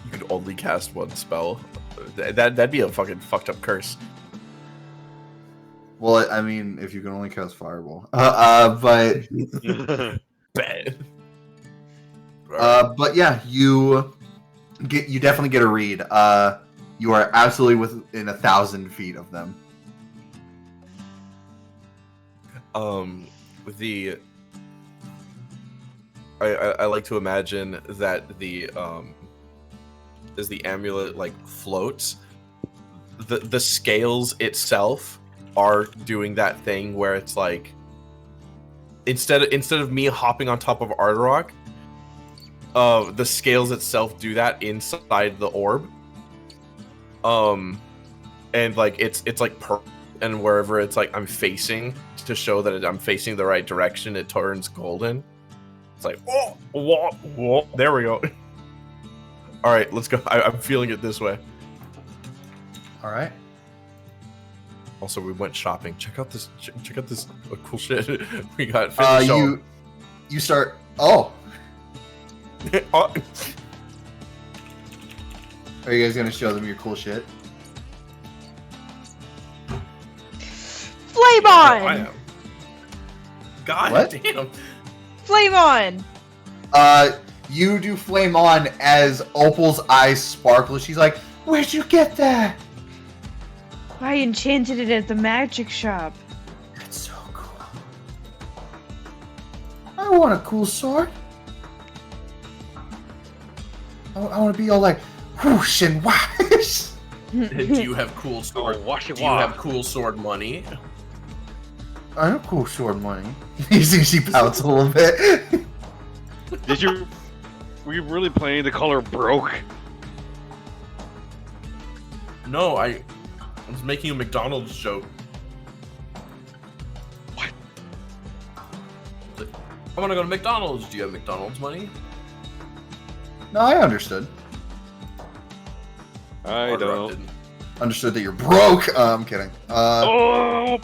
You could only cast one spell. That'd be a fucking fucked up curse. Well, I mean, if you can only cast Fireball. But yeah, you definitely get a read. You are absolutely within 1,000 feet of them. I like to imagine that as the amulet like floats, the scales itself are doing that thing where it's like instead of me hopping on top of Ardarok, the scales itself do that inside the orb. And like it's like and wherever it's like I'm facing to show that I'm facing the right direction, it turns golden. It's like, whoa, there we go. All right, let's go. I'm feeling it this way. All right. Also, we went shopping. Check out this cool shit we got. Finished you start. Oh, Oh. Are you guys gonna show them your cool shit? Flame I on! am. God What? damn. Flame on! You do flame on as Opal's eyes sparkle. She's like, "Where'd you get that?" I enchanted it at the magic shop. That's so cool. I want a cool sword. I want to be all like whoosh and whoosh. Do you have cool sword? Wash it Do you have cool sword money? I have cool sword money. You see, she pouts a little bit. Were you really playing the color broke? No, I was making a McDonald's joke. What? I want to go to McDonald's. Do you have McDonald's money? No, I understood. I Ardarok don't. didn't. Understood that you're broke. I'm kidding. Oh!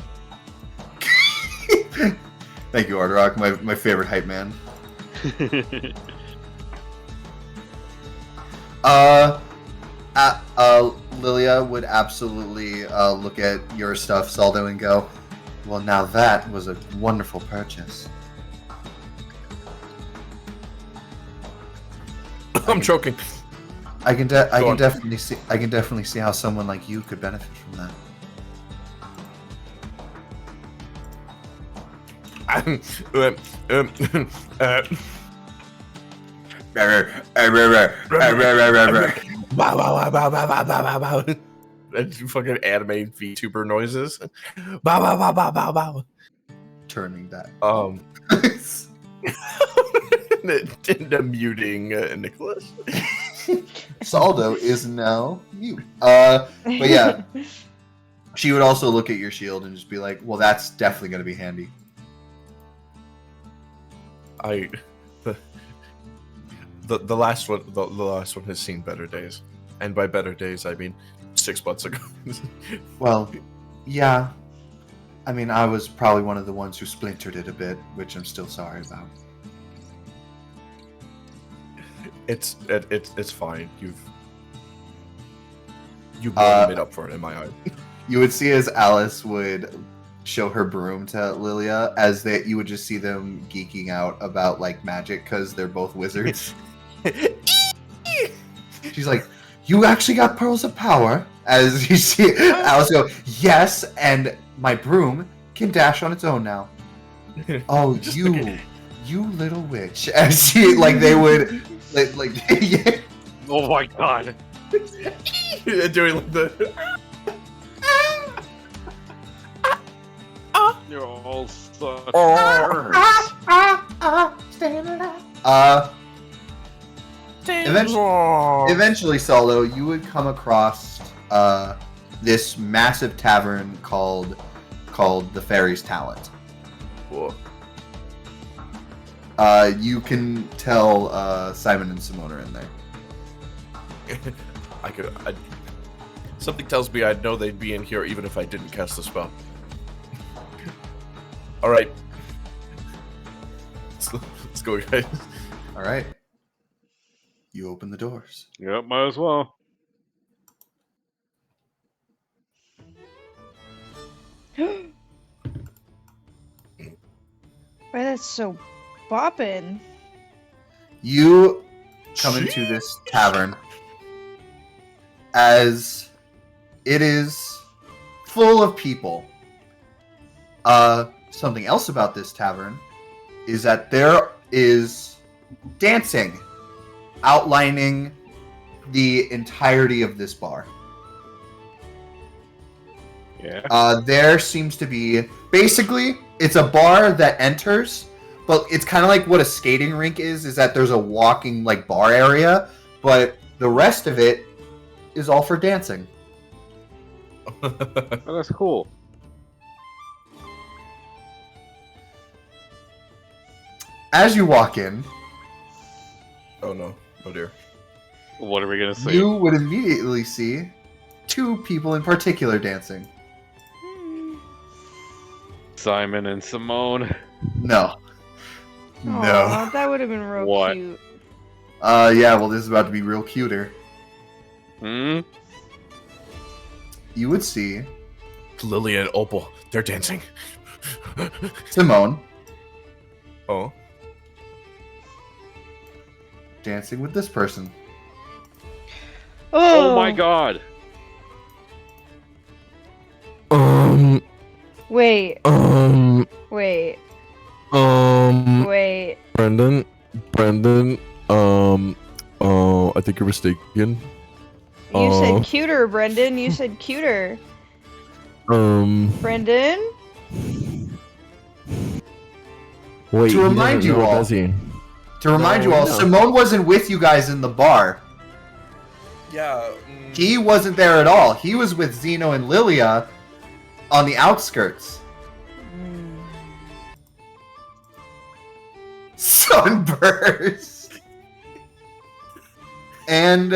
Thank you, Ardarok, my favorite hype man. Lilia would absolutely look at your stuff, Saldo, and go, "Well, now that was a wonderful purchase." I'm choking. I can Go on. definitely see how someone like you could benefit from that. And fucking anime VTuber noises. Bow bow bow bow bow bow. Turning that. Into muting Nicholas. Saldo is now mute. But yeah, she would also look at your shield and just be like, "Well, that's definitely going to be handy." The last one has seen better days, and by better days I mean 6 months ago. Well, yeah. I mean, I was probably one of the ones who splintered it a bit, which I'm still sorry about. It's fine. You've more than made up for it in my eye. You would see as Alice would show her broom to Lilia, as that you would just see them geeking out about like magic because they're both wizards. She's like, "You actually got pearls of power?" As you see Alice go, "Yes, and my broom can dash on its own now." Oh, Just you little witch! As she like they would like yeah. Oh my god! doing like the. You're all such Oh. Eventually, Solo, you would come across this massive tavern called the Fairy's Talent. Cool. You can tell Simon and Simone are in there. Something tells me I'd know they'd be in here even if I didn't cast the spell. All right, let's go, guys. All right. You open the doors. Yep, might as well. Why that's so boppin'? You come into this tavern as it is full of people. Something else about this tavern is that there is dancing outlining the entirety of this bar. Yeah. There seems to be basically it's a bar that enters, but it's kind of like what a skating rink is that there's a walking like bar area, but the rest of it is all for dancing. Oh, that's cool. As you walk in, Oh no. Oh dear. What are we gonna see? you would immediately see two people in particular dancing. Simon and Simone. No. Aw, that would have been real What? cute. Yeah, well, this is about to be real cuter. Hmm? You would see Lily and Opal, they're dancing. Simone Oh. dancing with this person. Oh my god. Wait, Um, wait, um, wait. Brendan, I think you're mistaken. You said Oh. cuter, Brendan. You said cuter. Brendan? Wait, To remind you all- does he? To remind you all, No. Simone wasn't with you guys in the bar. Yeah. He wasn't there at all. He was with Zeno and Lilia on the outskirts. Sunburst. And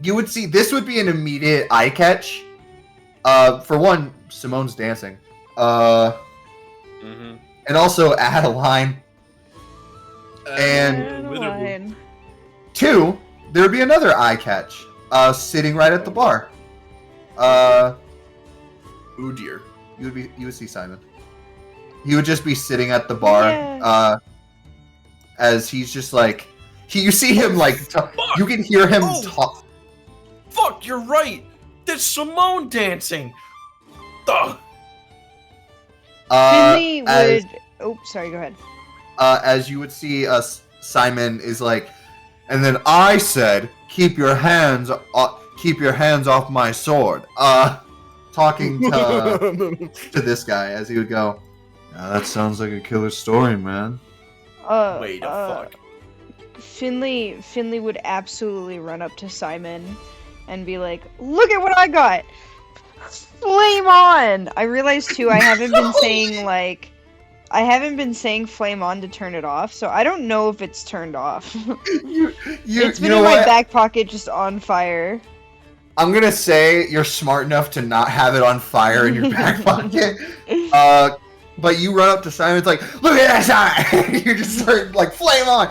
you would see this would be an immediate eye catch. For one, Simone's dancing. Mm-hmm. And also Adeline. And Adeline. two, there would be another eye catch. Sitting right at the bar. Oh dear. You would see Simon. He would just be sitting at the bar, Yes. as he's just like you see him like you can hear him Oh. talk. Fuck, you're right. That's Simone dancing. Ugh. Finley as, would. Oh, sorry. Go ahead. as you would see, Simon is like, and then I said, "Keep your hands off my sword." Talking to this guy as he would go. That sounds like a killer story, man. Wait a fuck. Finley would absolutely run up to Simon and be like, "Look at what I got! Flame on!" I realized too, I haven't been saying flame on to turn it off, so I don't know if it's turned off. It's been in my back pocket just on fire. I'm gonna say you're smart enough to not have it on fire in your back pocket. But you run up to Simon, it's like, "Look at that side!" You just start like, "Flame on!"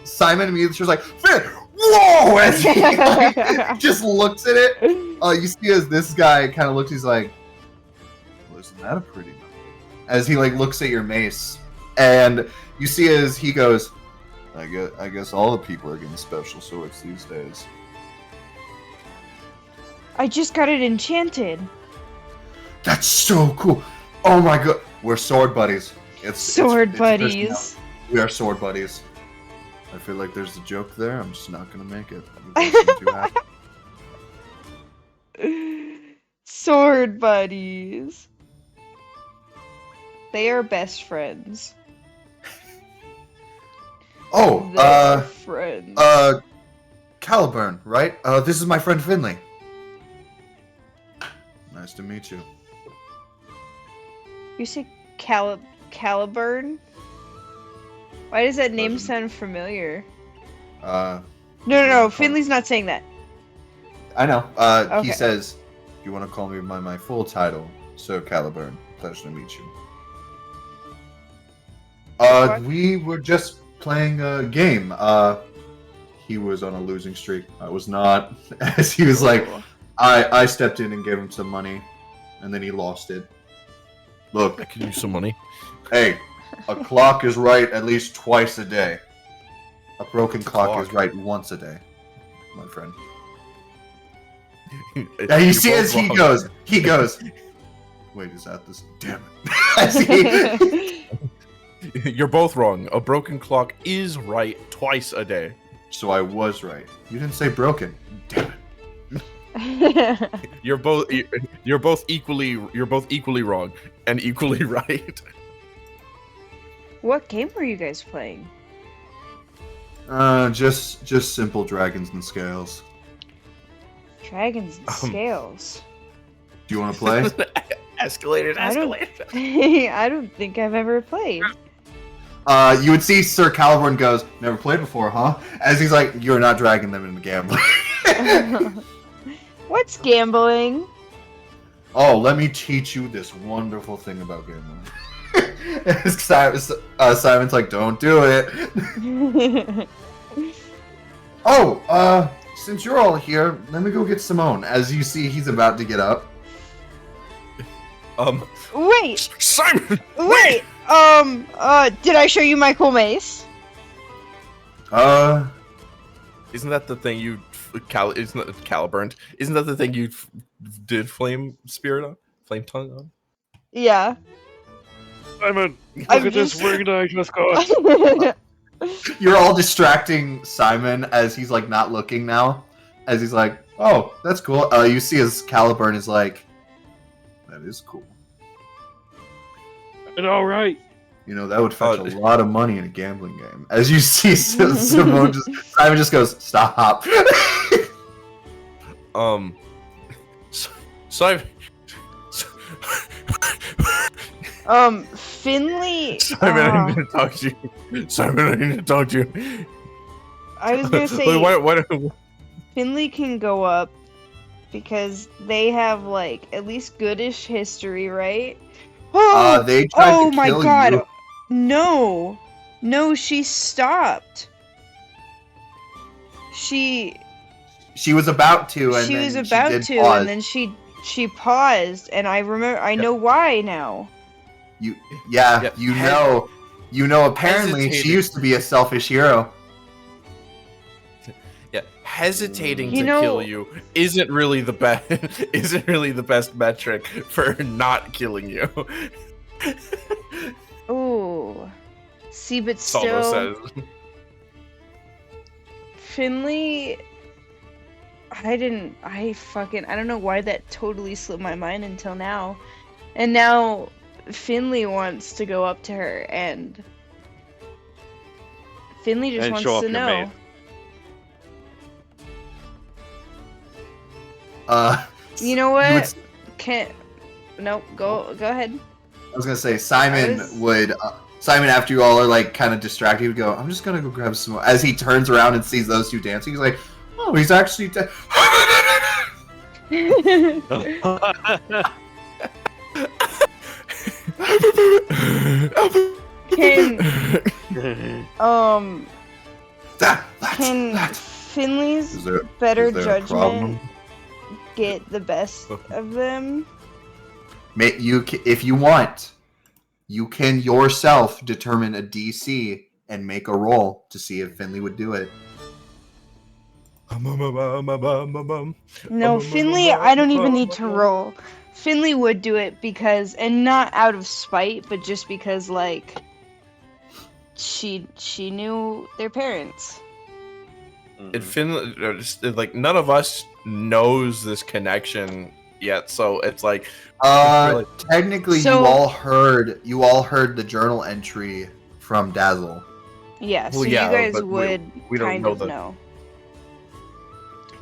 Simon immediately was like, "Finn, whoa!" As he like, just looks at it. You see as this guy kind of looks, he's like, "Well, isn't that a pretty number?" As he like looks at your mace, and you see as he goes, I guess all the people are getting special swords these days." I just got it enchanted. That's so cool. Oh my god. We're sword buddies. Sword it's buddies. we are sword buddies. I feel like there's a joke there. I'm just not gonna make it. I'm too happy. Sword buddies. They are best friends. Oh, They're friends. Caliburn, right? This is my friend Finley. Nice to meet you. You say Caliburn? Why does that name Doesn't- sound familiar? Uh, No. Finley's not saying that. I know. Okay. He says, "You want to call me by my full title, Sir Caliburn? Pleasure to meet you." What? We were just playing a game. He was on a losing streak. I was not. As he was like, I stepped in and gave him some money, and then he lost it. Look, I could use some money. hey, a clock is right at least twice a day. A broken clock is right once a day, my friend. Now you see as he goes, wait, is that this? Damn it. You're both wrong. A broken clock is right twice a day. So I was right. You didn't say broken. Damn it. You're both equally wrong and equally right. What game were you guys playing? Just simple dragons and scales. Dragons and Scales. Do you want to play? Escalators, I don't think I've ever played. You would see Sir Caliburn goes, never played before, huh? As he's like, you're not dragging them into gambling. What's gambling? Oh, let me teach you this wonderful thing about gambling. Simon's like, don't do it. Oh, since you're all here, let me go get Simone. As you see, he's about to get up. Wait, Simon! wait. Did I show you my cool mace? Isn't that the thing you isn't that Caliburned? Isn't that the thing you did flame spirit on? Flame tongue on? Yeah. Simon, look I'm at this just- ring that I just got. You're all distracting Simon as he's like not looking now. As he's like, oh, that's cool. You see as Caliburn is like, that is cool. And all right. You know, that would fetch a lot of money in a gambling game. As you see Simone Simon just goes, stop. Simon. Finley. Simon, I need to talk to you. Simon, I need to talk to you. I was gonna say What? Finley can go up because they have like at least goodish history, right? Oh, They tried oh to my kill god! you. No, she stopped. She was about to, and she then was she about did to, pause. and then she paused, and I remember. I know why now. You Yeah, know. Apparently, she hesitated. used to be a selfish hero. Yeah, hesitating You to know- kill you isn't really the best. Isn't really the best metric for not killing you. Ooh. See, but Salvo still, says. Finley. I don't know why that totally slipped my mind until now. And now Finley wants to go up to her, and Finley just And wants show off to your know. Uh, You know you what? would- Nope, go ahead. I was gonna say Simon I was- would. Simon, after you all are like kind of distracted, would go, "I'm just gonna go grab some." As he turns around and sees those two dancing, he's like, "Oh, he's actually." Can That's can Finley's Is there- better is there a problem? judgment get the best of them? If you want, you can yourself determine a DC and make a roll to see if Finley would do it. No, Finley, I don't even need to roll. Finley would do it because, and not out of spite, but just because, like, she knew their parents. In Finland, like none of us knows this connection yet, so it's like really- Technically, So- you all heard the journal entry from Dazzle. Yeah, so Well, yeah, you guys but would we don't kind know of the- know.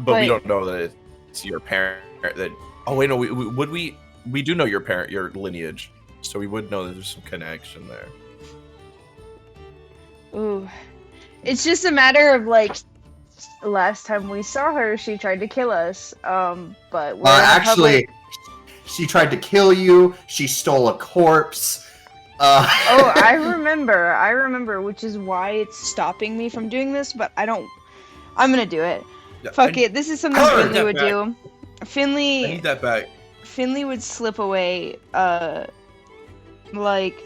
but we but- don't know that it's your parent. That oh wait, no, we do know your parent, your lineage, so we would know that there's some connection there. Ooh. It's just a matter of, like, last time we saw her, she tried to kill us. But we're in a Actually, public- she tried to kill you. She stole a corpse. Oh, I remember, which is why it's stopping me from doing this, but I'm gonna do it. Yeah, Fuck it, this is something I need Finley that would back. do. I need that back. Finley would slip away, like,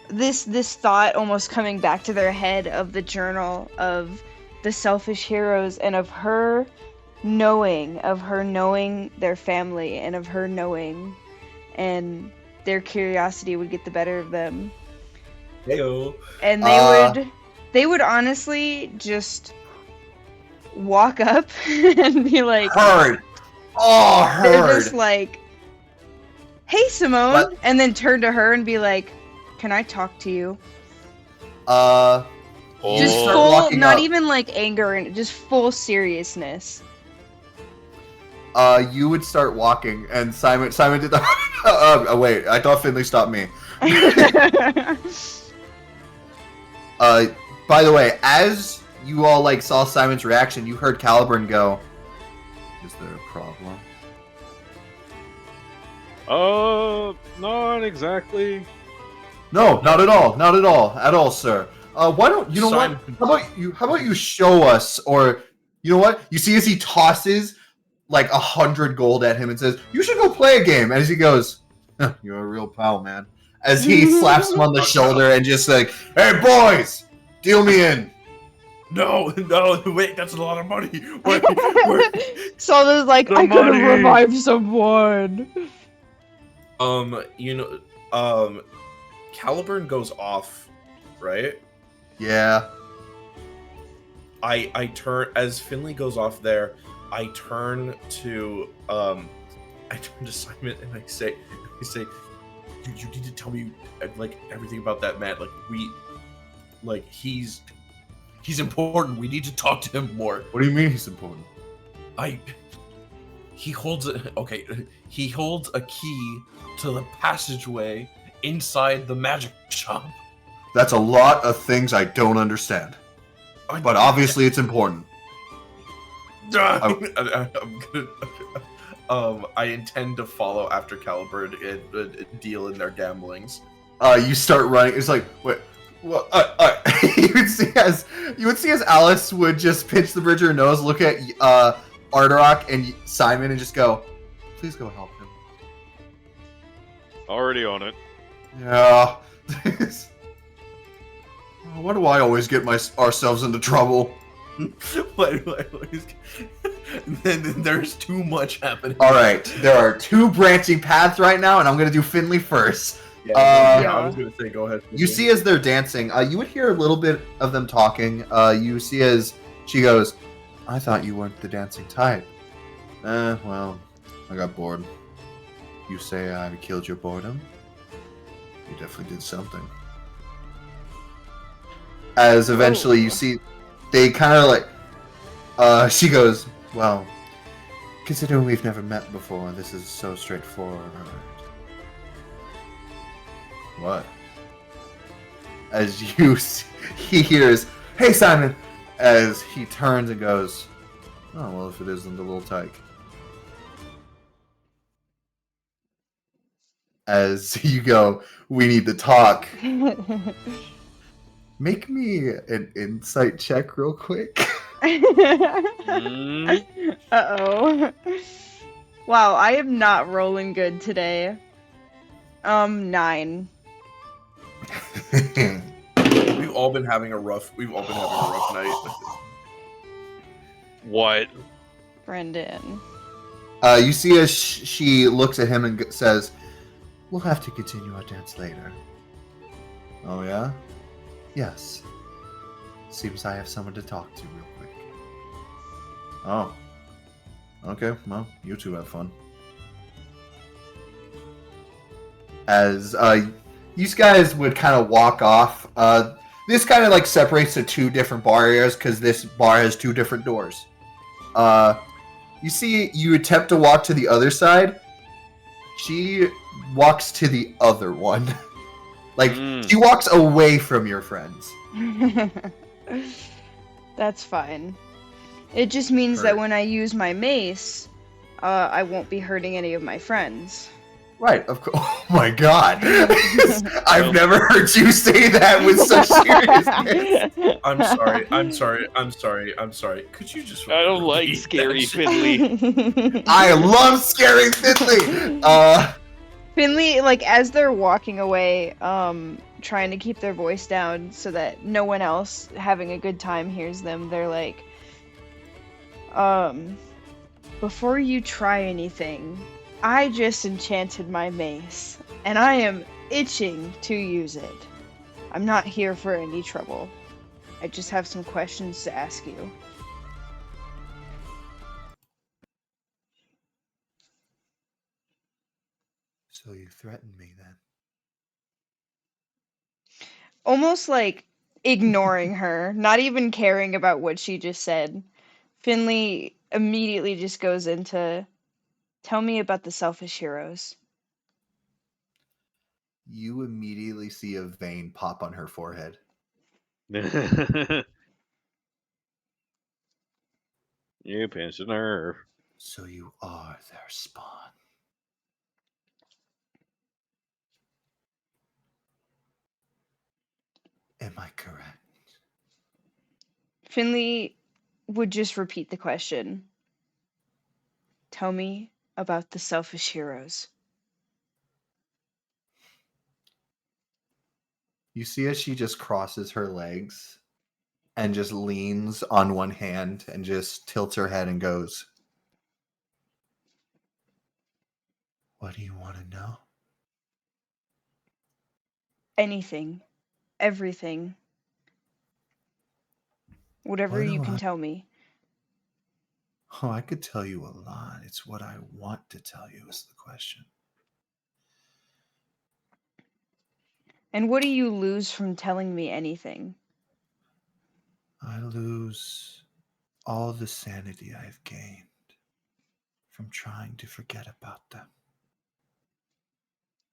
this thought almost coming back to their head of the journal of the selfish heroes and of her knowing their family and of her knowing, and their curiosity would get the better of them. Heyo. And they would honestly just walk up and be like, Heard. Oh, they're heard. just like, hey Simone, What? and then turn to her and be like, can I talk to you? Just start full, walking not up. even like anger, and just full seriousness. You would start walking, and Simon did the. Wait, I thought Finley stopped me. By the way, as you all like saw Simon's reaction, you heard Caliburn go, "Is there a problem?" Not exactly. No, not at all. Not at all, sir. Why don't you know Simon. what? How about you show us, or you know what? You see as he tosses like 100 gold at him and says, "You should go play a game." As he goes, huh, "You're a real pal, man." As he slaps him on the shoulder and just like, "Hey boys, deal me in." No, wait, that's a lot of money. Wait, So there's like, The I could have money. revived someone. Caliburn goes off, right? Yeah. I turn as Finley goes off there. I turn to Simon and I say, you need to tell me like everything about that man. He's important. We need to talk to him more. What do you mean he's important? He holds a key to the passageway inside the magic shop. That's a lot of things I don't understand, but obviously it's important. I'm gonna. I intend to follow after Caliburn and deal in their gamblings. You start running. It's like, wait, well, you would see as Alice would just pinch the bridge of her nose, look at Arderock and Simon, and just go, "Please go help him." Already on it. Yeah. Why do I always get ourselves into trouble? Then there's too much happening. All right, there are two branching paths right now, and I'm gonna do Finley first. Yeah, I was gonna say, go ahead. You see as they're dancing, you would hear a little bit of them talking. You see as she goes, "I thought you weren't the dancing type." Well, I got bored. You say I killed your boredom? You definitely did something. As eventually you see, they kind of like, she goes, "Well, considering we've never met before, this is so straightforward." What? As he hears, "Hey Simon," as he turns and goes, "Oh well, if it isn't the little tyke." As you go, "We need to talk." Make me an insight check real quick. Uh-oh. Wow, I am not rolling good today. 9. We've all been having a rough night. What? Brendan. You see as she looks at him and says, "We'll have to continue our dance later." "Oh yeah? Yes. Seems I have someone to talk to real quick." "Oh. Okay, well, you two have fun." As you guys would kind of walk off, this kind of like separates the two different bar areas because this bar has two different doors. You see, you attempt to walk to the other side. She walks to the other one. Like, she walks away from your friends. That's fine. It just means that when I use my mace, I won't be hurting any of my friends. Right, of course. Oh my god. I've never heard you say that with such seriousness. I'm sorry. Could you just I don't like repeat scary that shit? Finley. I love scary Finley. Finley, like as they're walking away, trying to keep their voice down so that no one else having a good time hears them, they're like, before you try anything, I just enchanted my mace, and I am itching to use it. I'm not here for any trouble. I just have some questions to ask you. So you threatened me then? Almost like ignoring her, not even caring about what she just said. Finley immediately just goes into, tell me about the selfish heroes. You immediately see a vein pop on her forehead. You pinched a nerve. So you are their spawn. Am I correct? Finley would just repeat the question. Tell me about the selfish heroes. You see as she just crosses her legs and just leans on one hand and just tilts her head and goes, what do you want to know? Anything. Everything. Whatever What you do can I- tell me. Oh, I could tell you a lot. It's what I want to tell you is the question. And what do you lose from telling me anything? I lose all the sanity I've gained from trying to forget about them.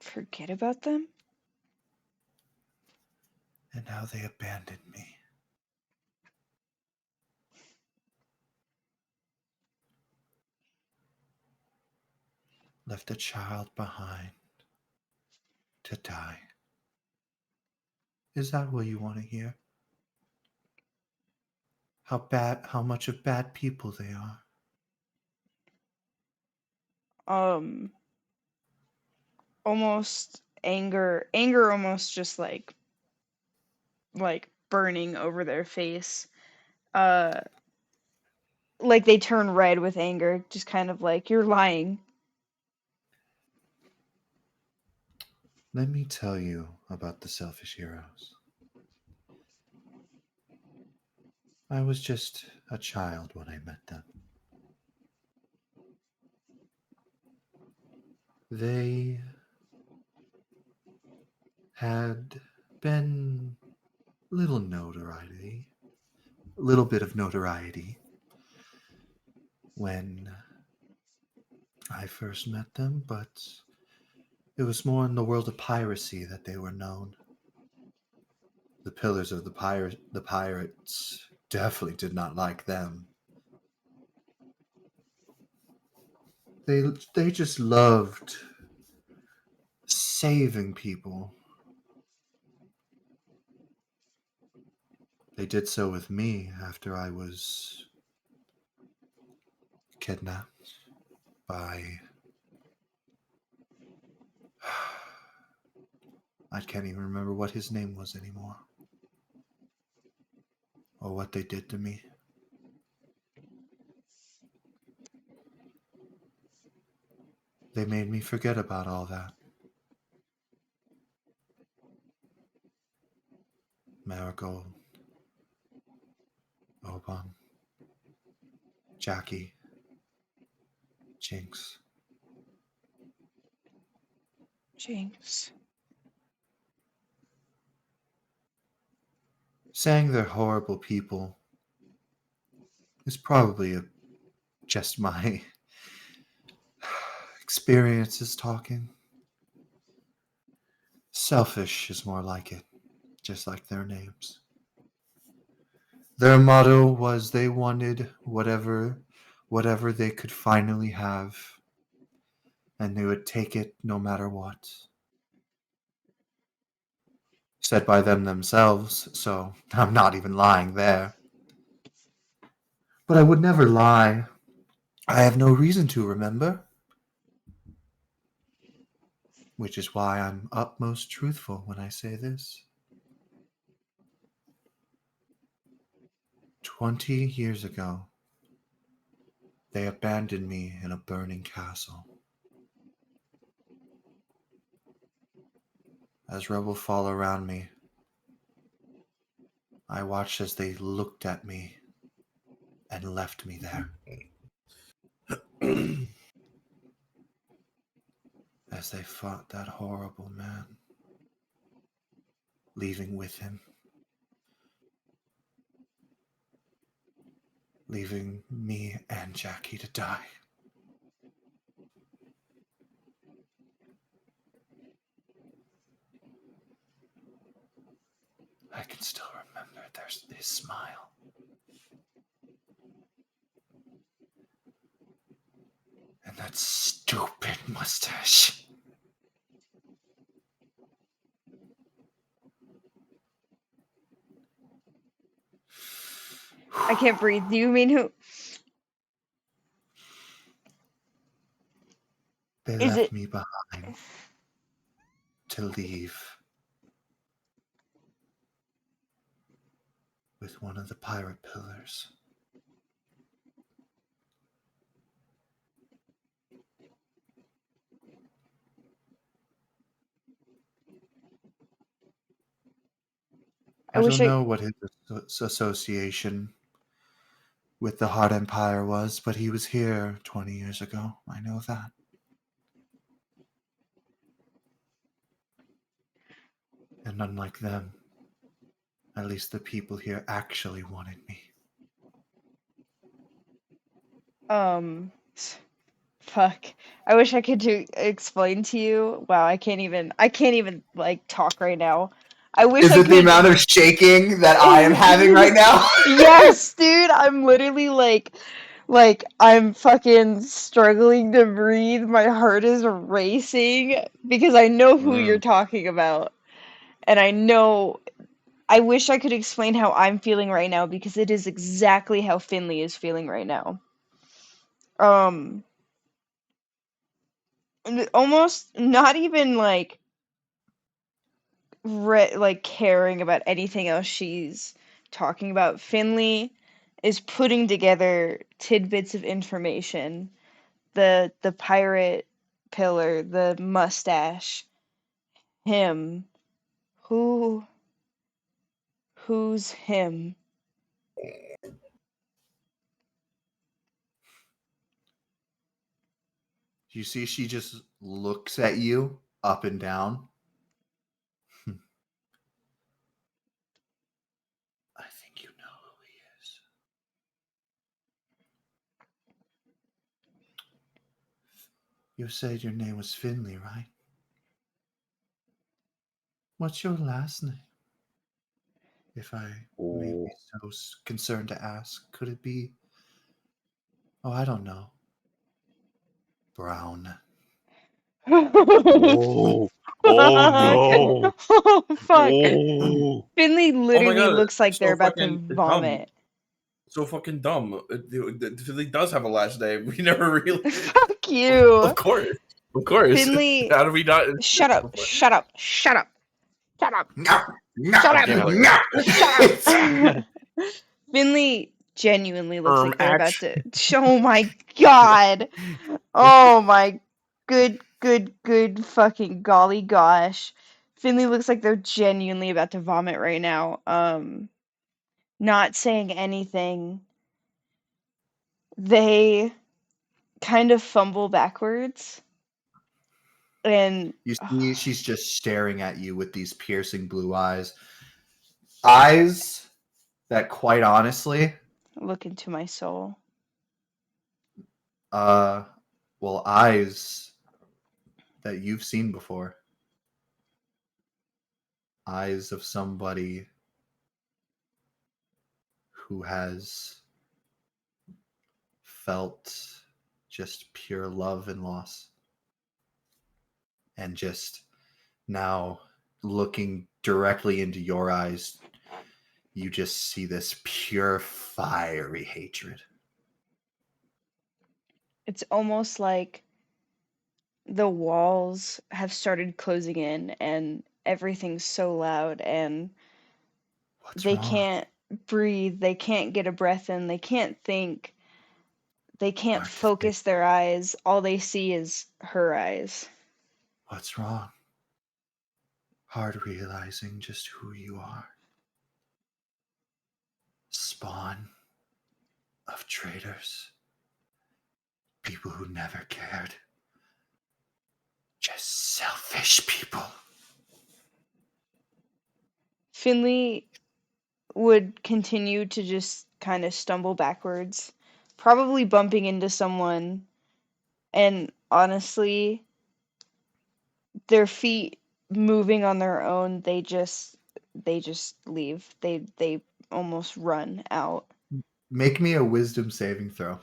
Forget about them? And how they abandoned me. Left a child behind to die. Is that what you want to hear? How much of bad people they are? Almost anger almost just like burning over their face. Like they turn red with anger, just kind of like, you're lying. Let me tell you about the selfish heroes. I was just a child when I met them. They had been a little bit of notoriety when I first met them, but it was more in the world of piracy that they were known. The pillars of the pirates definitely did not like them. They just loved saving people. They did so with me after I was kidnapped by... I can't even remember what his name was anymore. Or what they did to me. They made me forget about all that. Marigold, Oban, Jackie, Jinx. Saying they're horrible people is probably just my experiences talking. Selfish is more like it, just like their names. Their motto was they wanted whatever they could finally have, and they would take it no matter what. Said by them themselves, so I'm not even lying there. But I would never lie. I have no reason to, remember? Which is why I'm utmost truthful when I say this. 20 years ago, they abandoned me in a burning castle. As rubble fall around me, I watched as they looked at me and left me there. As they fought that horrible man, leaving with him, leaving me and Jackie to die. I can still remember his smile. And that stupid mustache. I can't breathe. Do you mean who? They Is left it? me behind to leave with one of the pirate pillars. I I wish don't I. know what his association with the Hard Empire was, but he was here 20 years ago. I know that. And unlike them, at least the people here actually wanted me. Fuck. I wish I could explain to you. Wow, I can't even like talk right now. I wish Is I it the could. amount of shaking that I am having right now? Yes, dude, I'm literally like I'm fucking struggling to breathe. My heart is racing because I know who you're talking about. And I wish I could explain how I'm feeling right now because it is exactly how Finley is feeling right now. Um Almost not even like like caring about anything else she's talking about. Finley is putting together tidbits of information. The pirate pillar, the mustache, him. Who who's him? You see, she just looks at you up and down. I think you know who he is. You said your name was Finley, right? What's your last name? If I may be so concerned to ask, could it be? Oh, I don't know. Brown. Oh, oh no! Oh fuck. Oh, Finley Oh my literally god, looks like they're so about to fucking dumb. vomit. So fucking dumb. He does have a last name. We never really. Fuck you. Of course. Of course. Finley, How do we not? shut up. Shut up. Shut up. Shut up. No, no, Shut up. no. Shut up. Finley genuinely looks like they're about to. Oh my god. Oh my good fucking golly gosh. Finley looks like they're genuinely about to vomit right now. Not saying anything. They kind of fumble backwards and You see, she's just staring at you with these piercing blue eyes. Eyes that, quite honestly, look into my soul. well, eyes that you've seen before. Eyes of somebody who has felt just pure love and loss. and just now looking directly into your eyes, you just see this pure fiery hatred. It's almost like the walls have started closing in and everything's so loud and What's they wrong? can't breathe, they can't get a breath in, they can't think, they can't Hard to focus think. their eyes. All they see is her eyes. What's wrong? Hard realizing just who you are. Spawn of traitors. People who never cared. Just selfish people. Finley would continue to just kind of stumble backwards, probably bumping into someone, and honestly, their feet moving on their own, they just leave. They almost run out. Make me a wisdom saving throw.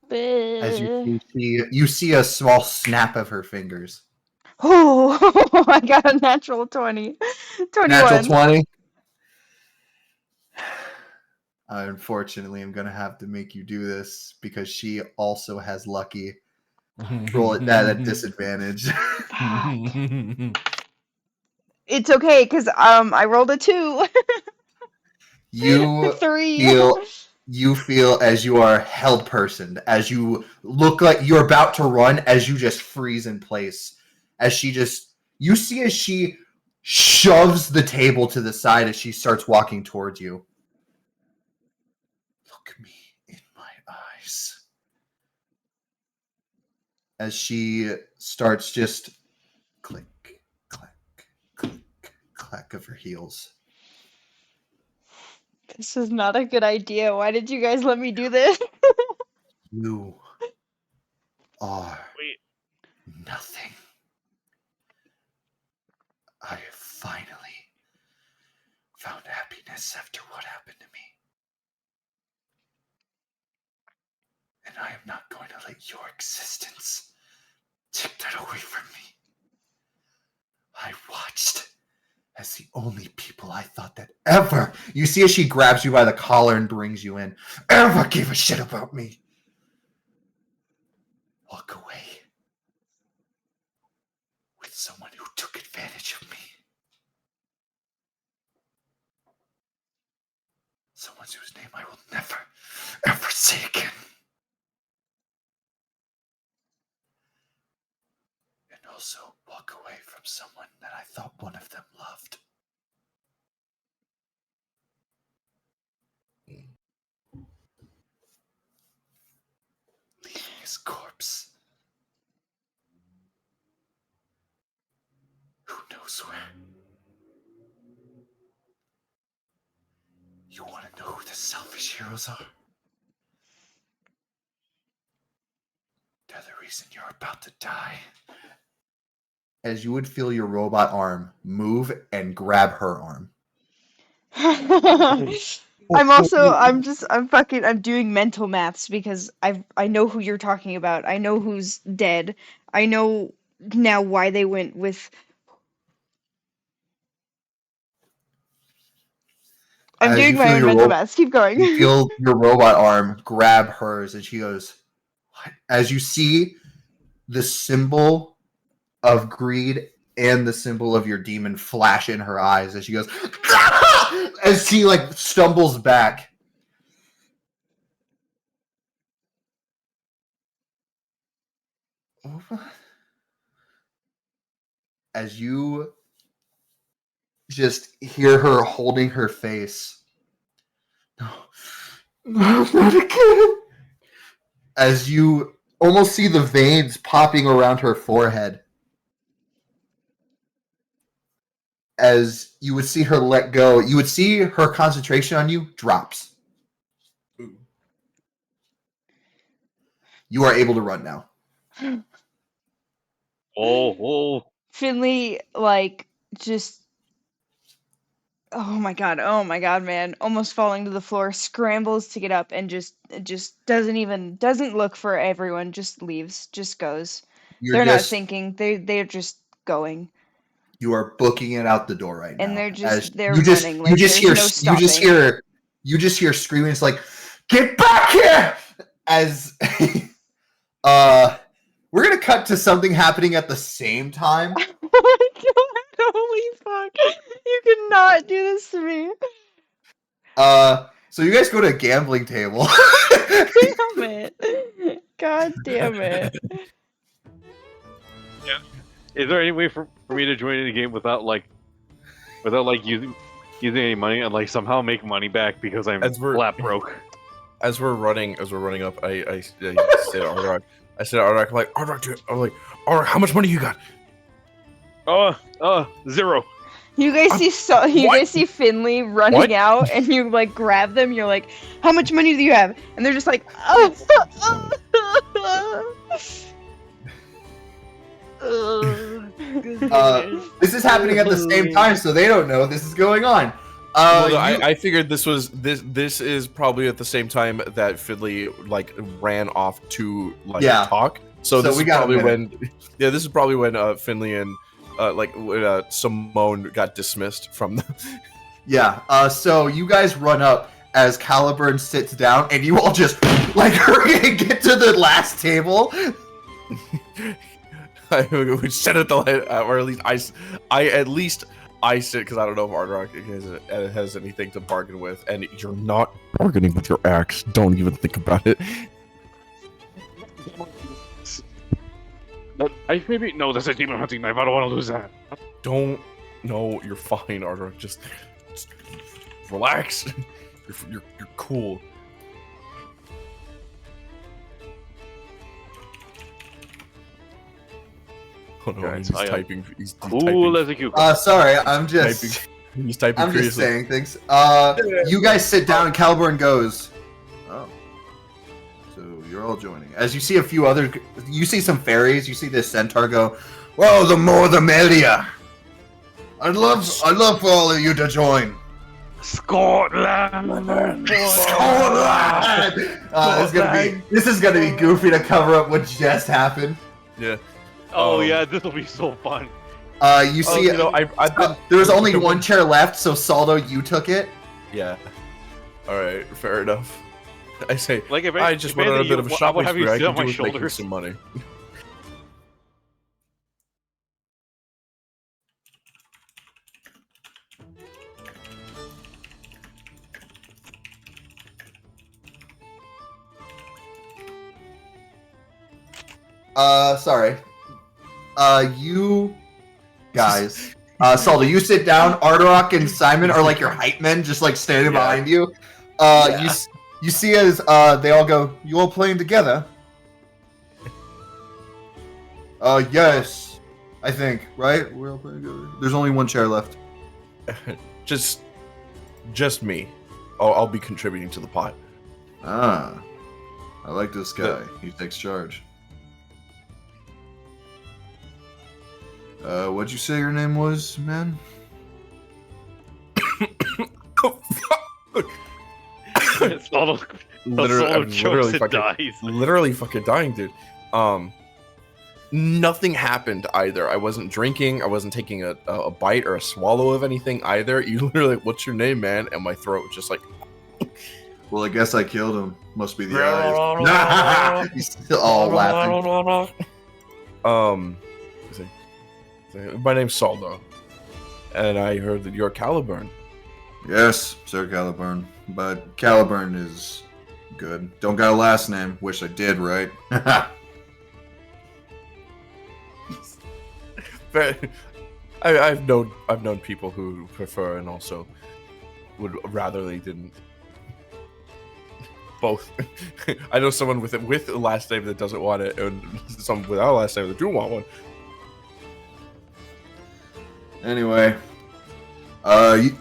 As Oh, you see a small snap of her fingers. I got a natural 20. Natural 21. 20. Unfortunately, I'm going to have to make you do this because she also has lucky. Roll it at disadvantage. Fuck. It's okay, because I rolled a 2. You 3. feel as you are held personed, as you look like you're about to run, as you just freeze in place, as you see as she shoves the table to the side as she starts walking towards you. Look me in my eyes. As she starts just click, clack, click, clack of her heels. This is not a good idea. Why did you guys let me do this? You are Wait. nothing. I have finally found happiness after what happened to me. And I am not going to let your existence take that away from me. I watched as the only people I thought that ever, you see as she grabs you by the collar and brings you in, ever gave a shit about me. Walk away with someone who took advantage of me. Someone whose name I will never, ever say again. And also walk away from someone that I thought one of them loved. Leaving his corpse. Who knows where? You want to know who the selfish heroes are? They're the reason you're about to die. As you would feel your robot arm move and grab her arm. I'm doing mental maths because I know who you're talking about. I know who's dead. I know now why they went with. I'm As doing you my feel own your mental maths. Keep going. You feel your robot arm grab hers, and she goes, "What?" As you see the symbol of greed and the symbol of your demon flash in her eyes as she goes, as she like stumbles back. As you just hear her holding her face. No, not again. As you almost see the veins popping around her forehead. As you would see her let go, you would see her concentration on you drops. Ooh. You are able to run now. Oh. Finley, just. Oh my god, man. Almost falling to the floor, scrambles to get up and just doesn't look for everyone, just leaves, just goes. They're not thinking. They're just going. You are booking it out the door right now. And they're running. running. Like, there's no stopping. You just hear screaming. It's like, get back here! As we're gonna cut to something happening at the same time. Oh my god! Holy fuck! You cannot do this to me. So you guys go to a gambling table. Damn it! God damn it! Yeah. Is there any way for me to join in the game without using any money and like somehow make money back because I'm flat broke? As we're running up, I say to Ardrak, I'm like, Ardrak, dude, Ardrak, how much money you got? 0. You guys see Finley running out, and you like grab them. You're like, "How much money do you have?" And they're just like, this is happening at the same time, so they don't know this is going on. I figured this is probably at the same time that Finley like ran off to talk. So this is probably when Finley and Simone got dismissed from the... Yeah, so you guys run up as Caliburn sits down, and you all just, like, hurry get to the last table. We sit at the... or at least I sit, because I don't know if Ardrak has anything to bargain with, and you're not bargaining with your axe. Don't even think about it. No, that's a demon hunting knife. I don't want to lose that. No, you're fine, Ardrak. Just relax. You're cool. Oh no, Guys, he's typing. He's cool typing. as a cucumber. Sorry, I'm just. He's typing. I'm just saying things. You guys sit down, and Caliburn goes. Oh. So you're all joining. As you see a few other, you see some fairies. You see this centaur go. Well, the more the merrier. I'd love for all of you to join. Scotland. Scotland. This is gonna be goofy to cover up what just happened. Yeah. Oh yeah, this will be so fun. You see, there was only one chair left, so Saldo, you took it. Yeah. All right, fair enough. I say, like, if I just went on a bit of a shopping spree. I could do with making shoulders. some money. Sorry. You guys, Saldo, you sit down. Ardrak and Simon are like your hype men, just like standing behind you. You see as they all go, you all playing together? Yes, I think, right? We're all playing together. There's only one chair left. just me. I'll be contributing to the pot. Ah, I like this guy. He takes charge. What'd you say your name was, man? Literally fucking dying, dude. Nothing happened either. I wasn't drinking. I wasn't taking a bite or a swallow of anything either. You literally, what's your name, man? And my throat was just like. Well, I guess I killed him. Must be the eyes. He's still all laughing. My name's Saldo, and I heard that you're Caliburn. Yes, Sir Caliburn. But Caliburn is good. Don't got a last name. Wish I did, right? I've known people who prefer and also would rather they didn't. Both. I know someone with a last name that doesn't want it, and some without a last name that do want one. Anyway,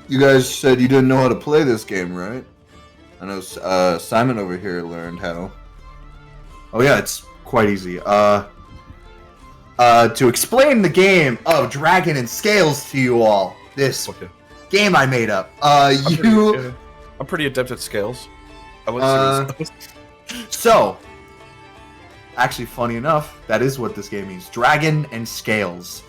you guys said you didn't know how to play this game, right? I know Simon over here learned how. Oh yeah, it's quite easy. To explain the game of Dragon and Scales to you all, this game I made up. I'm pretty adept at scales. So, Actually, funny enough, that is what this game means. Dragon and Scales.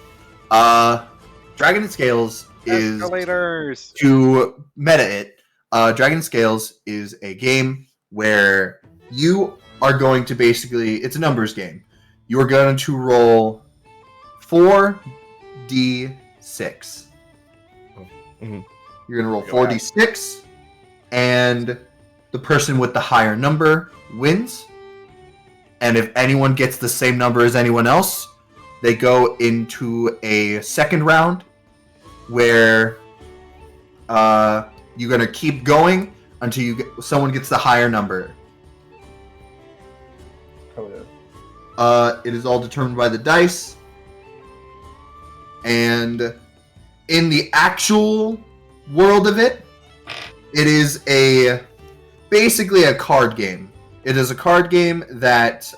Dragon and Scales is Escalators. to meta it. Dragon and Scales is a game where you are going to basically, it's a numbers game. You're going to roll 4d6. Mhm. You're going to roll Go 4d6, and the person with the higher number wins. And if anyone gets the same number as anyone else, they go into a second round where you're going to keep going until someone gets the higher number. Oh, yeah. It is all determined by the dice. And in the actual world of it, it is basically a card game. It is a card game that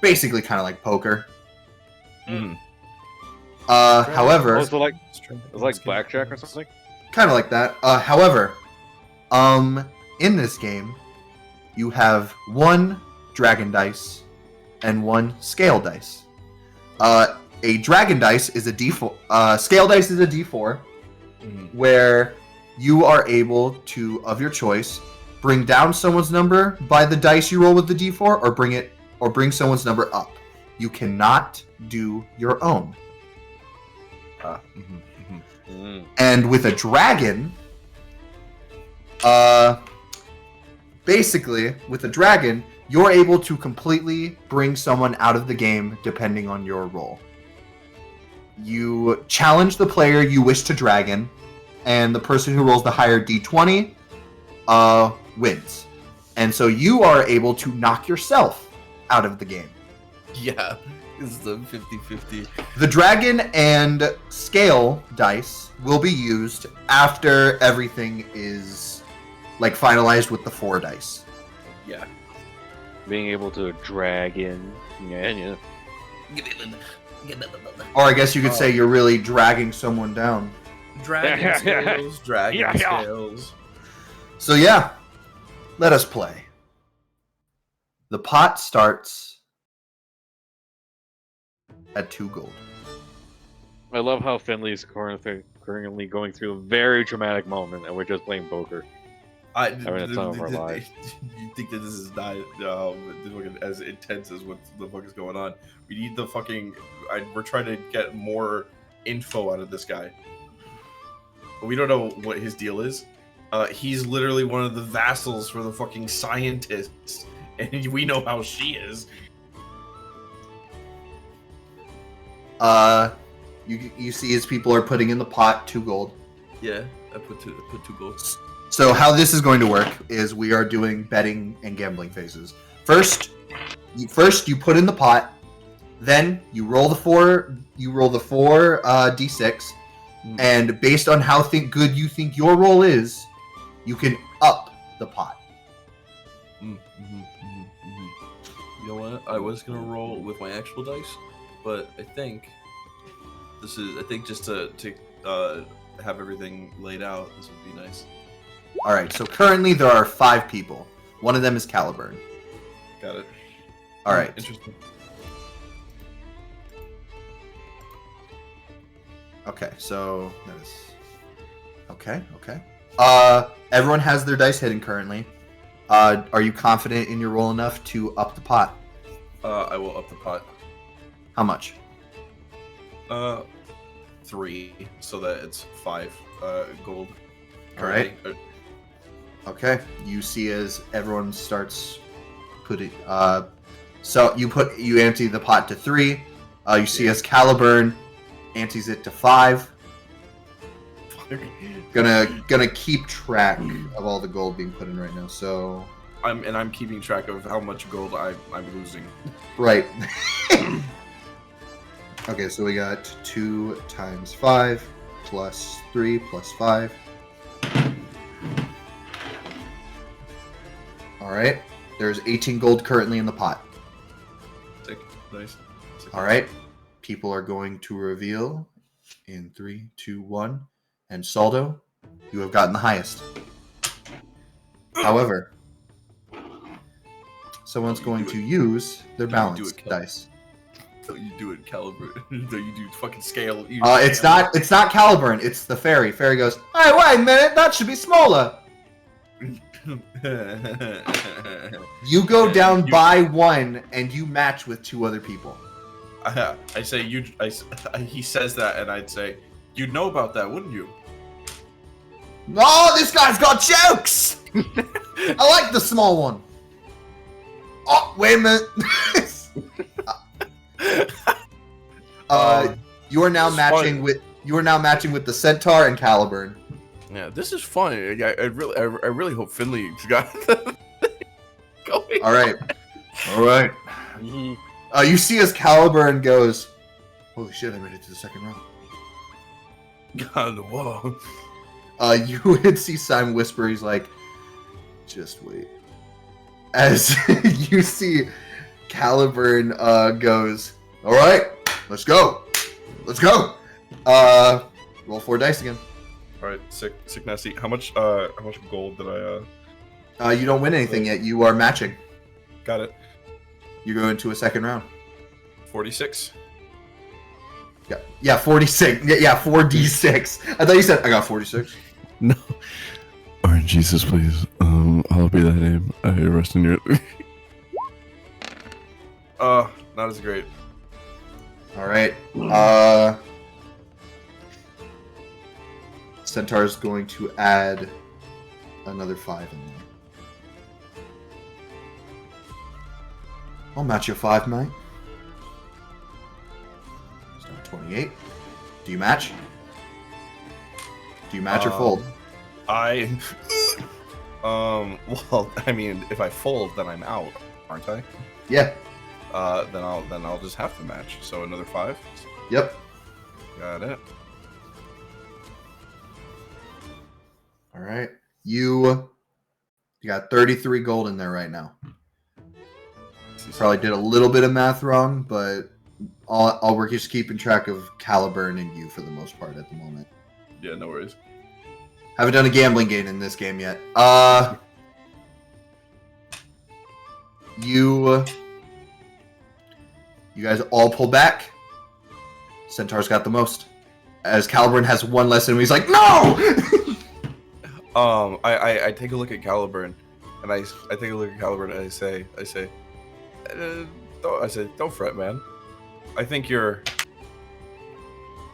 basically kind of like poker. Mhm. However, Also like it's like blackjack or something. kind of like that. However, in this game, you have one dragon dice and one scale dice. A dragon dice is a D4. Scale dice is a D4, Mhm. where you are able to, of your choice, bring down someone's number by the dice you roll with the D4, or bring someone's number up. You cannot do your own. Mhm. Mhm. Mm. And with a dragon, basically, with a dragon, you're able to completely bring someone out of the game depending on your roll. You challenge the player you wish to dragon, and the person who rolls the higher d20 wins. And so you are able to knock yourself out of the game. Yeah, it's the 50-50. The dragon and scale dice will be used after everything is like finalized with the 4 dice. Yeah. Being able to dragon. Yeah. Or I guess you could say Oh. you're really dragging someone down. Dragon scales, dragon Yeah. scales. So yeah, let us play. The pot starts at 2 gold. I love how Finley's currently going through a very dramatic moment, and we're just playing poker. Having a time of our lives. You think that this is not as intense as what the fuck is going on? We need the fucking. We're trying to get more info out of this guy. We don't know what his deal is. He's literally one of the vassals for the fucking scientists, and we know how she is. You see as people are putting in the pot 2 gold. Yeah, I put two goals. So how this is going to work is we are doing betting and gambling phases. First you put in the pot, then you roll the 4 d6, and based on how good you think your roll is, you can up the pot. You know what? I was gonna roll with my actual dice, but I think just to have everything laid out, this would be nice. All right. So currently there are 5 people. One of them is Caliburn. Got it. All right. Interesting. Okay. So that is okay. Everyone has their dice hidden currently. Are you confident in your roll enough to up the pot? I will up the pot. How much? 3, so that it's 5 gold. All right. Okay. You see as everyone starts putting. So you empty the pot to 3. You see as Caliburn empties it to 5. Gonna keep track of all the gold being put in right now. So I'm keeping track of how much gold I'm losing. right. Okay, so we got 2 times 5 plus 3 plus 5. All right. There's 18 gold currently in the pot. Sick. Nice. All right. People are going to reveal in 3, 2, 1. And Saldo, you have gotten the highest. However, someone's You going do to it. use their You balance do it, Kel. dice. Don't you do it, Caliber. Don't you do fucking scale. It's not Caliburn, it's the fairy. Fairy goes, hey, wait a minute, that should be smaller. You go down by one, and you match with 2 other people. I say he says that, and I'd say, you'd know about that, wouldn't you? Oh, this guy's got jokes! I like the small one. Oh, wait a minute. You are now It's matching fun. with the Centaur and Caliburn. Yeah, this is fun. I really hope Finley's got going. All right. Mhm. You see as Caliburn goes, holy shit, I made it to the second round. God, whoa. You would see Simon whisper, he's like, just wait. As you see Caliburn goes, all right, let's go. Roll 4 dice again. All right, sick nasty. How much gold did I? You don't win anything yet. You are matching. Got it. You go into a second round. 46. Yeah, 46. Yeah, 4d6. I thought you said I got 46. No. Orange Jesus, please. I'll be that name. I rest in your. Not as great. All right. Centaur's going to add another 5 in there. I'll match your 5, mate. It's now 28. Do you match? Do you match or fold? Well, I mean, if I fold, then I'm out, aren't I? Yeah. Then I'll just have to match. So another 5. Yep. Got it. All right. You got 33 gold in there right now. Probably did a little bit of math wrong, but all we're just keeping track of Caliburn and you for the most part at the moment. Yeah, no worries. Haven't done a gambling game in this game yet. You guys all pull back. Centaur's got the most. As Caliburn has 1 less than him, he's like, no! I take a look at Caliburn, and I take a look at Caliburn, and I say, don't fret, man. I think you're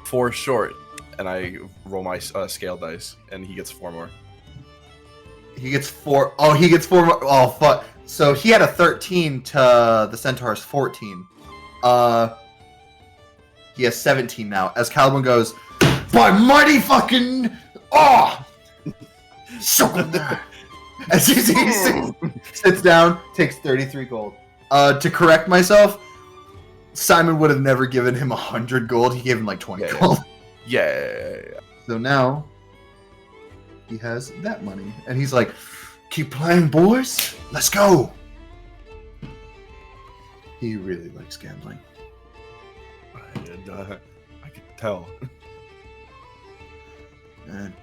4 short, and I roll my scale dice, and he gets 4 more. He gets 4. Oh, he gets 4 more. Oh, fuck. So he had a 13 to the Centaur's 14. He has 17 now. As Caliburn goes, by mighty fucking... Oh! So as he sits down, takes 33 gold. To correct myself, Simon would have never given him 100 gold. He gave him like 20 gold. Yeah. So now he has that money, and he's like, "Keep playing, boys. Let's go." He really likes gambling. And, I can tell. And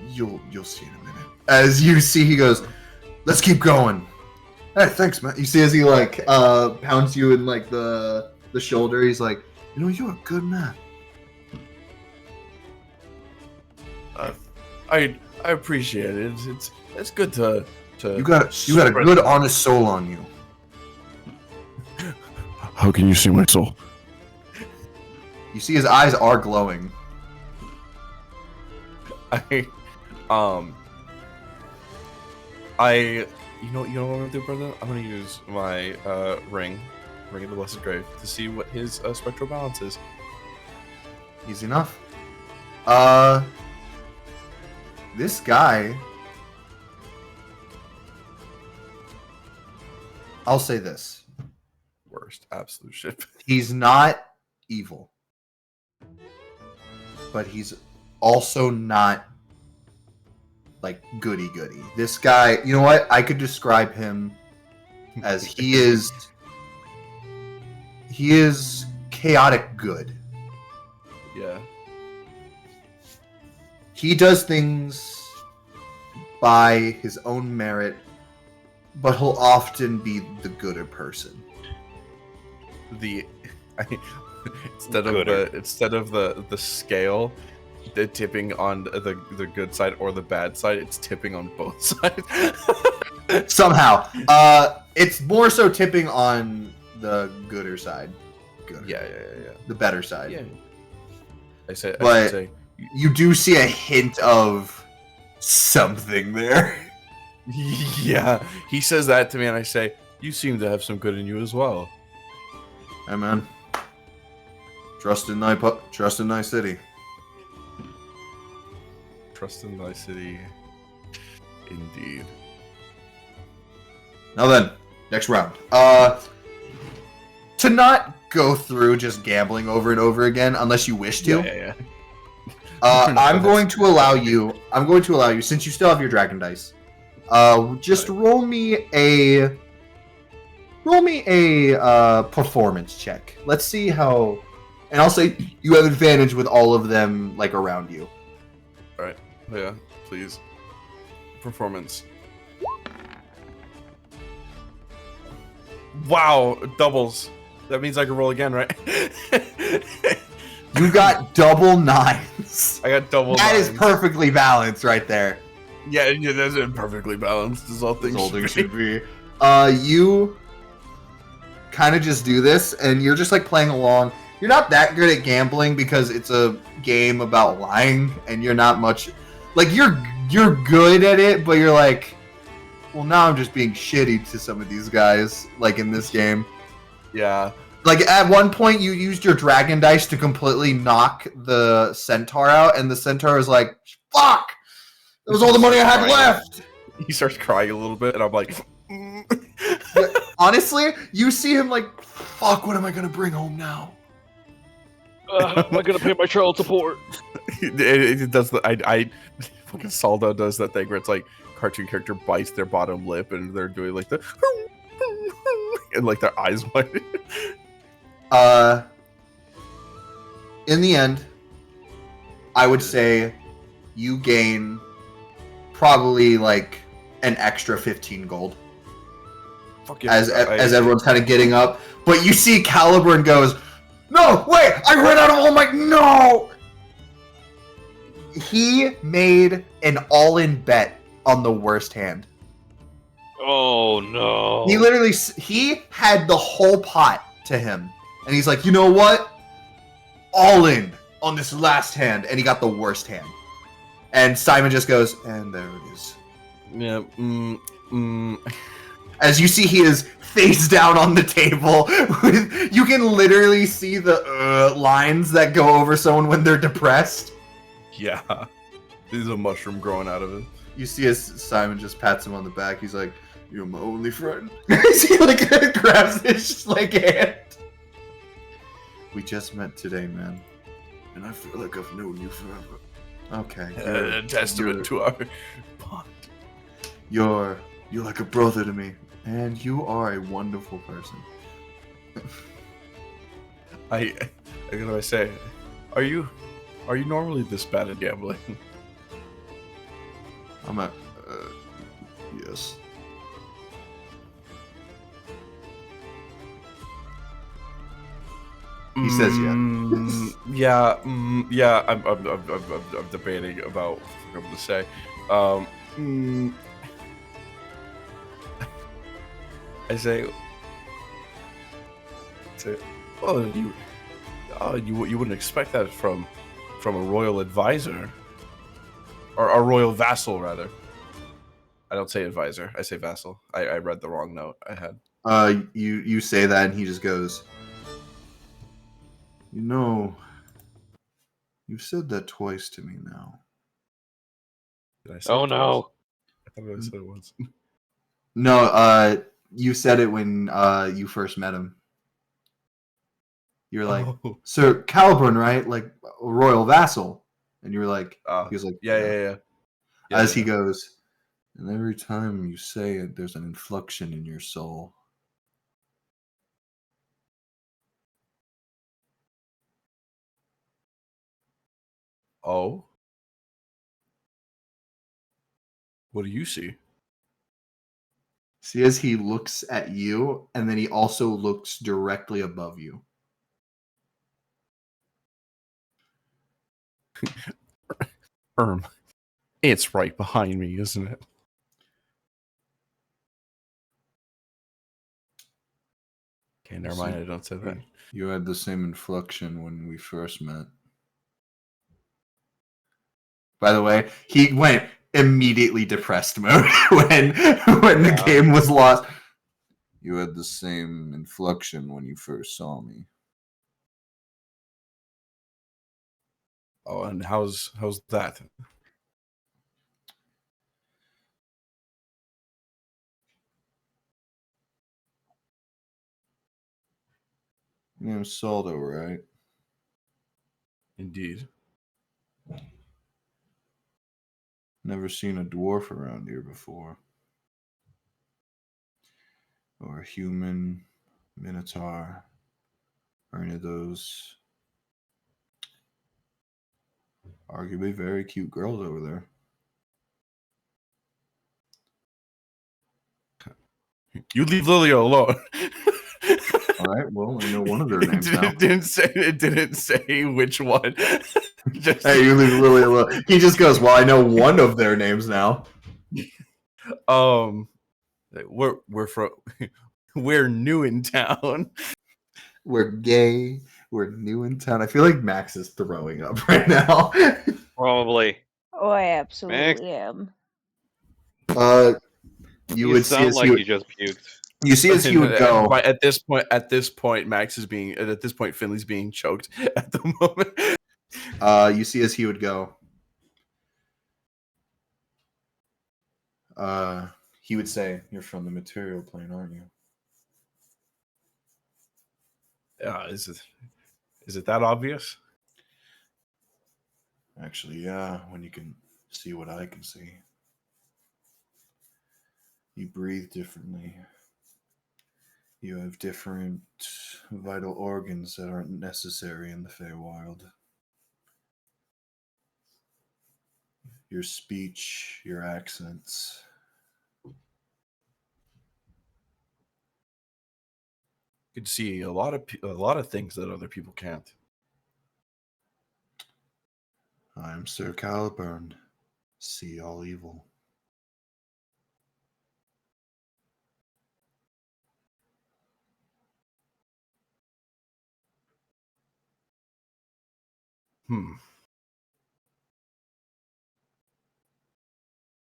you'll see in a minute. As you see, he goes, "Let's keep going." Hey, thanks, man. You see, as he like pounds you in like the shoulder, he's like, "You're a good man." I appreciate it. It's good to You got a good, honest soul on you. How can you see my soul? You see, his eyes are glowing. You know what I'm gonna do, brother? I'm gonna use my ring of the Blessed Grave, to see what his spectral balance is. Easy enough. This guy. I'll say this. Worst absolute shit. He's not evil. But he's also not like goody. This guy, you know what? I could describe him as he is chaotic good. Yeah. He does things by his own merit but he'll often be the gooder person. Instead of the scale, the tipping on the good side or the bad side, it's tipping on both sides. Somehow, it's more so tipping on the gooder side. Gooder. Yeah. The better side. Yeah. I should But- say, You do see a hint of something there. yeah. He says that to me, and I say, "You seem to have some good in you as well." Hey man, trust in thy city. Trust in thy city, indeed. Now then, next round. To not go through just gambling over and over again, unless you wish to. Yeah. I'm going to allow you. Since you still have your dragon dice. Just roll me a performance check. Let's see how. And I'll say you have advantage with all of them like around you. Yeah, please. Performance. Wow, doubles. That means I can roll again, right? You got double nines. I got double. That is nines. perfectly balanced right there. Yeah, that's perfectly balanced. As all things should be. You kind of just do this, and you're just like playing along. You're not that good at gambling because it's a game about lying, and you're not much. Like you're good at it, but you're like, well, now I'm just being shitty to some of these guys, like in this game. Yeah. Like at one point, you used your dragon dice to completely knock the centaur out, and the centaur was like, "Fuck! That was all the money I had left." He starts crying a little bit, and I'm like, Honestly, you see him like, "Fuck! What am I gonna bring home now?" Am I gonna pay my child support? it does the I fucking Saldo does that thing where it's like cartoon character bites their bottom lip, and they're doing like the and like their eyes wide. In the end, I would say you gain probably like an extra 15 gold as everyone's kind of getting up. But you see Caliburn goes, "No, wait, I ran out of all my no." He made an all-in bet on the worst hand. Oh no! He literally he had the whole pot to him, and he's like, "You know what? All in on this last hand," and he got the worst hand. And Simon just goes, "And there it is." Yeah. As you see, he is face down on the table. You can literally see the lines that go over someone when they're depressed. Yeah. There's a mushroom growing out of him. You see as Simon just pats him on the back. He's like, "You're my only friend." He like grabs his like hand. "We just met today, man, and I feel like I've known you forever." Okay. A testament to our bond. You're like a brother to me, and you are a wonderful person. I what do I say? Are you normally this bad at gambling? I'm a yes. He says yeah. Yeah. I'm debating about what I'm gonna say. I say, oh, you wouldn't expect that from a royal advisor, or a royal vassal rather. I don't say advisor. I say vassal. I read the wrong note I had. You say that, and he just goes, "You know, you've said that twice to me now." Did I say Oh it no! twice? I thought I said it once. No, you said it when you first met him. You're like, Oh. "Sir Caliburn, right? Like a royal vassal." And you were like, he was like, yeah. As he goes, "And every time you say it, there's an inflection in your soul." Oh. What do you see? See as he looks at you, and then he also looks directly above you. It's right behind me, isn't it? Okay, never mind. I don't say that. You had the same inflection when we first met. By the way, he went immediately depressed mode when the game was lost. You had the same inflection when you first saw me. Oh, and how's that? Your name's Saldo, right? Indeed. Never seen a dwarf around here before. Or a human, minotaur, or any of those arguably very cute girls over there. You leave Lilia alone. All right, well, I know one of their names now. It didn't say which one. Just, Hey, you leave Lily alone. He just goes, well, I know one of their names now. we're from we're new in town. We're gay. We're new in town. I feel like Max is throwing up right now. Probably. Oh, I absolutely am. You would see sound as like he would, you just puked. you see as he would go. But at this point, Max is being. At this point, Finley's being choked at the moment. You see as he would go. He would say, "You're from the material plane, aren't you?" Is it that obvious? Actually, yeah. When you can see what I can see, you breathe differently. You have different vital organs that aren't necessary in the Feywild. Your speech, your accents. You can see a lot of things that other people can't. I'm Sir Caliburn. See all evil.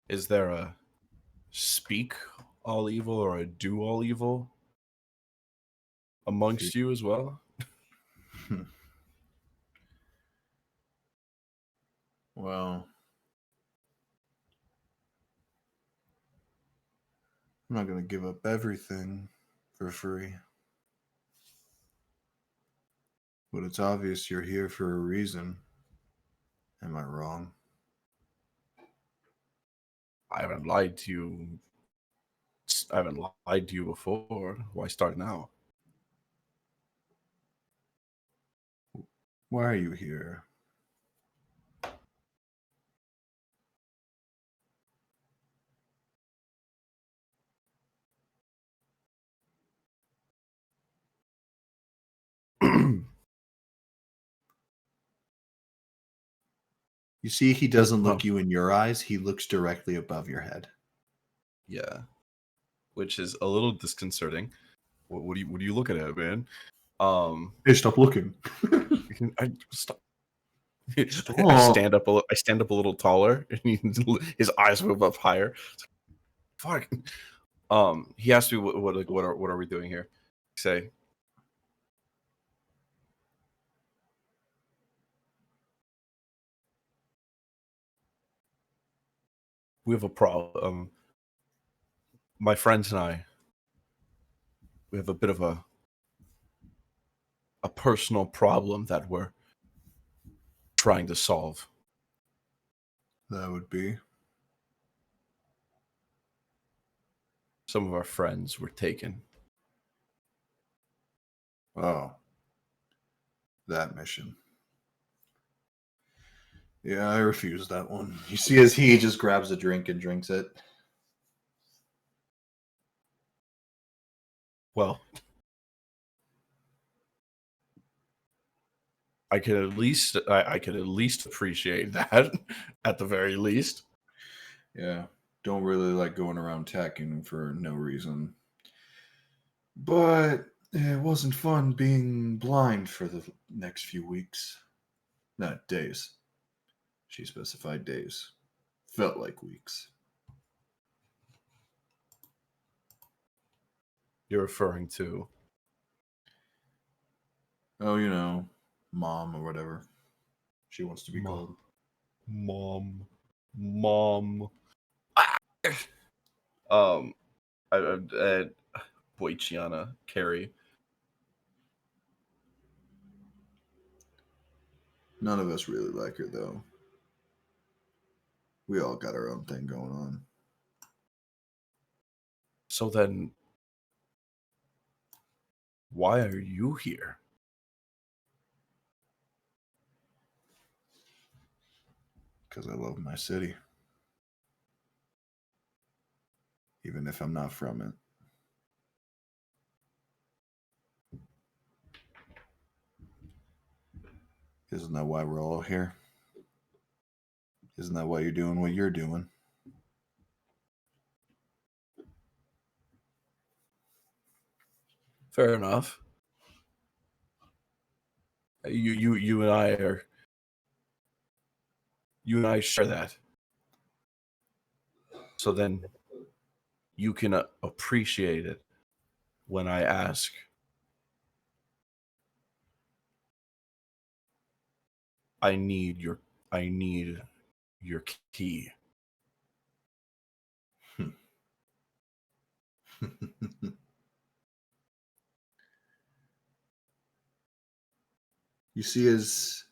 Is there a speak all evil or a do all evil amongst you as well? Well, I'm not going to give up everything for free. But it's obvious you're here for a reason. Am I wrong? I haven't lied to you. I haven't lied to you before. Why start now? Why are you here? You see, he doesn't look you in your eyes. He looks directly above your head. Yeah, which is a little disconcerting. What do you look at it, man? Hey, stop looking. I stop. I stand up a little taller, and his eyes move up higher. Fuck. He asked me what are we doing here? Say. We have a problem. My friends and I, we have a bit of a personal problem that we're trying to solve. That would be? Some of our friends were taken. Oh. That mission. Yeah, I refuse that one. You see as he just grabs a drink and drinks it. Well, I could at least appreciate that at the very least. Yeah, don't really like going around attacking for no reason. But it wasn't fun being blind for the next few weeks. Not days. She specified days. Felt like weeks. You're referring to Oh, you know, mom or whatever she wants to be called. Mom. Boy, Chiana, Carrie. None of us really like her, though. We all got our own thing going on. So then, why are you here? Because I love my city. Even if I'm not from it. Isn't that why we're all here? Isn't that why you're doing what you're doing? Fair enough. You and I share that. So then you can appreciate it when I ask. I need your key. You see, as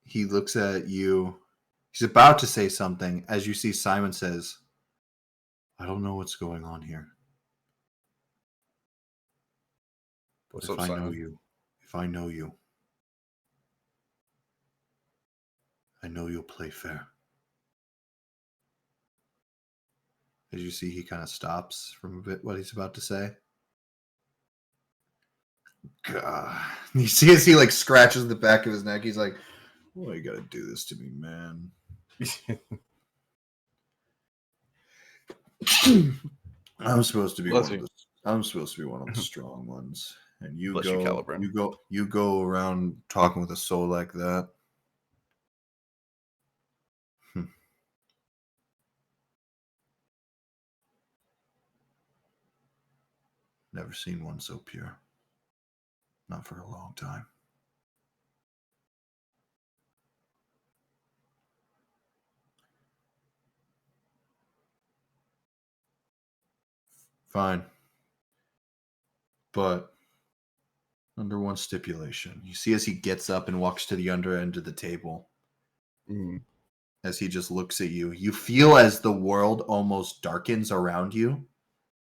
he looks at you, he's about to say something. As you see, Simon says, I don't know what's going on here. But What's if up, I know Simon? you, I know you'll play fair. As you see, he kind of stops from a bit what he's about to say. God. You see as he like scratches the back of his neck, he's like, why you gotta do this to me, man? I'm supposed to be Bless one you. of the I'm supposed to be one of the strong ones. And you Bless you, go Caliburn. you go around talking with a soul like that. Never seen one so pure. Not for a long time. Fine. But under one stipulation. You see as he gets up and walks to the under end of the table. As he just looks at you, you feel as the world almost darkens around you.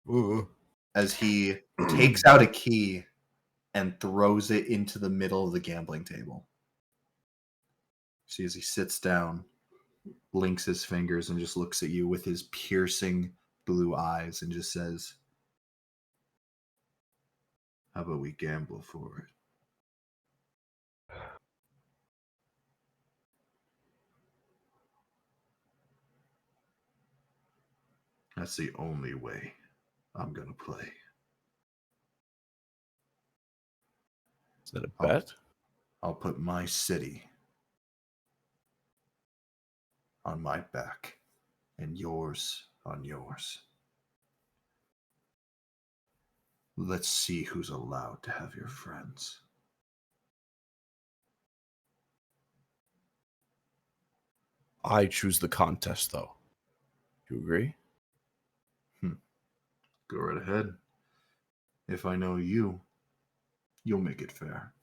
Ooh. As he takes out a key and throws it into the middle of the gambling table. See, as he sits down, blinks his fingers, and just looks at you with his piercing blue eyes and just says, how about we gamble for it? That's the only way I'm going to play. Is that a bet? I'll put my city on my back and yours on yours. Let's see who's allowed to have your friends. I choose the contest, though. You agree? Go right ahead. If I know you, you'll make it fair.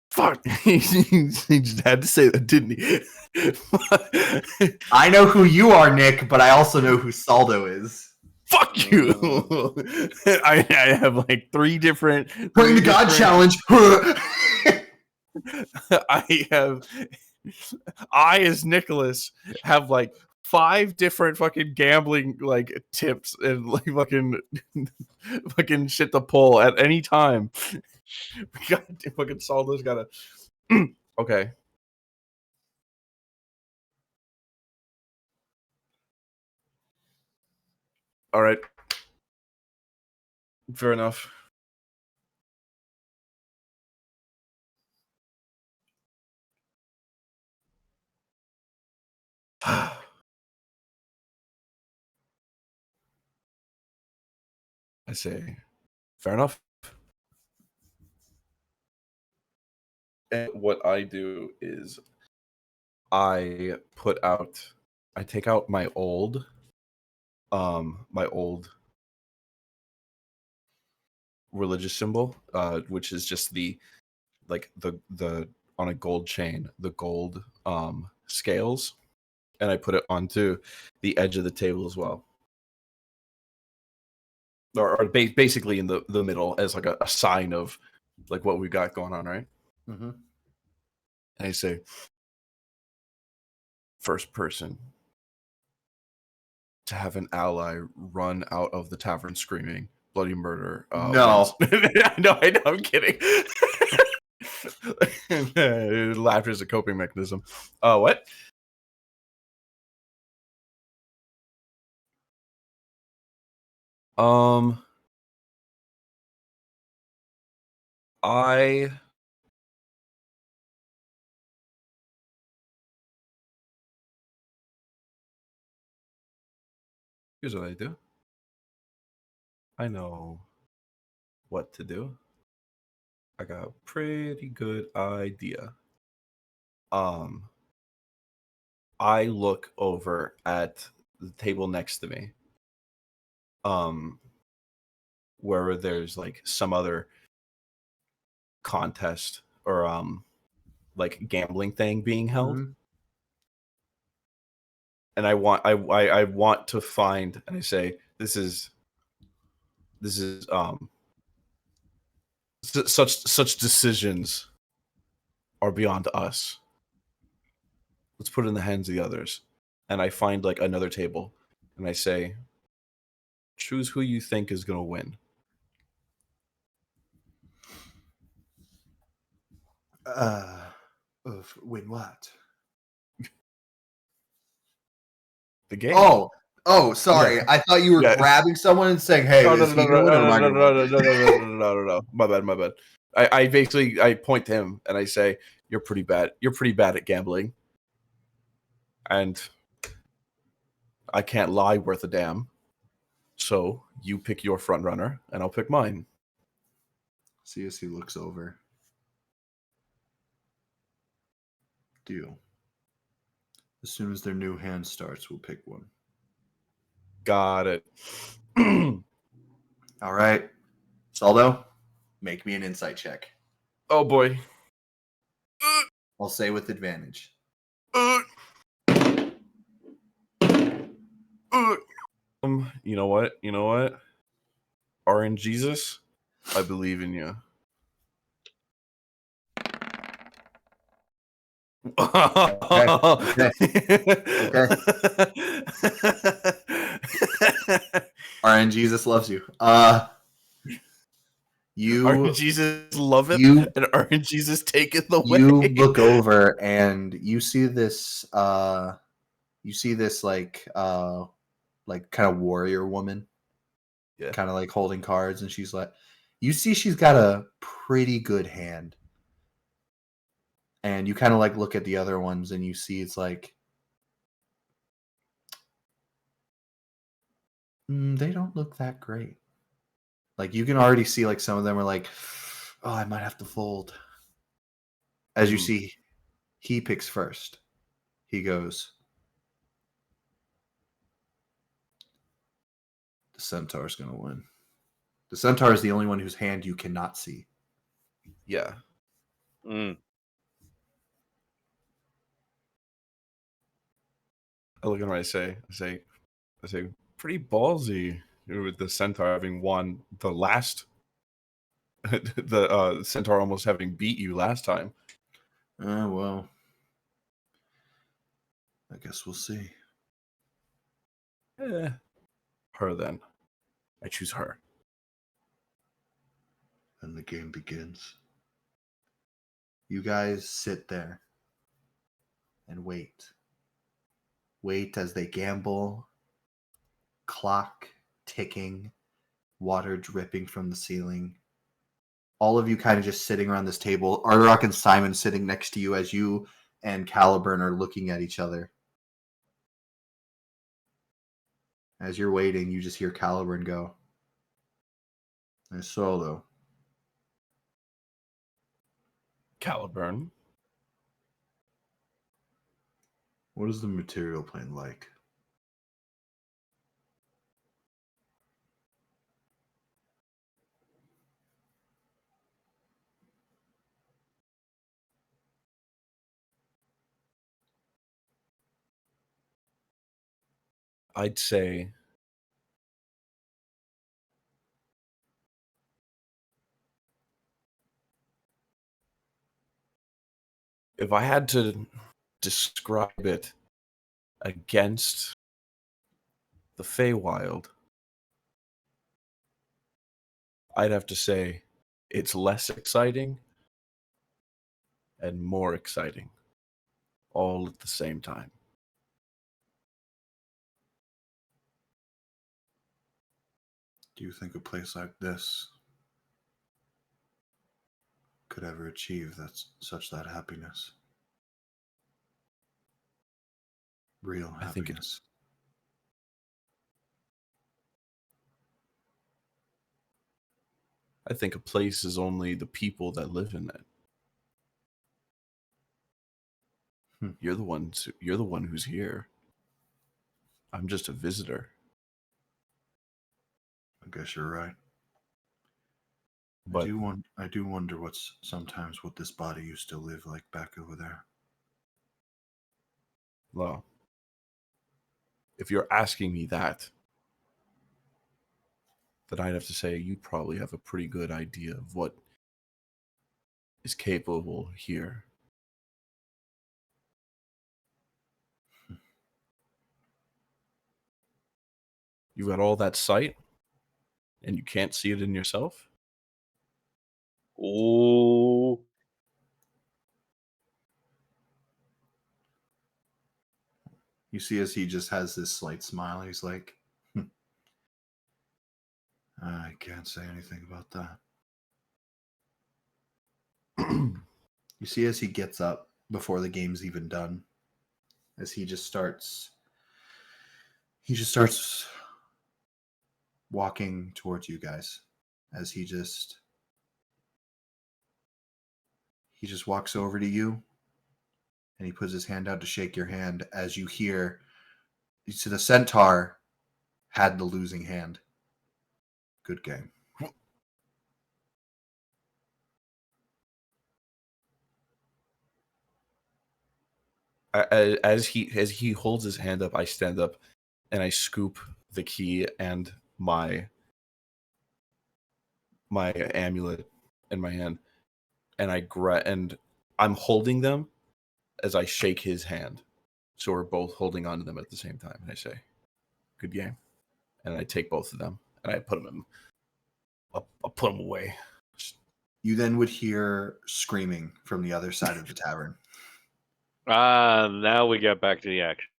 Fuck. He just had to say that, didn't he? I know who you are, Nick, but I also know who Saldo is. Fuck you. I have like three different. Bring the God challenge. I have I, as Nicholas, have like 5 different fucking gambling like tips and like fucking shit to pull at any time. God, fucking Saldo's gotta. Okay. All right. Fair enough. I say, fair enough. And what I do is I take out my old religious symbol, which is just the on a gold chain, the gold scales, and I put it onto the edge of the table as well. Or basically in the middle as like a sign of like what we got going on, right? Mm-hmm. And I say, first person to have an ally run out of the tavern screaming bloody murder. No. No, I know, I'm kidding. Laughter is a coping mechanism. What? Here's what I do. I know what to do. I got a pretty good idea. I look over at the table next to me. Where there's like some other contest or like gambling thing being held. Mm-hmm. And I want to find, and I say, this is such decisions are beyond us. Let's put it in the hands of the others. And I find like another table, and I say, choose who you think is gonna win. Win what? The game. Oh, sorry. Yeah. I thought you were grabbing someone and saying, "Hey, is he gonna win or am I gonna win?" No. My bad. I basically point to him and I say, "You're pretty bad. You're pretty bad at gambling, and I can't lie worth a damn. So you pick your front runner, and I'll pick mine." CSC looks over. Deal. As soon as their new hand starts, we'll pick one. Got it. All right. Saldo, make me an insight check. Oh boy. I'll say with advantage. You know what? RN Jesus, I believe in you. Okay. RN Jesus loves you. RN Jesus love it, and RN Jesus take it the way. You look over and you see this like kind of warrior woman. Yeah. Kind of like holding cards, and she's like, you see she's got a pretty good hand. And you kind of like look at the other ones and you see it's like they don't look that great. Like you can already see like some of them are like, oh, I might have to fold. As you see, he picks first. He goes, the Centaur's going to win. The Centaur is the only one whose hand you cannot see. Yeah. I look at him, I say, pretty ballsy with the Centaur having won the last, the Centaur almost having beat you last time. Well, I guess we'll see. Her then. I choose her. And the game begins. You guys sit there and wait. Wait as they gamble. Clock ticking. Water dripping from the ceiling. All of you kind of just sitting around this table. Ardorak and Simon sitting next to you as you and Caliburn are looking at each other. As you're waiting, you just hear Caliburn go, "I saw, though." Caliburn. What is the material plane like? I'd say if I had to describe it against the Feywild, I'd have to say it's less exciting and more exciting all at the same time. Do you think a place like this could ever achieve such happiness? Real happiness. I think it- I think a place is only the people that live in it. You're the one who's here. I'm just a visitor. I guess you're right. But I do wonder sometimes what this body used to live like back over there. well, if you're asking me that, then I'd have to say you probably have a pretty good idea of what is capable here. You got all that sight, and you can't see it in yourself? Oh, You see as he just has this slight smile, he's like, I can't say anything about that. You see as he gets up before the game's even done, as he just starts walking towards you guys, as he just walks over to you, and he puts his hand out to shake your hand. As you hear, so the centaur had the losing hand. Good game. As he holds his hand up, I stand up and I scoop the key and my amulet in my hand, and and I'm holding them as I shake his hand, so we're both holding on to them at the same time. And I say, "Good game," and I take both of them and I put them in. I'll put them away. You then would hear screaming from the other side of the tavern. now we get back to the action.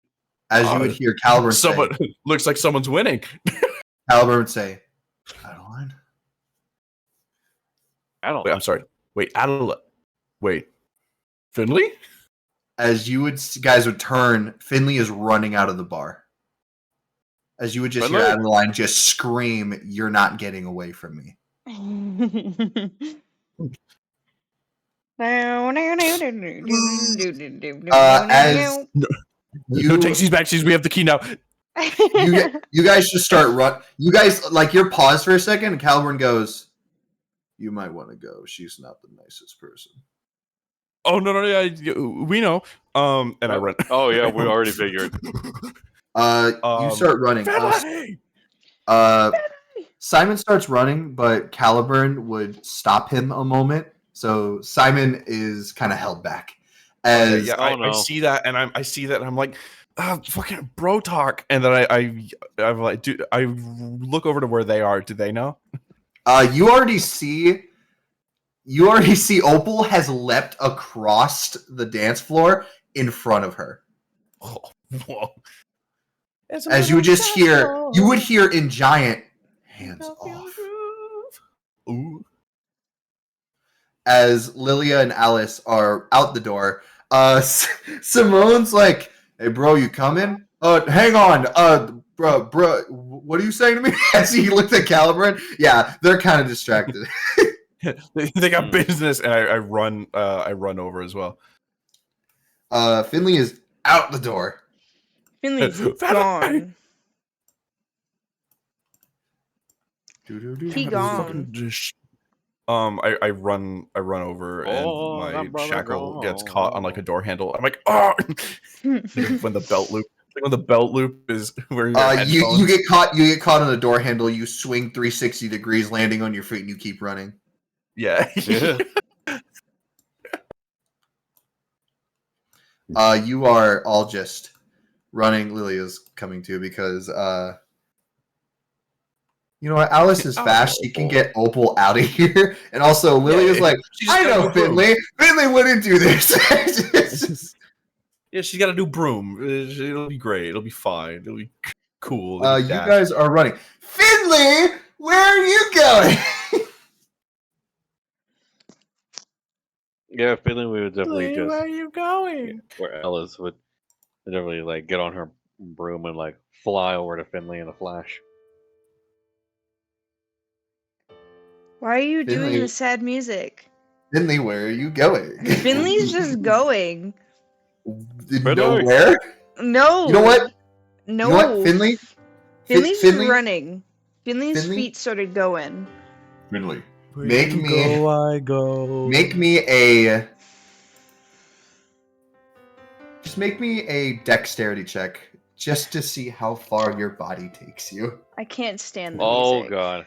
As you would hear Caliburn Someone looks like someone's winning. Caliburn would say, Adeline? I don't. Wait, I'm sorry. Wait, Adeline. Wait, Finley? As you guys would turn, Finley is running out of the bar. As you would just hear Adeline just scream, "You're not getting away from me." As No takesies, backsies. We have the key now. you guys just start run. You guys you're paused for a second, and Caliburn goes, "You might want to go. She's not the nicest person." Oh no, we know. And I run. Oh yeah, we already figured. You start running. Simon starts running, but Caliburn would stop him a moment. So Simon is kind of held back As Yeah, Oh, I no. see that, and I see that, and I'm like, fucking bro talk. And then I'm like, dude, I look over to where they are. Do they know? you already see Opal has leapt across the dance floor in front of her. Oh, whoa. As you would just hear, you would hear in giant, hands off. Ooh. As Lilia and Alice are out the door, Simone's like, "Hey, bro, you coming? Hang on, bro, what are you saying to me?" As he looked at Caliburn, yeah, they're kind of distracted. They got business, and I run over as well. Finley is out the door. Finley's gone. He gone. I run over, Oh, and that my brother shackle gets gone. caught on like a door handle. I'm like, oh! When the belt loop is where your headphones. You get caught on the door handle. You swing 360 degrees, landing on your feet, and you keep running. Yeah. Yeah. You are all just running. Lilia's coming too because you know what? Alice is fast. She can get Opal out of here. And also, Lilia's like, I know Finley. Finley wouldn't do this. It's just... Yeah, she's got a new broom. It'll be great. It'll be fine. It'll be cool. you guys are running. Finley, where are you going? Yeah, Finley would definitely just. Where are you going? Where Alice would definitely like get on her broom and like fly over to Finley in a flash. Why are you doing Finley. the sad music? Finley, where are you going? Finley's just going. Nowhere? No. You know what? No. You know what, Finley? Finley's Finley? running. Finley's Finley? feet started going. Finley. Where Make you me- go, I go. Make me a dexterity check just to see how far your body takes you. I can't stand the Oh music. god.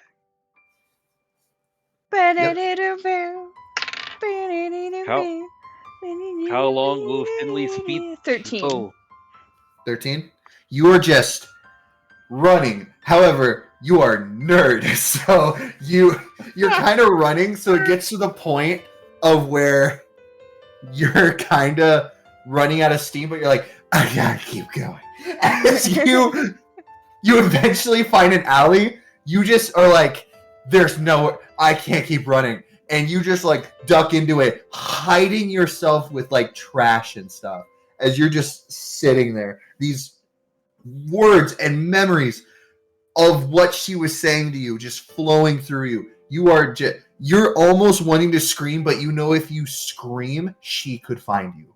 How long will Finley's feet 13. go? 13. You are just running. However, you are nerd, so you're kind of running. So it gets to the point of where you're kind of running out of steam, but you're like, I gotta keep going. As you eventually find an alley, you just are like, I can't keep running. And you just like duck into it, hiding yourself with like trash and stuff as you're just sitting there. These words and memories of what she was saying to you just flowing through you. You're almost wanting to scream, but you know if you scream, she could find you.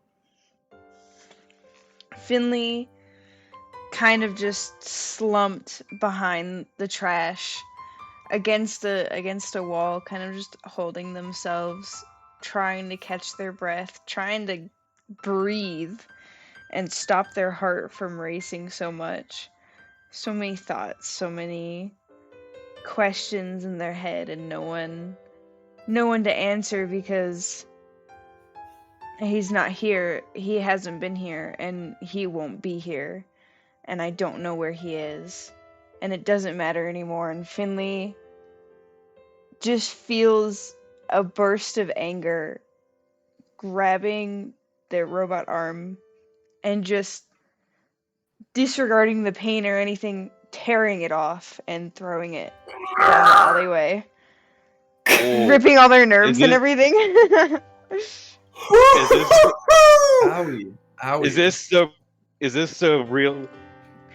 Finley kind of just slumped behind the trash against a wall, kind of just holding themselves, trying to catch their breath, trying to breathe and stop their heart from racing so much. So many thoughts, so many questions in their head, and no one to answer because he's not here. He hasn't been here, and he won't be here. And I don't know where he is. And it doesn't matter anymore. And Finley just feels a burst of anger grabbing their robot arm and just disregarding the pain or anything, tearing it off and throwing it down the alleyway. Oh, Ripping all their nerves and it- everything. Owie. Is this a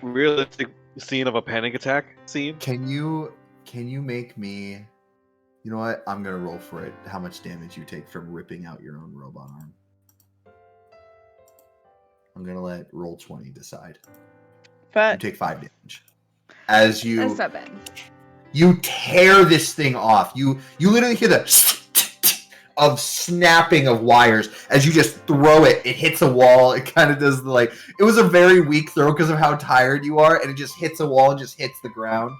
realistic scene of a panic attack scene? Can you make me? You know what? I'm gonna roll for it. How much damage you take from ripping out your own robot arm? I'm gonna let roll 20 decide. You But take 5 damage as you. that's not bad. You tear this thing off. You literally hear the of snapping of wires as you just throw it. It hits a wall. It kind of does it was a very weak throw because of how tired you are, and it just hits a wall and just hits the ground.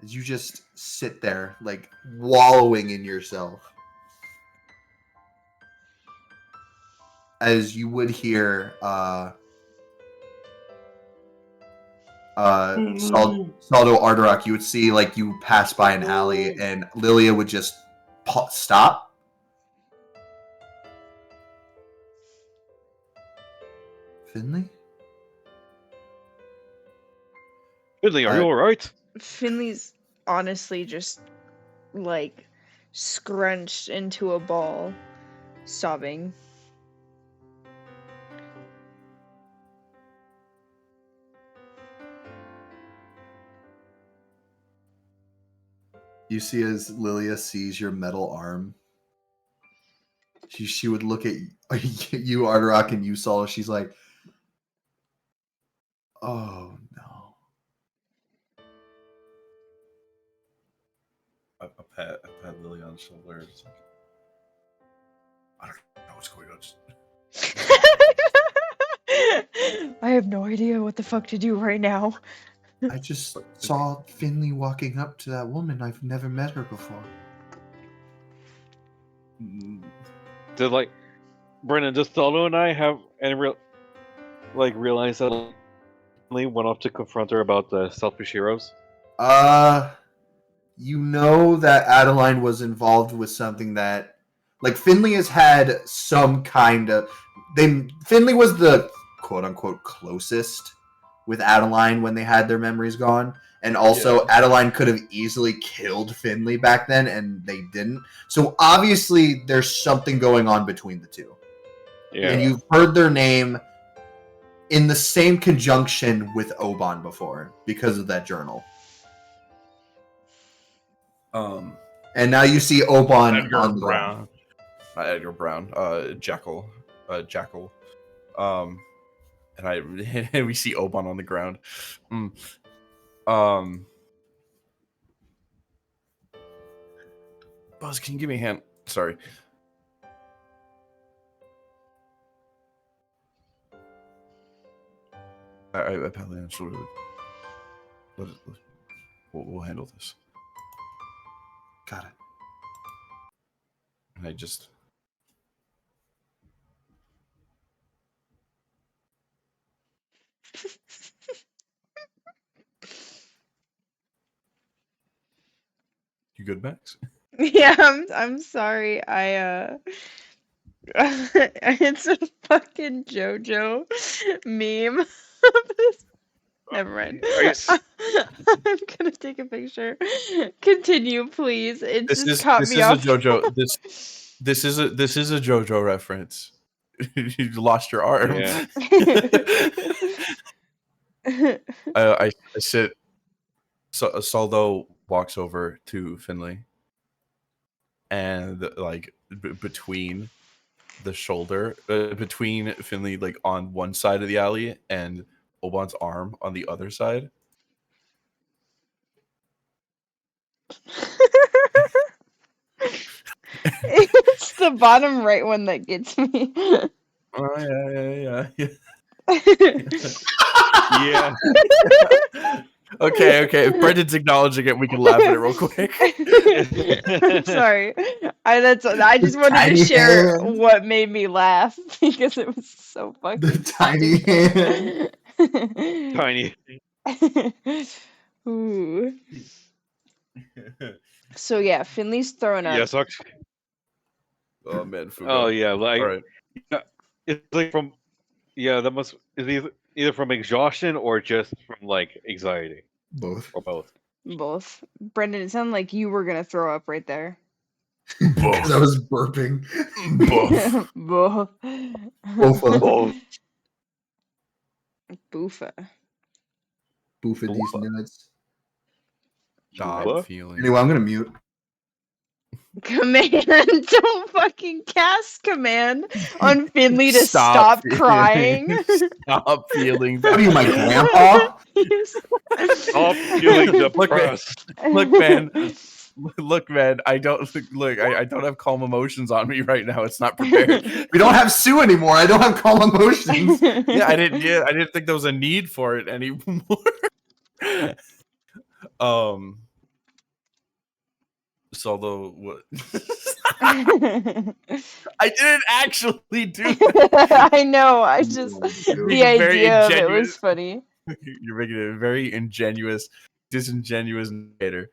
As you just sit there, like wallowing in yourself. as you would hear Saldo Ardorak, you would see like you pass by an alley and Lilia would just stop. Finley? Finley, are you alright? Finley's honestly just like scrunched into a ball, sobbing. You see as Lilia sees your metal arm, she would look at you, Ardorak, and you, Saul. She's like, "Oh no." I pat Lily on the shoulder. It's like, I don't know what's going on. I have no idea what the fuck to do right now. I just saw Finley walking up to that woman. I've never met her before. Did like Brennan, does Thaldo and I have any realize that Finley went off to confront her about the selfish heroes? You know that Adeline was involved with something that, like, Finley has had some kind of. Finley was the quote unquote closest with Adeline when they had their memories gone. And also, Adeline could have easily killed Finley back then, and they didn't. So obviously, there's something going on between the two. Yeah. And you've heard their name in the same conjunction with Oban before because of that journal. And now you see Oban Edgar on the Brown. Not Edgar Brown. Jackal. Jackal. And we see Oban on the ground. Buzz, can you give me a hand? Sorry. I probably answered it. We'll handle this. Got it. And I just. You good, Max? Yeah, I'm sorry. It's a fucking JoJo meme. Never mind. I'm gonna take a picture. Continue, please. It just caught me off. This is a JoJo reference. You lost your arm. Yeah. I sit. So Saldo walks over to Finley, and like between the shoulder, between Finley, like on one side of the alley, and Oban's arm on the other side. It's the bottom right one that gets me. Oh yeah. Yeah. Okay. If Brendan's acknowledging it, we can laugh at it real quick. I'm sorry. I just wanted to share what made me laugh because it was so fucking The tiny hand. Tiny. Ooh. So yeah, Finley's throwing up. Yeah, sucks. Oh man. Fugo. Oh yeah, like All right. it's like from that must is either from exhaustion or just from like anxiety Both. or both. Both. Brendan, it sounded like you were gonna throw up right there. Because I was burping. Both. Boofa. Boofa. Boofa these nuts. Stop What? feeling. Anyway, I'm gonna mute. Command, don't fucking cast command on Finley to stop crying. Stop feeling What that. are you, my grandpa? Stop feeling depressed. Look, man. I don't have calm emotions on me right now. It's not prepared. We don't have Sue anymore. I don't have calm emotions. I didn't think there was a need for it anymore. So although what? I I didn't actually do that. know. I just You're the being very idea of it was ingenuous. funny. You're making it a very ingenuous, disingenuous narrator.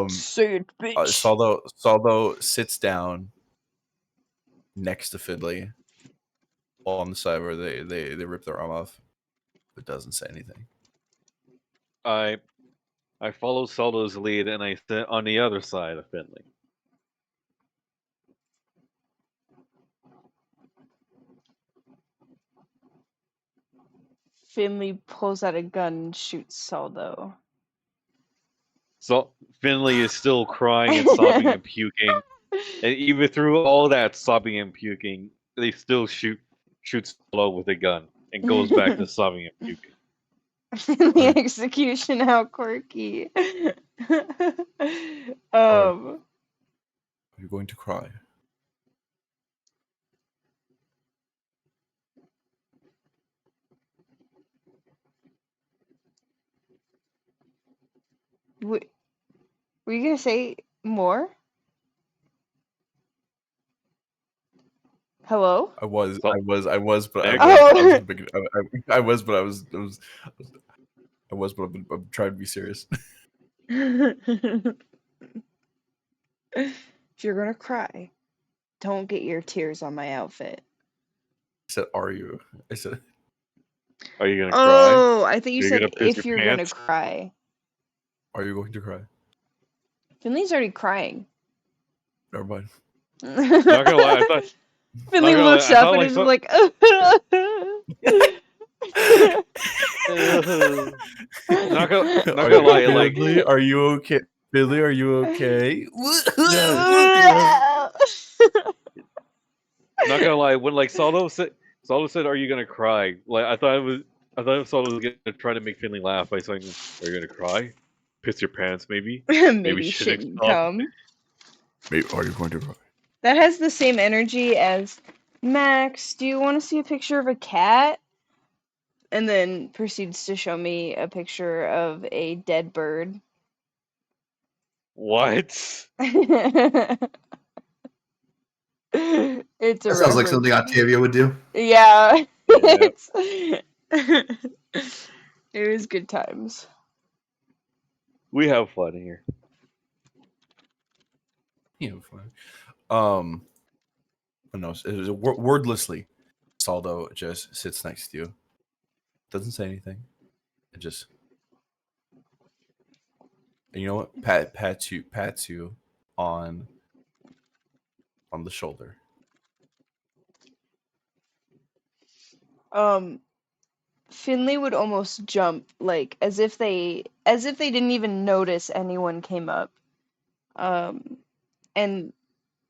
Say it, bitch. Saldo sits down next to Finley on the side where they rip their arm off, but doesn't say anything. I follow Saldo's lead and I sit on the other side of Finley. Finley pulls out a gun and shoots Saldo. So Finley is still crying and sobbing and puking, and even through all that sobbing and puking, they still shoots Saldo with a gun and goes back to sobbing and puking. Finley execution, how quirky. Are you going to cry? Were you gonna say more? Hello? I was, but I was trying to be serious. If you're gonna cry, don't get your tears on my outfit. I said, "Are you?" I said, Are you gonna cry? Oh, I think you You're said gonna piss if your you're gonna pants? cry. "Are you going to cry?" Finley's already crying. Never mind. Not gonna lie, I thought Finley not gonna looks lie, I up thought, and like, is so- like, not gonna lie, like Billy, are you okay? Billy, are you okay? not gonna lie, when like Saldo said, "Are you gonna cry?" Like I thought Saldo was gonna try to make Finley laugh by saying, "Are you gonna cry? Piss your pants, maybe? Maybe shit shouldn't explode." come. Maybe, are you going to cry? That has the same energy as Max, do you want to see a picture of a cat? And then proceeds to show me a picture of a dead bird. What? It's a That sounds like reference. something Octavia would do. Yeah. Yep. It was good times. We have fun here. Yeah, fine. But no, it was wordlessly. Saldo just sits next to you, doesn't say anything. It just, and you know what? Pats you on the shoulder. Finley would almost jump, like as if they didn't even notice anyone came up. And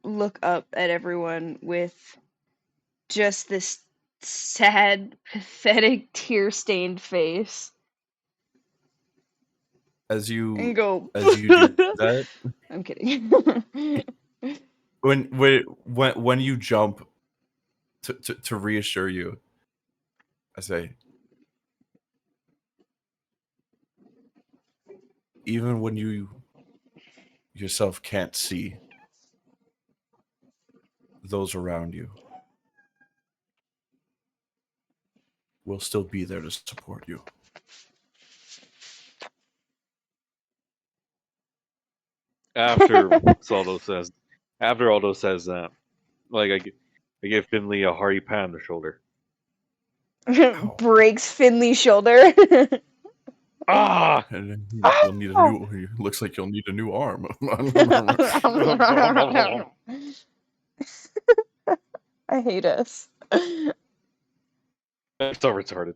look up at everyone with just this sad, pathetic, tear-stained face. As you And go, do that, I'm kidding. when you jump to reassure you, I say, even when you yourself can't see, those around you will still be there to support you. After Aldo says that, like I give Finley a hearty pat on the shoulder. Breaks Finley's shoulder. Ah! And then you'll need a new. Looks like you'll need a new arm. I hate us. That's so retarded.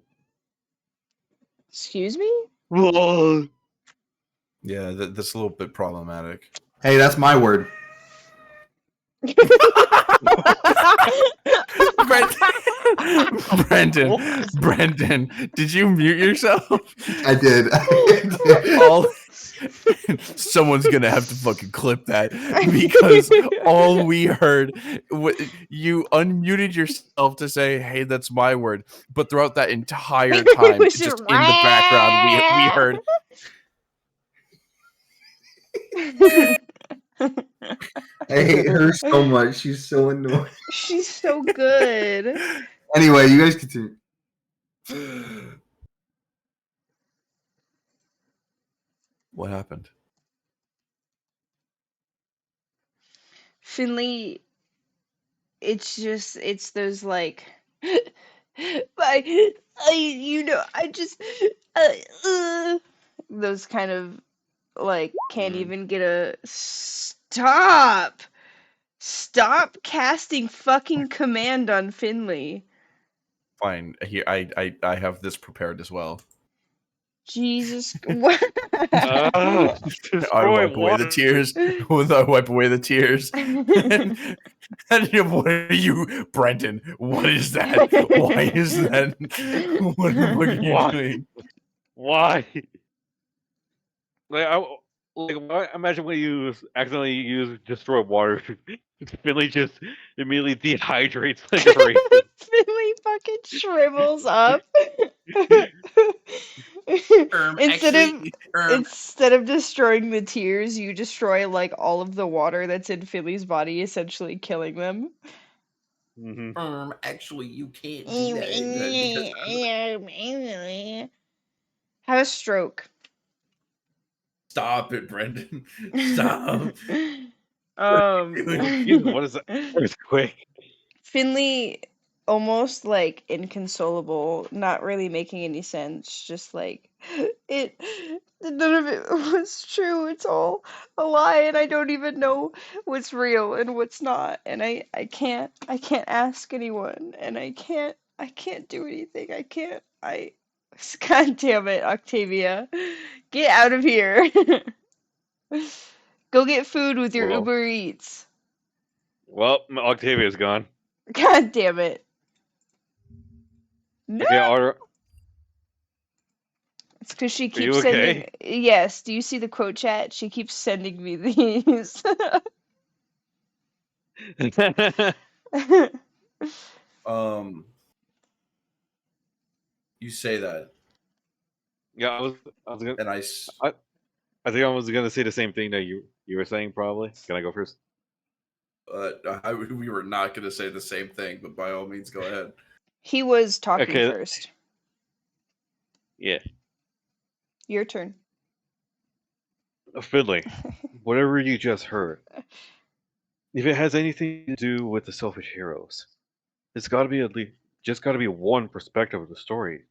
Excuse me? Yeah, that's a little bit problematic. Hey, that's my word. Brendan, did you mute yourself? I did. Someone's gonna have to fucking clip that because all we heard, you unmuted yourself to say, "Hey, that's my word," but throughout that entire time, was just just in the background, we heard. I hate her so much. She's so annoying. She's so good. Anyway, you guys continue. What happened? Finley, it's those like, I those kind of like can't even get a stop casting fucking command on Finley. Fine. Here, I have this prepared as well. Jesus, what? I wipe away the tears. I wipe away the tears. And what are you, Brenton? What is that? Why is that? What are you doing? Why? Like, imagine when you accidentally use destroy water. Finley just immediately dehydrates like a raisin. Finley fucking shrivels up. Instead of destroying the tears, you destroy like all of the water that's in Finley's body, essentially killing them. Actually, you can't do that. Have a stroke. Stop it, Brendan. Stop. What is that? Earthquake. Finley, almost like inconsolable, not really making any sense, just like none of it was true. It's all a lie, and I don't even know what's real and what's not. And I can't ask anyone, and I can't do anything. God damn it, Octavia. Get out of here. Go get food with your Well. Uber Eats. Well, Octavia's gone. God damn it. No. Okay, order. It's because she you keeps okay? sending. Yes, do you see the quote chat? She keeps sending me these. You say that, Yeah, I was gonna. and I think I was gonna say the same thing that you were saying. Probably. Can I go first? we were not going to say the same thing, but by all means, go ahead. He was talking Okay. first. Yeah. Your turn. Finley, whatever you just heard, if it has anything to do with the selfish heroes, it's got to be at least just got to be one perspective of the story,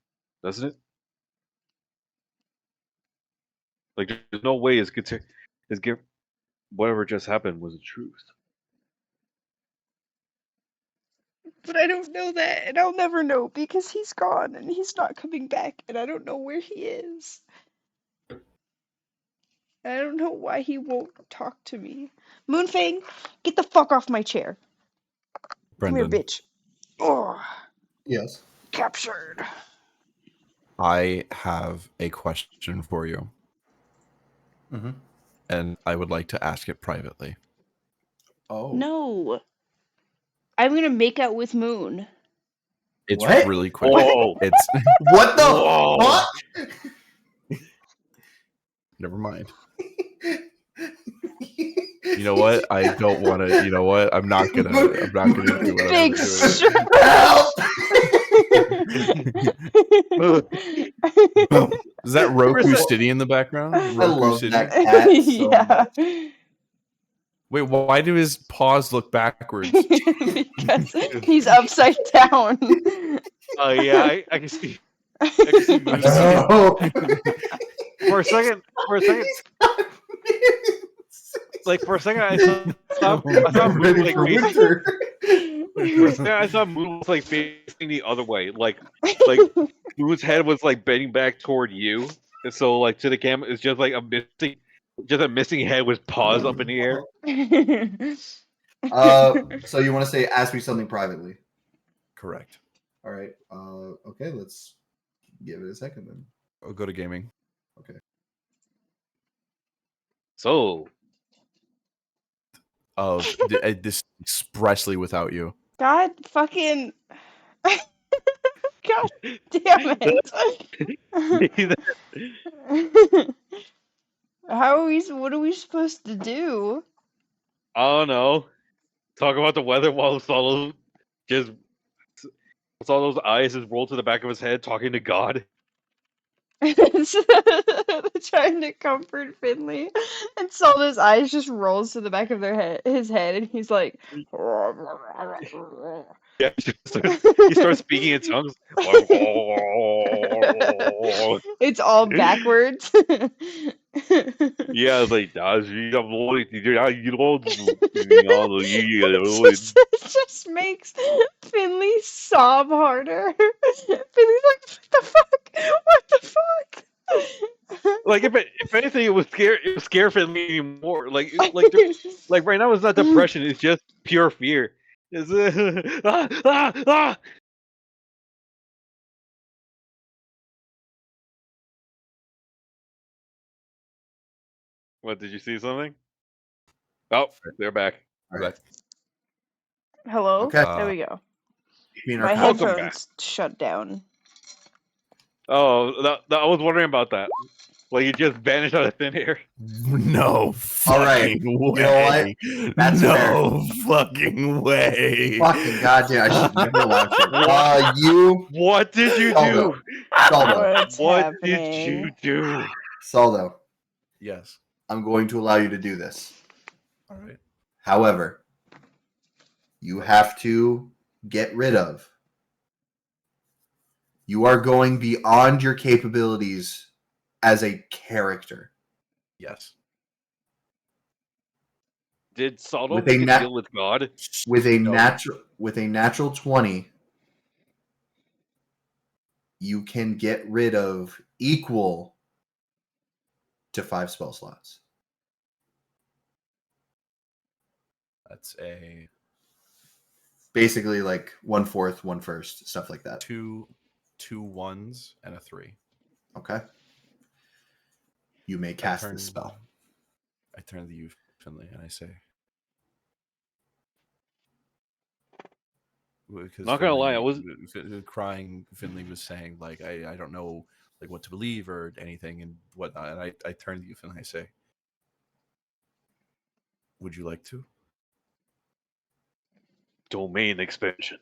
doesn't it? Like, there's no way whatever just happened was the truth. But I don't know that, and I'll never know because he's gone and he's not coming back, and I don't know where he is. I don't know why he won't talk to me. Moonfang, get the fuck off my chair. Brendan, Come here, bitch. Oh, Yes. captured. I have a question for you, Mhm. and I would like to ask it privately. Oh. No. I'm gonna make out with Moon. It's What? really quick. Whoa. It's What the Whoa. fuck? never mind. You know what? I don't want to. You know what? I'm not gonna do what I'm Big gonna do. Help! Is that Roku City in the background? I Roku love City. that cat so much. Yeah. Wait, why do his paws look backwards? Because he's upside down. Oh yeah, I can see. I can see Moon. No. For a second, I saw Moon Ready like for facing. winter. For a second, I saw Moon was like facing the other way, like Moon's head was like bending back toward you, and so like to the camera, it's just like a missing head with paws up in the air. So you want to say ask me something privately? Correct. All right. Okay, let's give it a second then. I'll go to gaming. Okay. So This expressly without you. God fucking. God damn it. What are we supposed to do? I don't know. Talk about the weather while Solo just Solo's eyes just roll to the back of his head, talking to God. Trying to comfort Finley, and Solo's eyes just rolls to the back of his head, and he's like, Yeah, he starts speaking in tongues. it's all backwards. Yeah, it's like It just makes Finley sob harder. Finley's like, what the fuck? What the fuck? like if anything, it would scare Finley more. Like right now, it's not depression; it's just pure fear. It's ah, ah, ah. What, did you see something? Oh, they're back. All right. Hello? Okay. There we go. Being My our Welcome headphones shut down. Oh, I was wondering about that. Like you just vanished out of thin air. No All right. fucking way. You know what? That's no fucking way. Fucking goddamn! I should never laugh. You, What did you Saldo. do? Saldo, What's What did happening? you do? Saldo. Yes. I'm going to allow you to do this. All right. However, you have to get rid of. You are going beyond your capabilities as a character. Yes. Did Saldo With make a a nat- deal with God? With a No. natural 20, you can get rid of equal to 5 spell slots. That's a Basically like 1/4, 1/1, stuff like that. two 1s and a 3. Okay. You may cast the spell. I turn to you, Finley, and I say, because Not gonna lie, I was crying. Finley was saying like, I don't know like what to believe or anything and whatnot. And I turn to you, Finley, and I say, would you like to? domain expansion.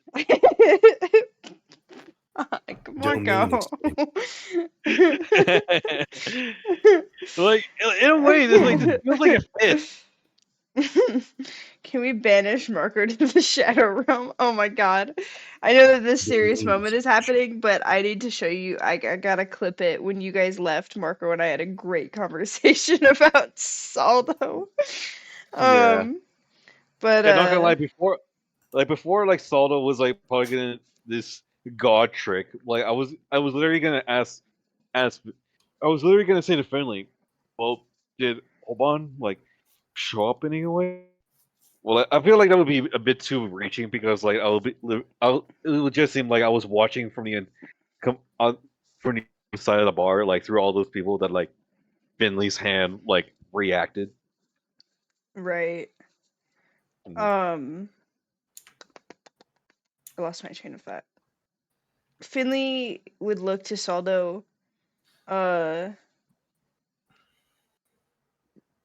Come on, Domain go. Like in a way, this feels like a fifth. Can we banish Marco to the Shadow Realm? Oh my god. I know that this serious moment is happening, but I need to show you. I gotta clip it. When you guys left, Marco and I had a great conversation about Saldo. Yeah. But Yeah, not gonna lie, before Saldo was like probably gonna this god trick. Like I was literally gonna ask I was literally gonna say to Finley, well, did Oban like show up in any way? Well, I feel like that would be a bit too reaching because like it would just seem like I was watching from from the side of the bar, like through all those people that like Finley's hand like reacted. right. Mhm. I lost my train of thought. Finley would look to Saldo.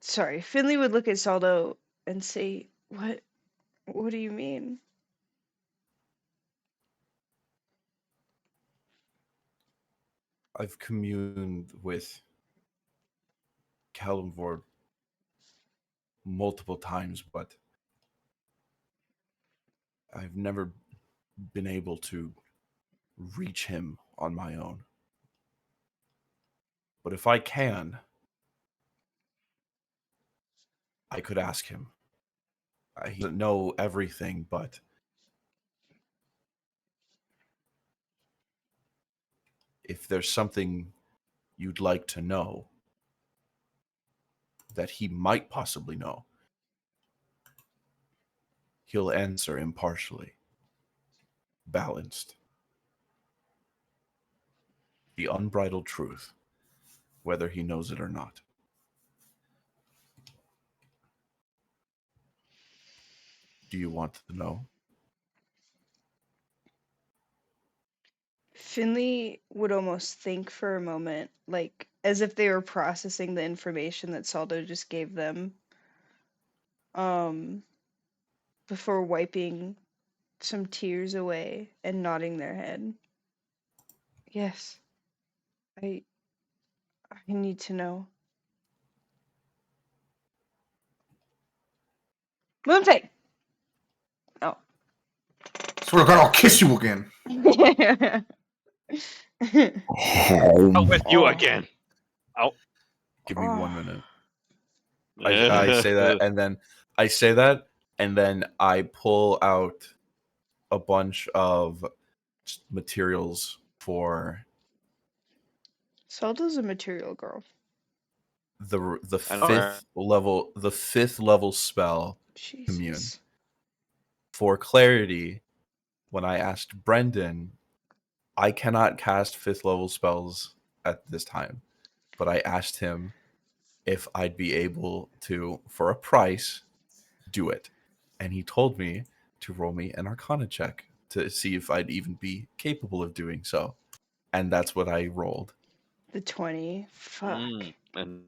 Sorry. Finley would look at Saldo and say, "What? What do you mean?" I've communed with Kalimvor multiple times, but I've never been able to reach him on my own. But if I can, I could ask him. He doesn't know everything, but if there's something you'd like to know that he might possibly know, he'll answer impartially, balanced. The unbridled truth, whether he knows it or not. Do you want to know? Finley would almost think for a moment, like as if they were processing the information that Saldo just gave them. before wiping some tears away and nodding their head. Yes. I need to know. Moonfang! Oh. Swear to God, I'll kiss you again. Out with you Oh. again. Give me 1 minute. I say that, and then I pull out a bunch of materials for Zelda's a material girl. the I know, right? fifth level spell Jesus. Commune. For clarity, when I asked Brendan, I cannot cast 5th level spells at this time, but I asked him if I'd be able to, for a price, do it. And he told me to roll me an Arcana check to see if I'd even be capable of doing so. And that's what I rolled. The 20. Fuck. And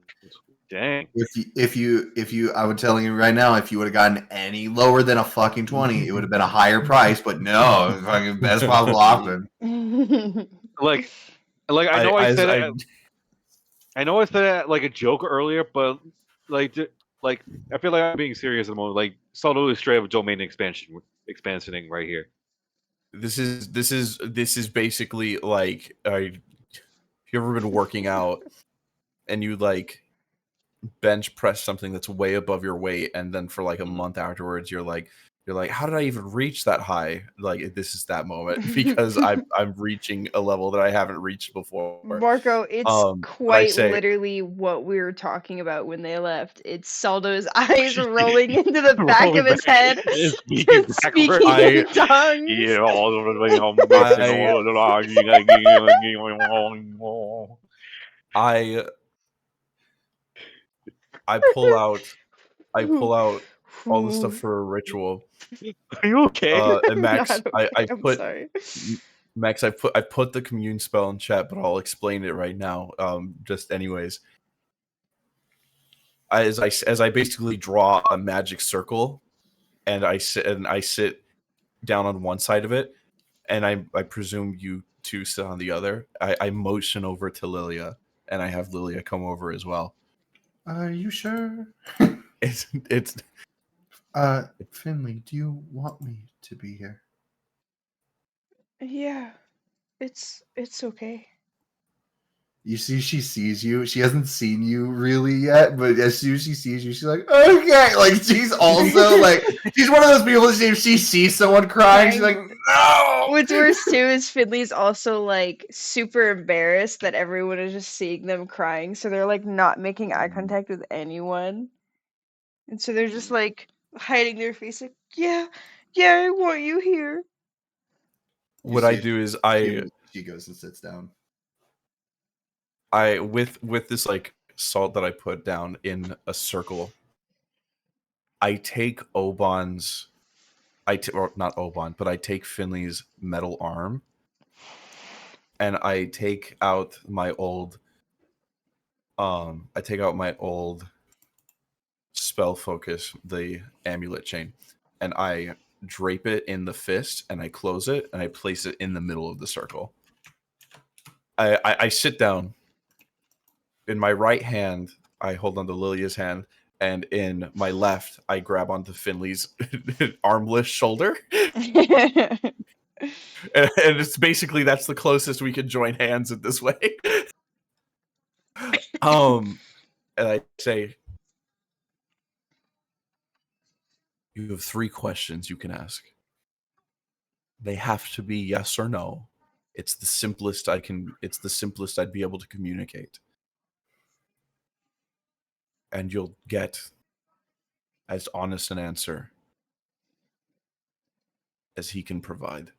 dang. If you, I would tell you right now, if you would have gotten any lower than a fucking 20, it would have been a higher price. But no, fucking best possible option. Like I know I said it. I know I said it like a joke earlier, but like I feel like I'm being serious at the moment. Like Saldo is straight up domain expansioning right here. This is basically like, if you ever been working out and you like bench press something that's way above your weight, and then for like a month afterwards you're like, how did I even reach that high? Like, this is that moment because I'm reaching a level that I haven't reached before. Marco, it's literally what we were talking about when they left. It's Saldo's eyes rolling into the back of his head, speaking in tongues. I pull out all the stuff for a ritual. Are you okay? And Max, Sorry. Max, I put the commune spell in chat, but I'll explain it right now. Just anyways, as I basically draw a magic circle, and I sit down on one side of it, and I presume you two sit on the other. I motion over to Lilia, and I have Lilia come over as well. Are you sure? It's Finley, do you want me to be here? Yeah, it's okay. You see, she sees you. She hasn't seen you really yet, but as soon as she sees you, she's like, okay. Like, she's also like, she's one of those people that if she sees someone crying, she's like, no. What's worse too is Finley's also like super embarrassed that everyone is just seeing them crying, so they're like not making eye contact with anyone, and so they're just like hiding their face, like, yeah, I want you here. What I do is she goes and sits down. With this like salt that I put down in a circle, I take Oban's, or not Oban, but I take Finley's metal arm, and I take out my old spell focus, the amulet chain, and I drape it in the fist, and I close it, and I place it in the middle of the circle. I sit down. In my right hand, I hold onto Lilia's hand, and in my left, I grab onto Finley's armless shoulder. And it's basically, that's the closest we can join hands in this way. And I say, you have 3 questions you can ask. They have to be yes or no. It's the simplest I'd be able to communicate. And you'll get as honest an answer as he can provide.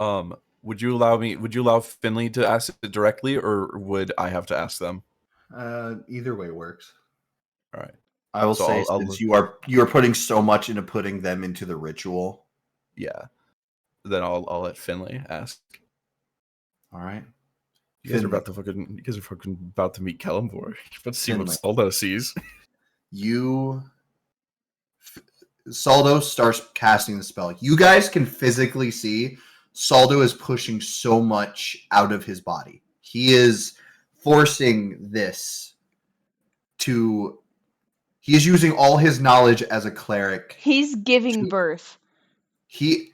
Would you allow Finley to ask it directly, or would I have to ask them? Either way works. All right. I will say, since you are putting so much into putting them into the ritual. Yeah. Then I'll let Finley ask. All right. You guys are fucking about to meet Kellamvor. Let's see what Saldo sees. Saldo starts casting the spell. You guys can physically see Saldo is pushing so much out of his body. He is forcing this to... He is using all his knowledge as a cleric. He's giving birth. He...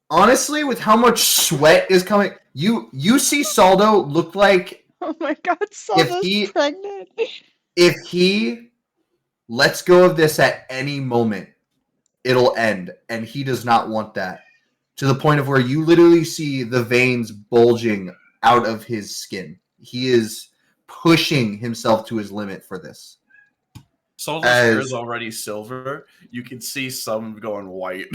Honestly, with how much sweat is coming... You see Saldo look like... Oh my god, Saldo's pregnant. If he lets go of this at any moment, it'll end, and he does not want that. To the point of where you literally see the veins bulging out of his skin. He is pushing himself to his limit for this. Saldo's hair is already silver. You can see some going white.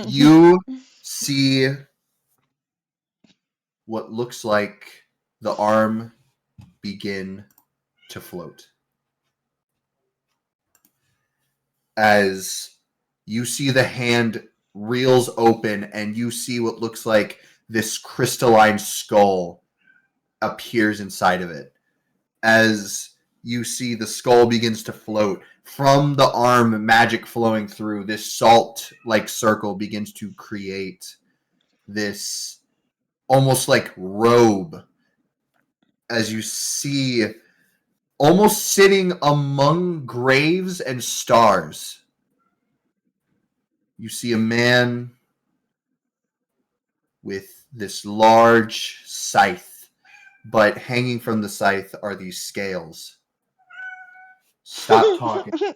You see what looks like the arm begin to float. As you see the hand reels open and you see what looks like this crystalline skull appears inside of it. As you see the skull begins to float, from the arm, magic flowing through, this salt-like circle begins to create this almost like robe. As you see, almost sitting among graves and stars, you see a man with this large scythe, but hanging from the scythe are these scales. Stop talking.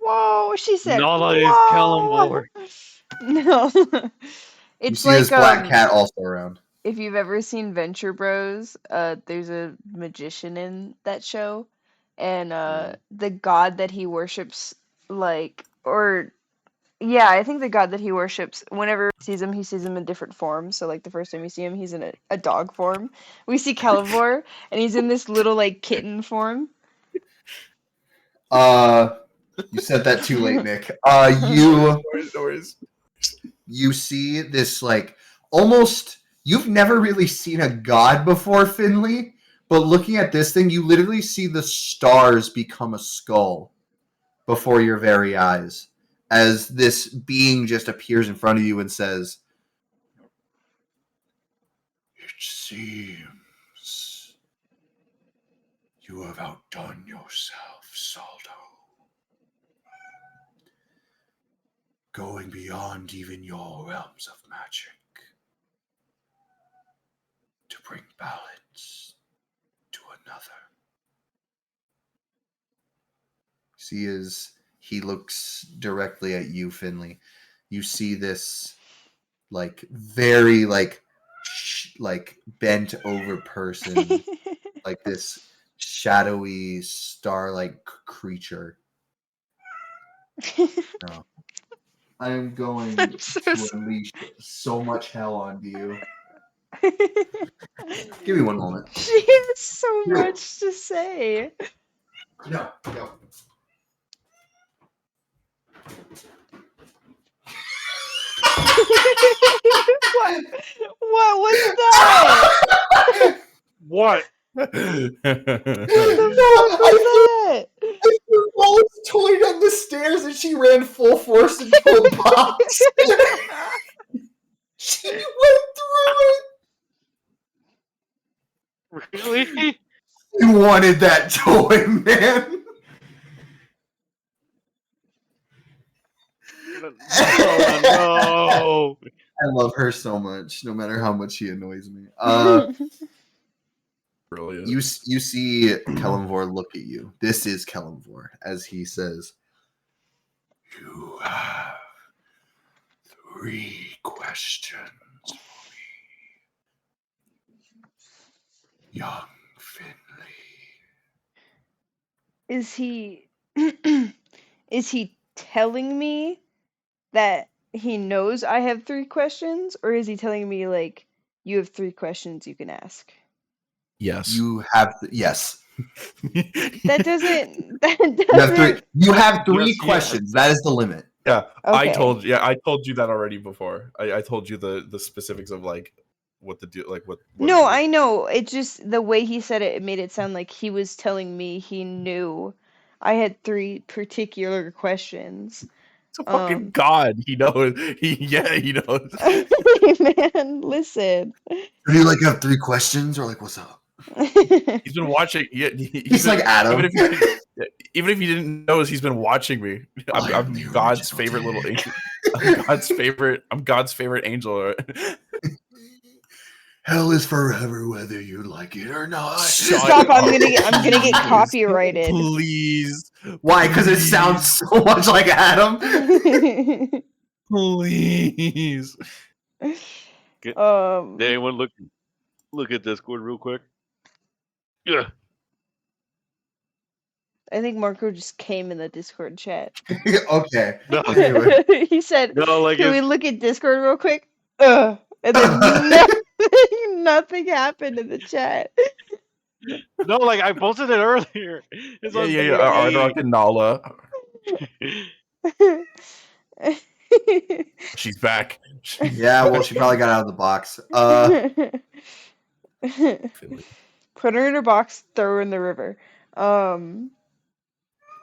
Whoa, she said. Nala is Whoa. No. You It's see like this black cat also around. if you've ever seen Venture Bros, there's a magician in that show, and the god that he worships, I think the god that he worships, whenever he sees him in different forms. So like the first time you see him, he's in a dog form. We see Calivor, and he's in this little like kitten form. You said that too late, Nick. You see this like almost... You've never really seen a god before, Finley, but looking at this thing, you literally see the stars become a skull before your very eyes as this being just appears in front of you and says, "It seems you have outdone yourself, Saldo. Going beyond even your realms of magic to bring balance to another." See, as he looks directly at you, Finley, you see this like very like bent over person, like this shadowy star-like creature. No. I am going to unleash so much hell on you. Give me one moment. She has so much to say. No, go. What was that? What? What was that? I threw Wallace's toy down the stairs and she ran full force into a box. She went through it. Really? You wanted that toy, man. Oh, no. I love her so much, no matter how much she annoys me. Brilliant. You see Kelemvor look at you. This is Kelemvor, as he says, "You have 3 questions for me, young Finley." Is he telling me that he knows I have 3 questions, or is he telling me like you have 3 questions you can ask? Yes. You have yes. That doesn't. You have three Yes, questions. That is the limit. Yeah, Okay. I told you that already before. I told you the specifics of like what the deal like what No, it is. I know. It just the way he said it, it made it sound like he was telling me he knew I had 3 particular questions. It's a fucking god. He knows. He knows. Man, listen. Do you like have 3 questions or like what's up? He's been watching. Yeah, He's like Adam. Even if you didn't know, he's been watching me. I'm God's favorite little angel. I'm God's favorite angel. Hell is forever, whether you like it or not. Stop! I'm gonna get copyrighted. Please. Why? Because it sounds so much like Adam. Please. Did anyone look at Discord real quick? Yeah. I think Marco just came in the Discord chat. Okay. No, Anyway. He said, no, like "Can we it's, look at Discord real quick?" And then nothing happened in the chat. no, like I posted it earlier. It's on Yeah. Ardrock and Nala. She's back. Yeah, well, she probably got out of the box. Put her in her box, throw her in the river. Grandma?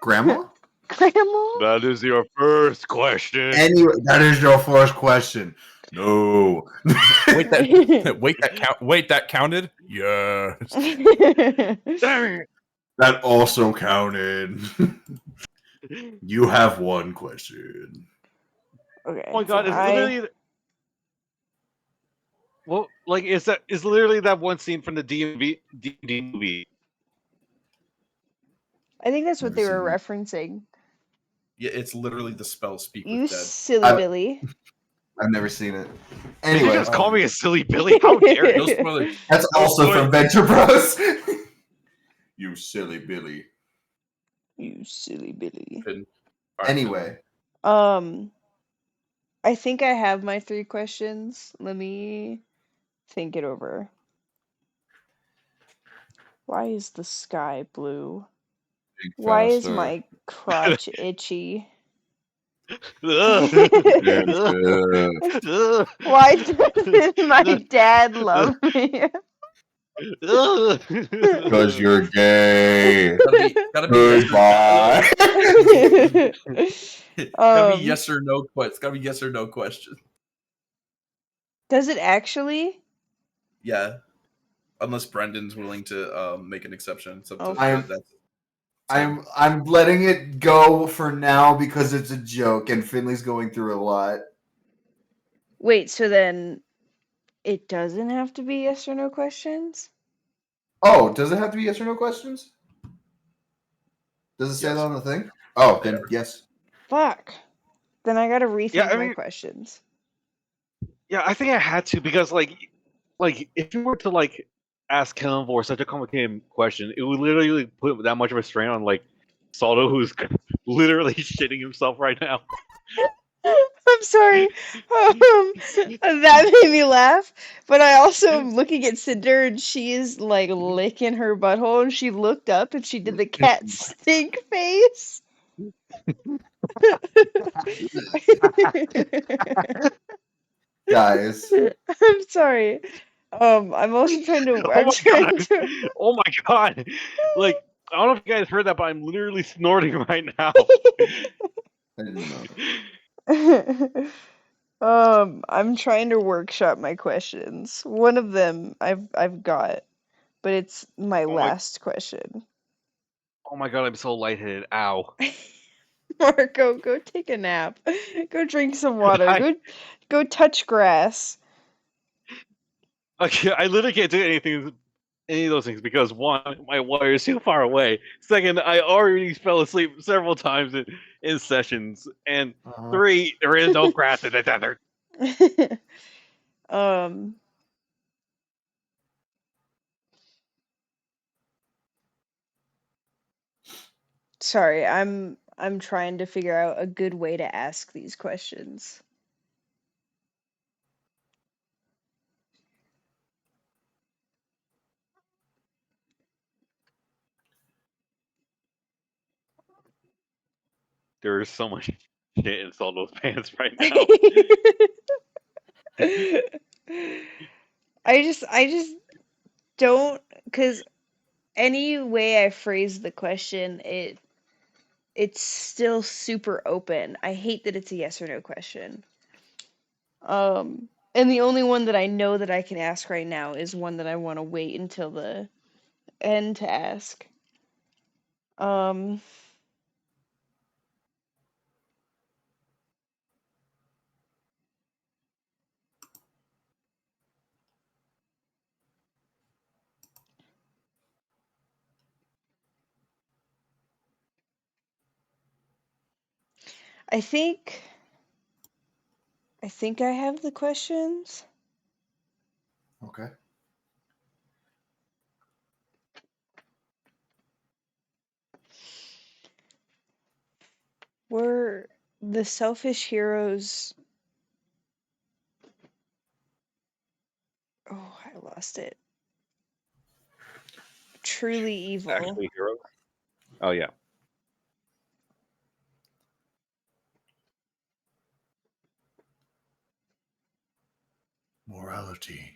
Grandma? That is your first question. Anyway, that is your first question. No. Wait, that counted? Yes. That also counted. You have 1 question. Okay. Oh my god, so it's literally. Well, like, it's literally that one scene from the D&D movie. I think that's what they Never were seen referencing. Yeah, it's literally the spell speak You with dead. silly Billy. I've never seen it. Did you Anyway, just call me a silly Billy? How dare you? No spoiler. that's also from Venture Bros. You silly Billy. You silly Billy. All right. Anyway, I think I have my 3 questions. Let me think it over. Why is the sky blue? Why is my crotch itchy? Ugh. Why doesn't my dad love me? because you're gay. Gotta be Goodbye. gotta be yes or no question. It's gotta be yes or no question. Does it actually? Yeah. Unless Brendan's willing to make an exception. It's up to Okay. I'm letting it go for now because it's a joke and Finley's going through a lot. Wait, so then it doesn't have to be yes or no questions? Oh, does it have to be yes or no questions? Does it say Yes. that on the thing? Oh, then yes. Fuck. Then I gotta rethink Yeah, I my mean- questions. Yeah, I think I had to because like if you were to like ask him for such a complicated question, it would literally put that much of a strain on like Saldo, who's literally shitting himself right now. I'm sorry. That made me laugh. But I also am looking at Cinder and she is like licking her butthole and she looked up and she did the cat stink face. Guys. I'm sorry. I'm also trying to. I'm trying to. Oh my god! Like I don't know if you guys heard that, but I'm literally snorting right now. I didn't know. I'm trying to workshop my questions. One of them I've got, but it's my last question. Oh my god, I'm so lightheaded. Ow. Marco, go take a nap. Go drink some water. Go touch grass. Okay, I literally can't do any of those things because one, my water is too far away. Second, I already fell asleep several times in sessions, and 3, there is no grass in the desert. Sorry, I'm trying to figure out a good way to ask these questions. There's so much shit in Saldo's pants right now. I just don't, because any way I phrase the question, it's still super open. I hate that it's a yes or no question. And the only one that I know that I can ask right now is one that I want to wait until the end to ask. Um, I think I have the questions. Okay. Were the selfish heroes? Oh, I lost it. Truly evil. Actually, heroes. Oh yeah. Morality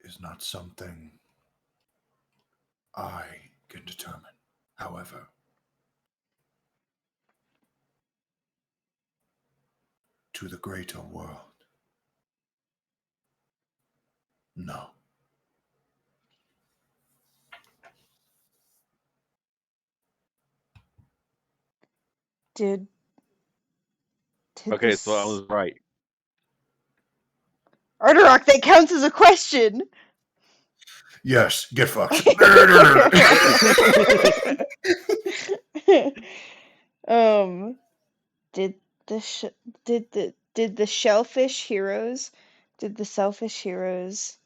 is not something I can determine. However, to the greater world, no. Did Okay, this so I was right. Arterock, that counts as a question. Yes, get fucked. Did the shellfish heroes, did the selfish heroes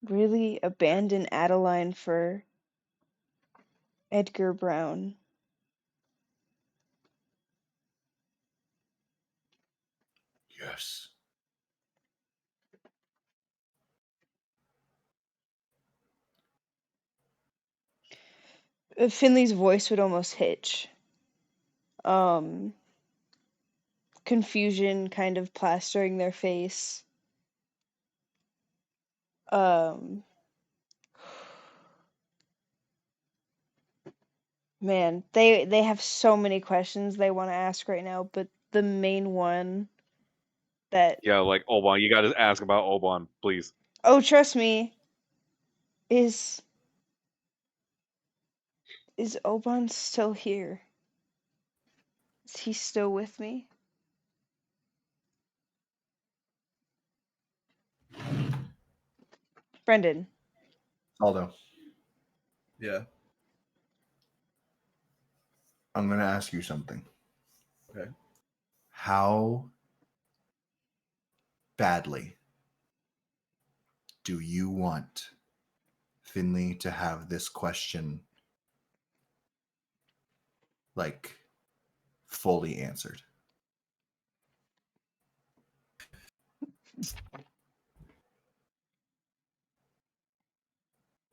really abandon Adeline for Edgar Brown? Yes. Finley's voice would almost hitch. Confusion kind of plastering their face. Man, they have so many questions they want to ask right now, but the main one that Yeah, like Oban. You gotta ask about Oban, please. oh, trust me, is Oban still here? Is he still with me? Brendan. Aldo, Yeah. I'm going to ask you something. Okay. How badly do you want Finley to have this question like fully answered?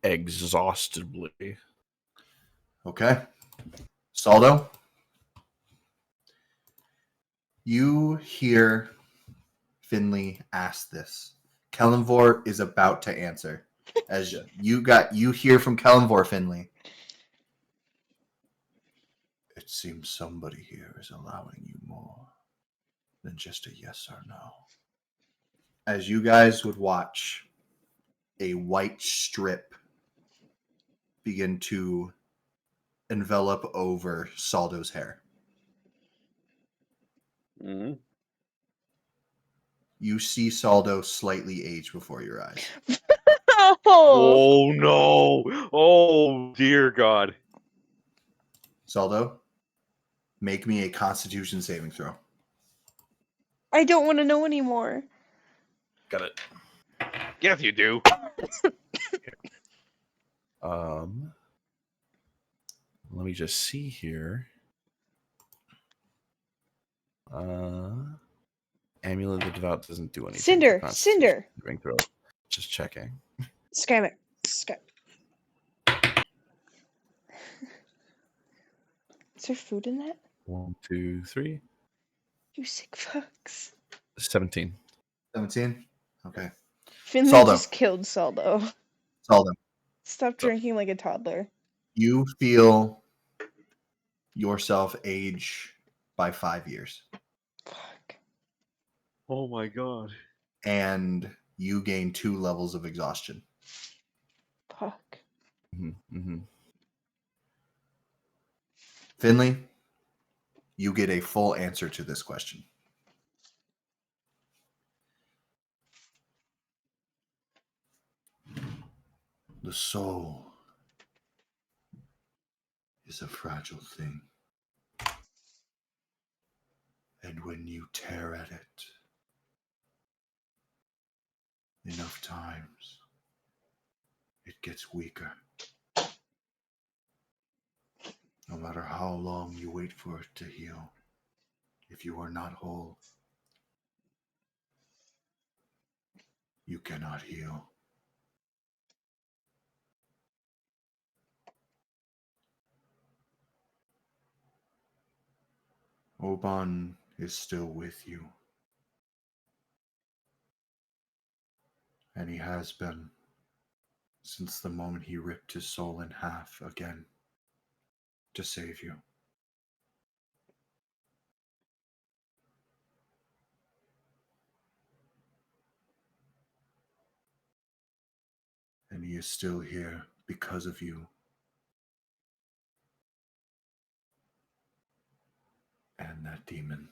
Exhaustively. Okay. Saldo, you hear Finley ask this. Kellenvor is about to answer. As you hear from Kellenvor, Finley. It seems somebody here is allowing you more than just a yes or no. As you guys would watch a white strip begin to envelop over Saldo's hair. Mm-hmm. You see Saldo slightly age before your eyes. Oh, Oh no! Oh dear God! Saldo, make me a Constitution saving throw. I don't want to know anymore. Got it. Yes, you do. Let me just see here. Amulet of the Devout doesn't do anything. Cinder, for Constitution Cinder. saving throw. Just checking. Skymet. Is there food in that? 1, 2, 3. You sick fucks. 17. 17? Okay. Finley Saldo. just killed Saldo. Saldo. Stop drinking like a toddler. You feel yourself age by 5 years. Fuck. Oh my god. And you gain 2 levels of exhaustion. Fuck. Mm-hmm. Finley, you get a full answer to this question. The soul is a fragile thing. And when you tear at it enough times, it gets weaker. No matter how long you wait for it to heal, if you are not whole, you cannot heal. Oban is still with you. And he has been since the moment he ripped his soul in half again to save you. And he is still here because of you. And that demon.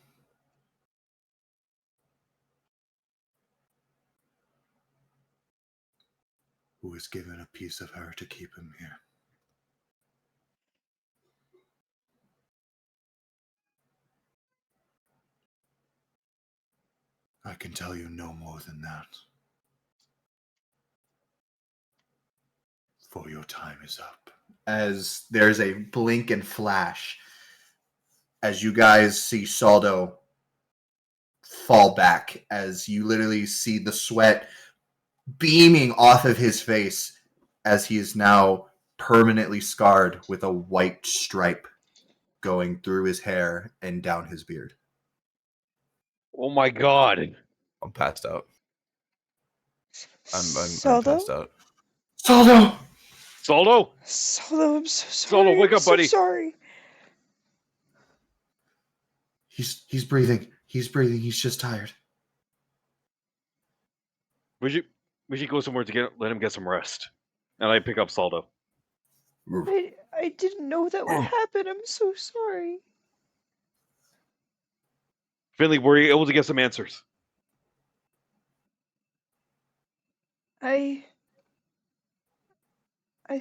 Who has given a piece of her to keep him here. I can tell you no more than that. For your time is up. As there's a blink and flash, as you guys see Saldo fall back, as you literally see the sweat beaming off of his face, as he is now permanently scarred with a white stripe going through his hair and down his beard. Oh my god. I'm passed out. I'm Saldo? passed out. Saldo! Saldo? Saldo, I'm so sorry. Saldo, wake up, buddy. I'm so sorry. He's breathing. He's breathing. He's just tired. We should go somewhere to let him get some rest. And I pick up Saldo. I didn't know that would happen. I'm so sorry. Finley, were you able to get some answers? I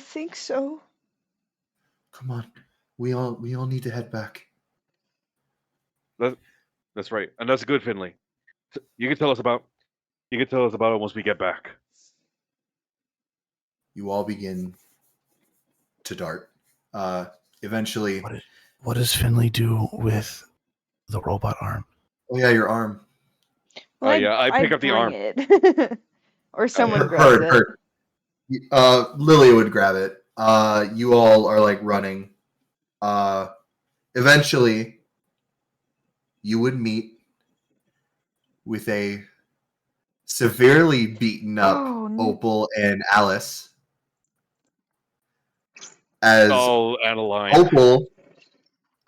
think so. Come on. We all need to head back. That's right. And that's good, Finley. You can tell us about it once we get back. You all begin to dart. Eventually... What does Finley do with the robot arm? Oh yeah, your arm. Oh, yeah, I pick up the arm. It. Or someone grabs it. Lily would grab it. You all are like running. Eventually, you would meet with a severely beaten up Opal and Alice. As Adeline. Opal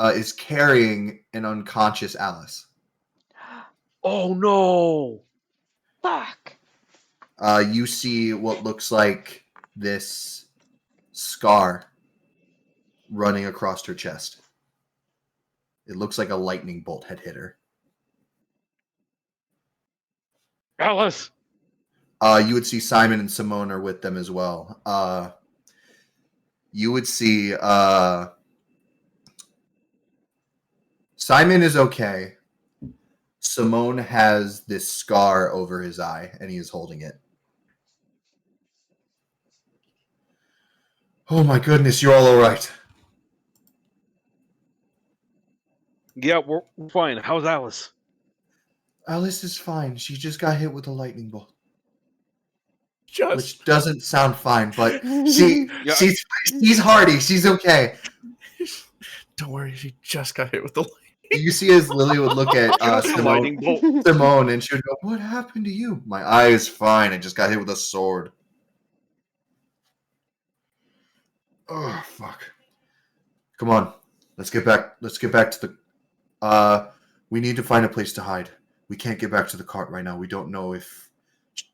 is carrying an unconscious Alice. Oh no! Fuck. You see what looks like this scar running across her chest. It looks like a lightning bolt had hit her. Alice! You would see Simon and Simone are with them as well. You would see Simon is okay. Simone has this scar over his eye, and he is holding it. Oh my goodness, you're all right. Yeah, we're fine. How's Alice? Alice is fine. She just got hit with a lightning bolt. Just Which doesn't sound fine, but she's hardy. She's okay. don't worry, she just got hit with the lightning You see as Lily would look at Lightning bolt. Simone, and she would go, "What happened to you?" "My eye is fine. I just got hit with a sword." Oh fuck! Come on, let's get back. Let's get back to the. We need to find a place to hide. We can't get back to the cart right now. We don't know if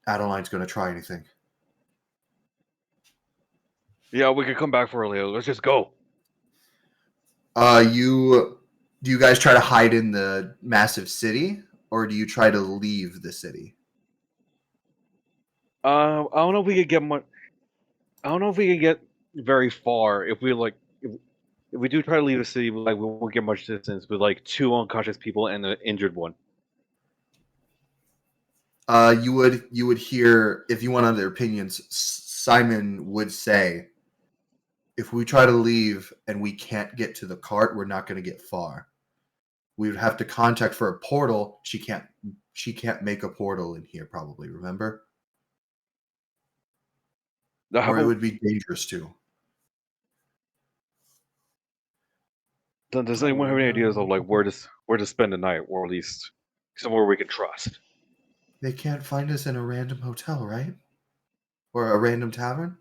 Adeline's going to try anything. Yeah, we could come back for earlier. Let's just go. Do you guys try to hide in the massive city, or do you try to leave the city? I don't know if we could get much. I don't know if we can get very far if we like. If we do try to leave the city, like we won't get much distance with like 2 unconscious people and an injured one. You would hear, if you want other opinions, Simon would say, if we try to leave and we can't get to the cart, we're not going to get far. We would have to contact for a portal. She can't make a portal in here, probably, remember? Or it would be dangerous too. Does anyone have any ideas of like where to spend the night, or at least somewhere we can trust? They can't find us in a random hotel, right? Or a random tavern?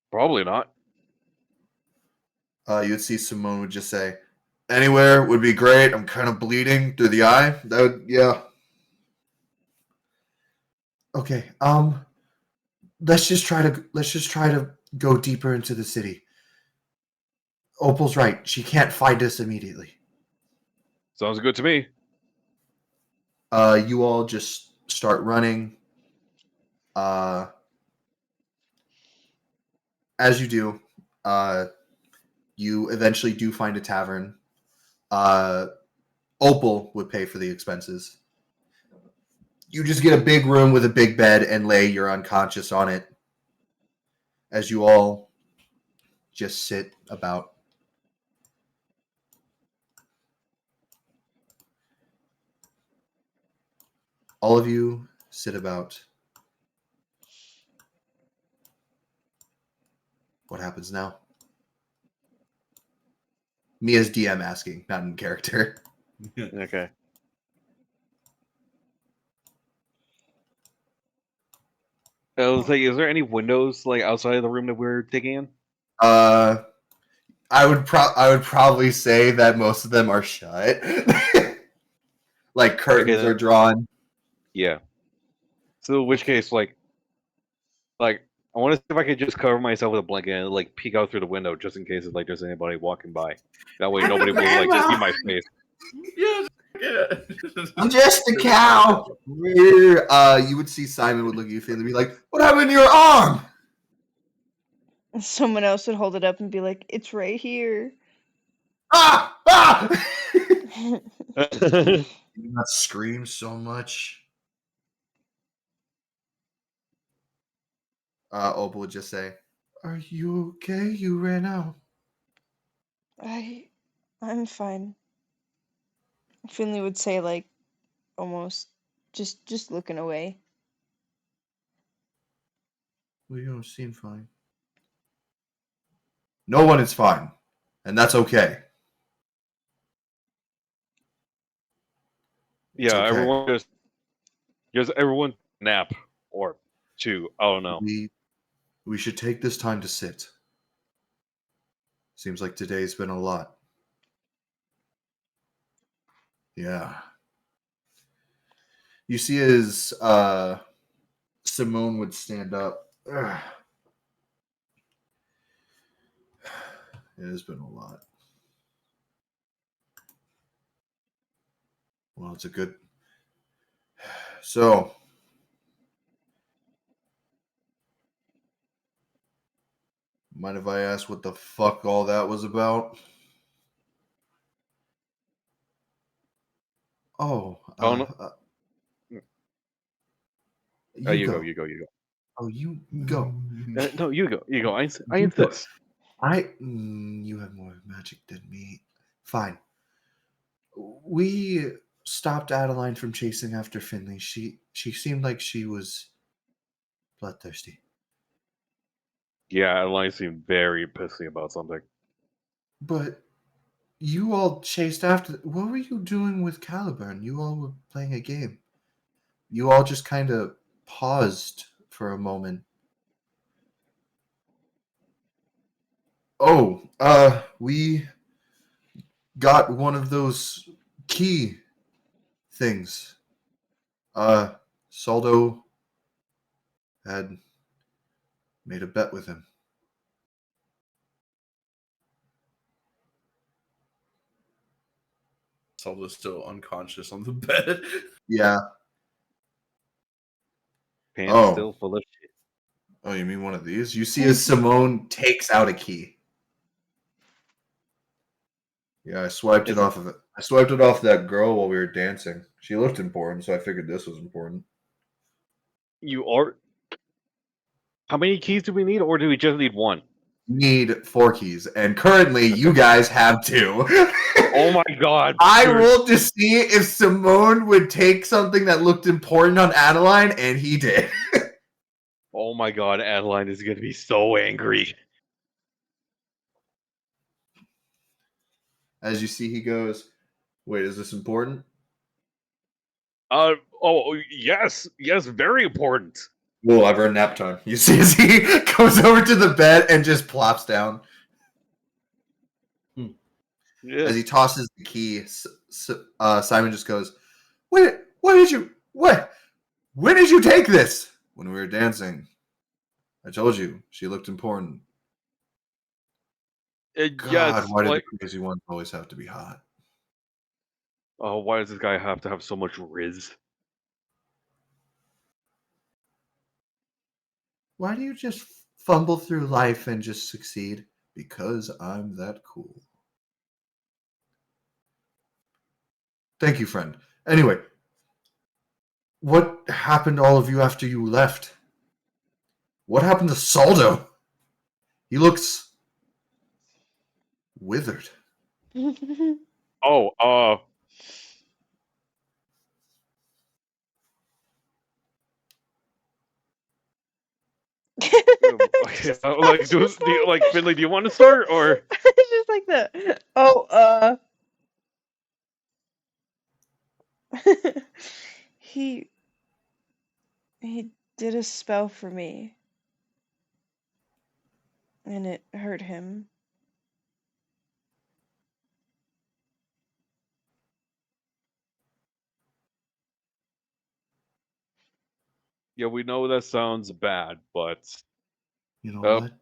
Probably not. You'd see Simone would just say, "Anywhere would be great. I'm kind of bleeding through the eye." Yeah. Okay. Let's just try to go deeper into the city. Opal's right. She can't find us immediately. Sounds good to me. You all just start running. As you do, you eventually do find a tavern. Opal would pay for the expenses. You just get a big room with a big bed and lay your unconscious on it as you all just sit about. All of you sit about. What happens now? Me as DM asking, not in character. Okay. I was like, is there any windows like outside of the room that we're digging in? I would probably say that most of them are shut. Like curtains Okay, are drawn. Yeah. So in which case, like I want to see if I could just cover myself with a blanket and like peek out through the window just in case like there's anybody walking by. That way nobody will like see my face. I'm just a cow. You would see Simon would look at you and be like, "What happened to your arm?" Someone else would hold it up and be like, "It's right here." Ah! Ah! You not scream so much. Opal would just say, "Are you okay? You ran out." I'm fine. Finley would say, like, almost just looking away. Well, you don't seem fine. No one is fine, and that's okay. Yeah, okay. everyone just everyone nap or 2. I don't know. We should take this time to sit. Seems like today's been a lot. Yeah. You see as Simone would stand up. Ugh. It has been a lot. Well, it's a good. So, mind if I ask what the fuck all that was about? Oh, no. You go. Oh, you go. No, you go. I insist. You have more magic than me. Fine. We stopped Adeline from chasing after Finley. She seemed like she was bloodthirsty. Yeah, Adeline seemed very pissy about something. But you all chased after. What were you doing with Caliburn? You all were playing a game. You all just kind of paused for a moment. Oh, we got one of those key things. Saldo had made a bet with him. Saldo's still unconscious on the bed. Yeah. Pants Oh. still full of shit. Oh, you mean one of these? You see as Simone takes out a key. Yeah, I swiped it off of it. I swiped it off that girl while we were dancing. She looked important, so I figured this was important. You are. How many keys do we need, or do we just need one? Need 4 keys, and currently you guys have 2. Oh my god! I dude. rolled to see if Simone would take something that looked important on Adeline, and he did. Oh my god, Adeline is gonna be so angry. As you see, he goes, "Wait, is this important?" Oh, yes, very important. Well, I've earned nap time. You see as he goes over to the bed and just plops down. Yes. As he tosses the key, Simon just goes, When did you take this?" "When we were dancing. I told you, she looked important." God, Yes, why do like, the crazy ones always have to be hot? oh, why does this guy have to have so much riz? Why do you just fumble through life and just succeed? Because I'm that cool. Thank you, friend. Anyway, what happened to all of you after you left? What happened to Saldo? He looks withered. Oh, like, Finley, do you want to start, or? It's just like the he did a spell for me, and it hurt him. Yeah, we know that sounds bad, but You know Oh. what?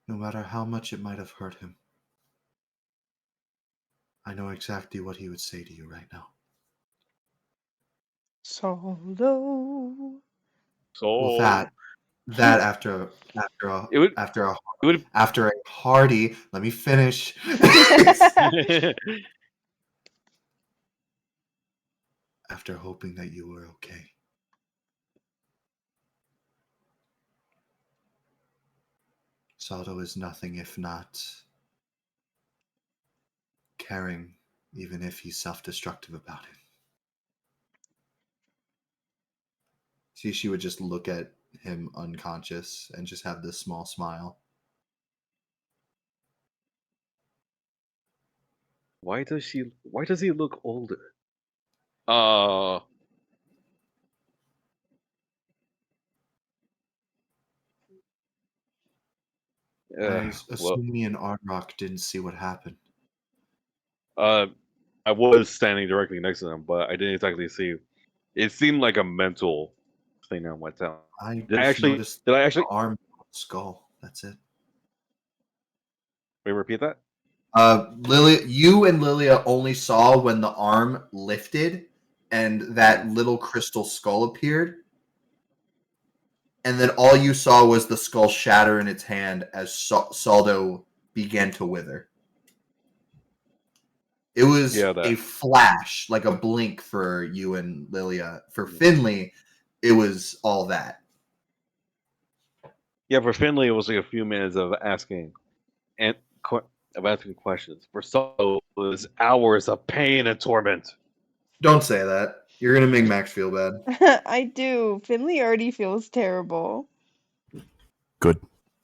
No matter how much it might have hurt him, I know exactly what he would say to you right now. Saldo. so Well, that after It would- a hearty. Let me finish. After hoping that you were okay. Saldo is nothing if not caring, even if he's self-destructive about it. See, she would just look at him unconscious and just have this small smile. Why does he look older? I Well, assume me and Arnrock didn't see what happened. I was standing directly next to them, but I didn't exactly see. It seemed like a mental thing that went down. I Did I actually? noticed Did I actually? the arm, skull. That's it. Wait, repeat that. Lilia, you and Lilia only saw when the arm lifted and that little crystal skull appeared. And then all you saw was the skull shatter in its hand as Saldo began to wither. It was a flash, like a blink for you and Lilia. For Finley, it was all that. Yeah, for Finley, it was like a few minutes of asking questions. For Saldo, it was hours of pain and torment. Don't say that. You're gonna make Max feel bad. I do. Finley already feels terrible. Good.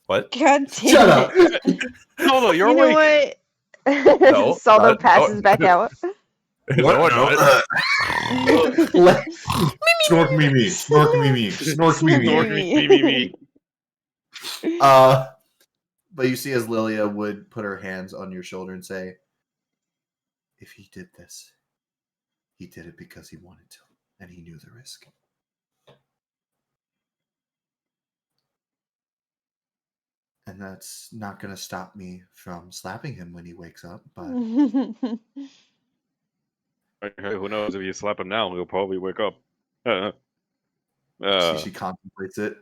What? God damn Shut up. it. No, you're You know awake. what? No, Saldo not- passes no. back out. No, I'm not. Let- Snork me. Snork me. Snork me. Snort me. But you see as Lilia would put her hands on your shoulder and say, if he did this, he did it because he wanted to, and he knew the risk. And that's not going to stop me from slapping him when he wakes up, but Who knows? If you slap him now, he'll probably wake up. see, she contemplates it.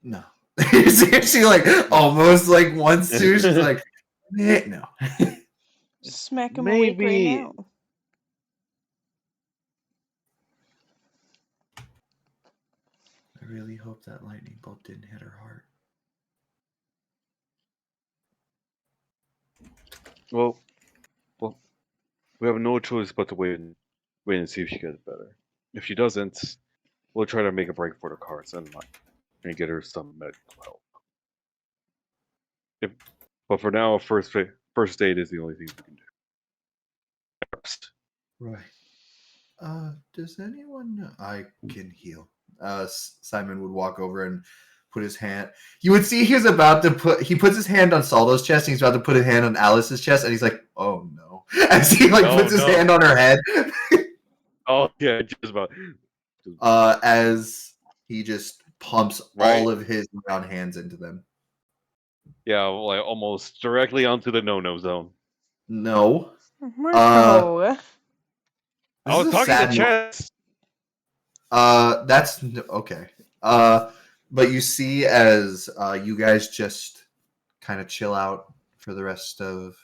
No. she like almost like wants to. She's like, no. Smack him awake right Maybe. now. I really hope that lightning bolt didn't hit her heart. Well, we have no choice but to wait and see if she gets better. If she doesn't, we'll try to make a break for the cards and get her some medical help. But for now, first aid is the only thing we can do. First. Right. Does anyone know? I can heal. Simon would walk over and put his hand. You would see he puts his hand on Saldo's chest and he's about to put his hand on Alice's chest and he's like, oh no. As he puts his hand on her head. Oh yeah, just about. As he just pumps all of his round hands into them. Yeah, like almost directly onto the no-no zone. No. Marco. I was talking to chest. That's okay. But you see as you guys just kind of chill out for the rest of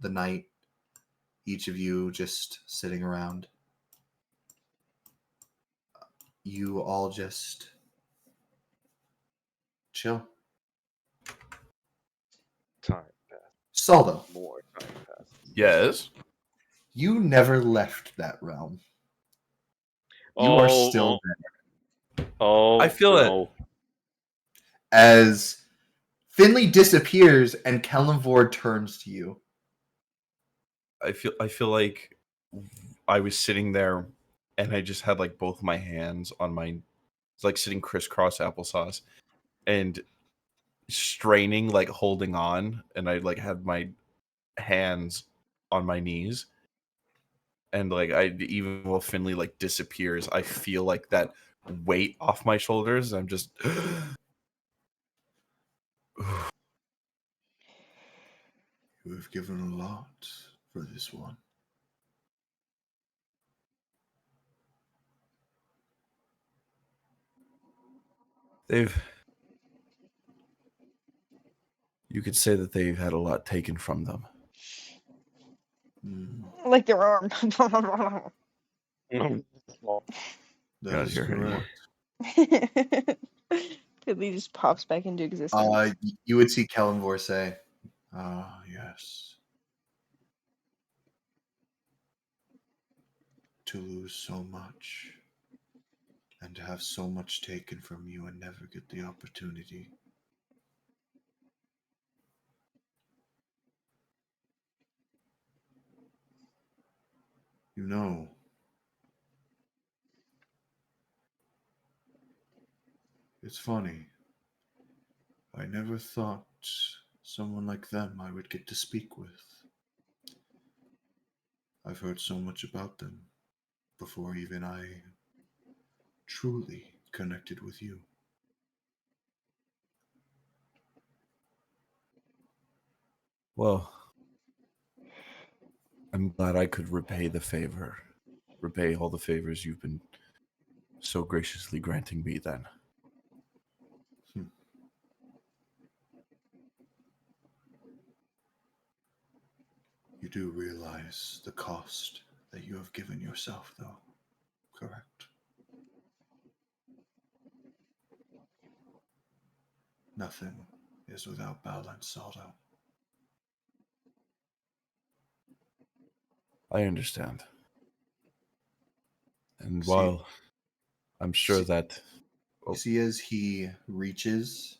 the night, each of you just sitting around. You all just chill. Time passed. Saldo, More time passed. Yes. you never left that realm. You are still there. Oh, I feel no. As Finley disappears and Kellenvord turns to you. I feel like I was sitting there and I just had like both my hands on my, it's like sitting crisscross applesauce and straining, like holding on, and I like had my hands on my knees. And like even while Finley like disappears, I feel like that weight off my shoulders. I'm just You have given a lot for this one. you could say that they've had a lot taken from them. Like their arm. That Not is here anymore. correct. Finley just pops back into existence. You would see Kellenvor say, yes. To lose so much and to have so much taken from you and never get the opportunity. You know, it's funny. I never thought someone like them I would get to speak with. I've heard so much about them before even I truly connected with you. Well, I'm glad I could repay all the favors you've been so graciously granting me then. You do realize the cost that you have given yourself, though, correct? Nothing is without balance, Saldo. I understand. And while I'm sure that You see as he reaches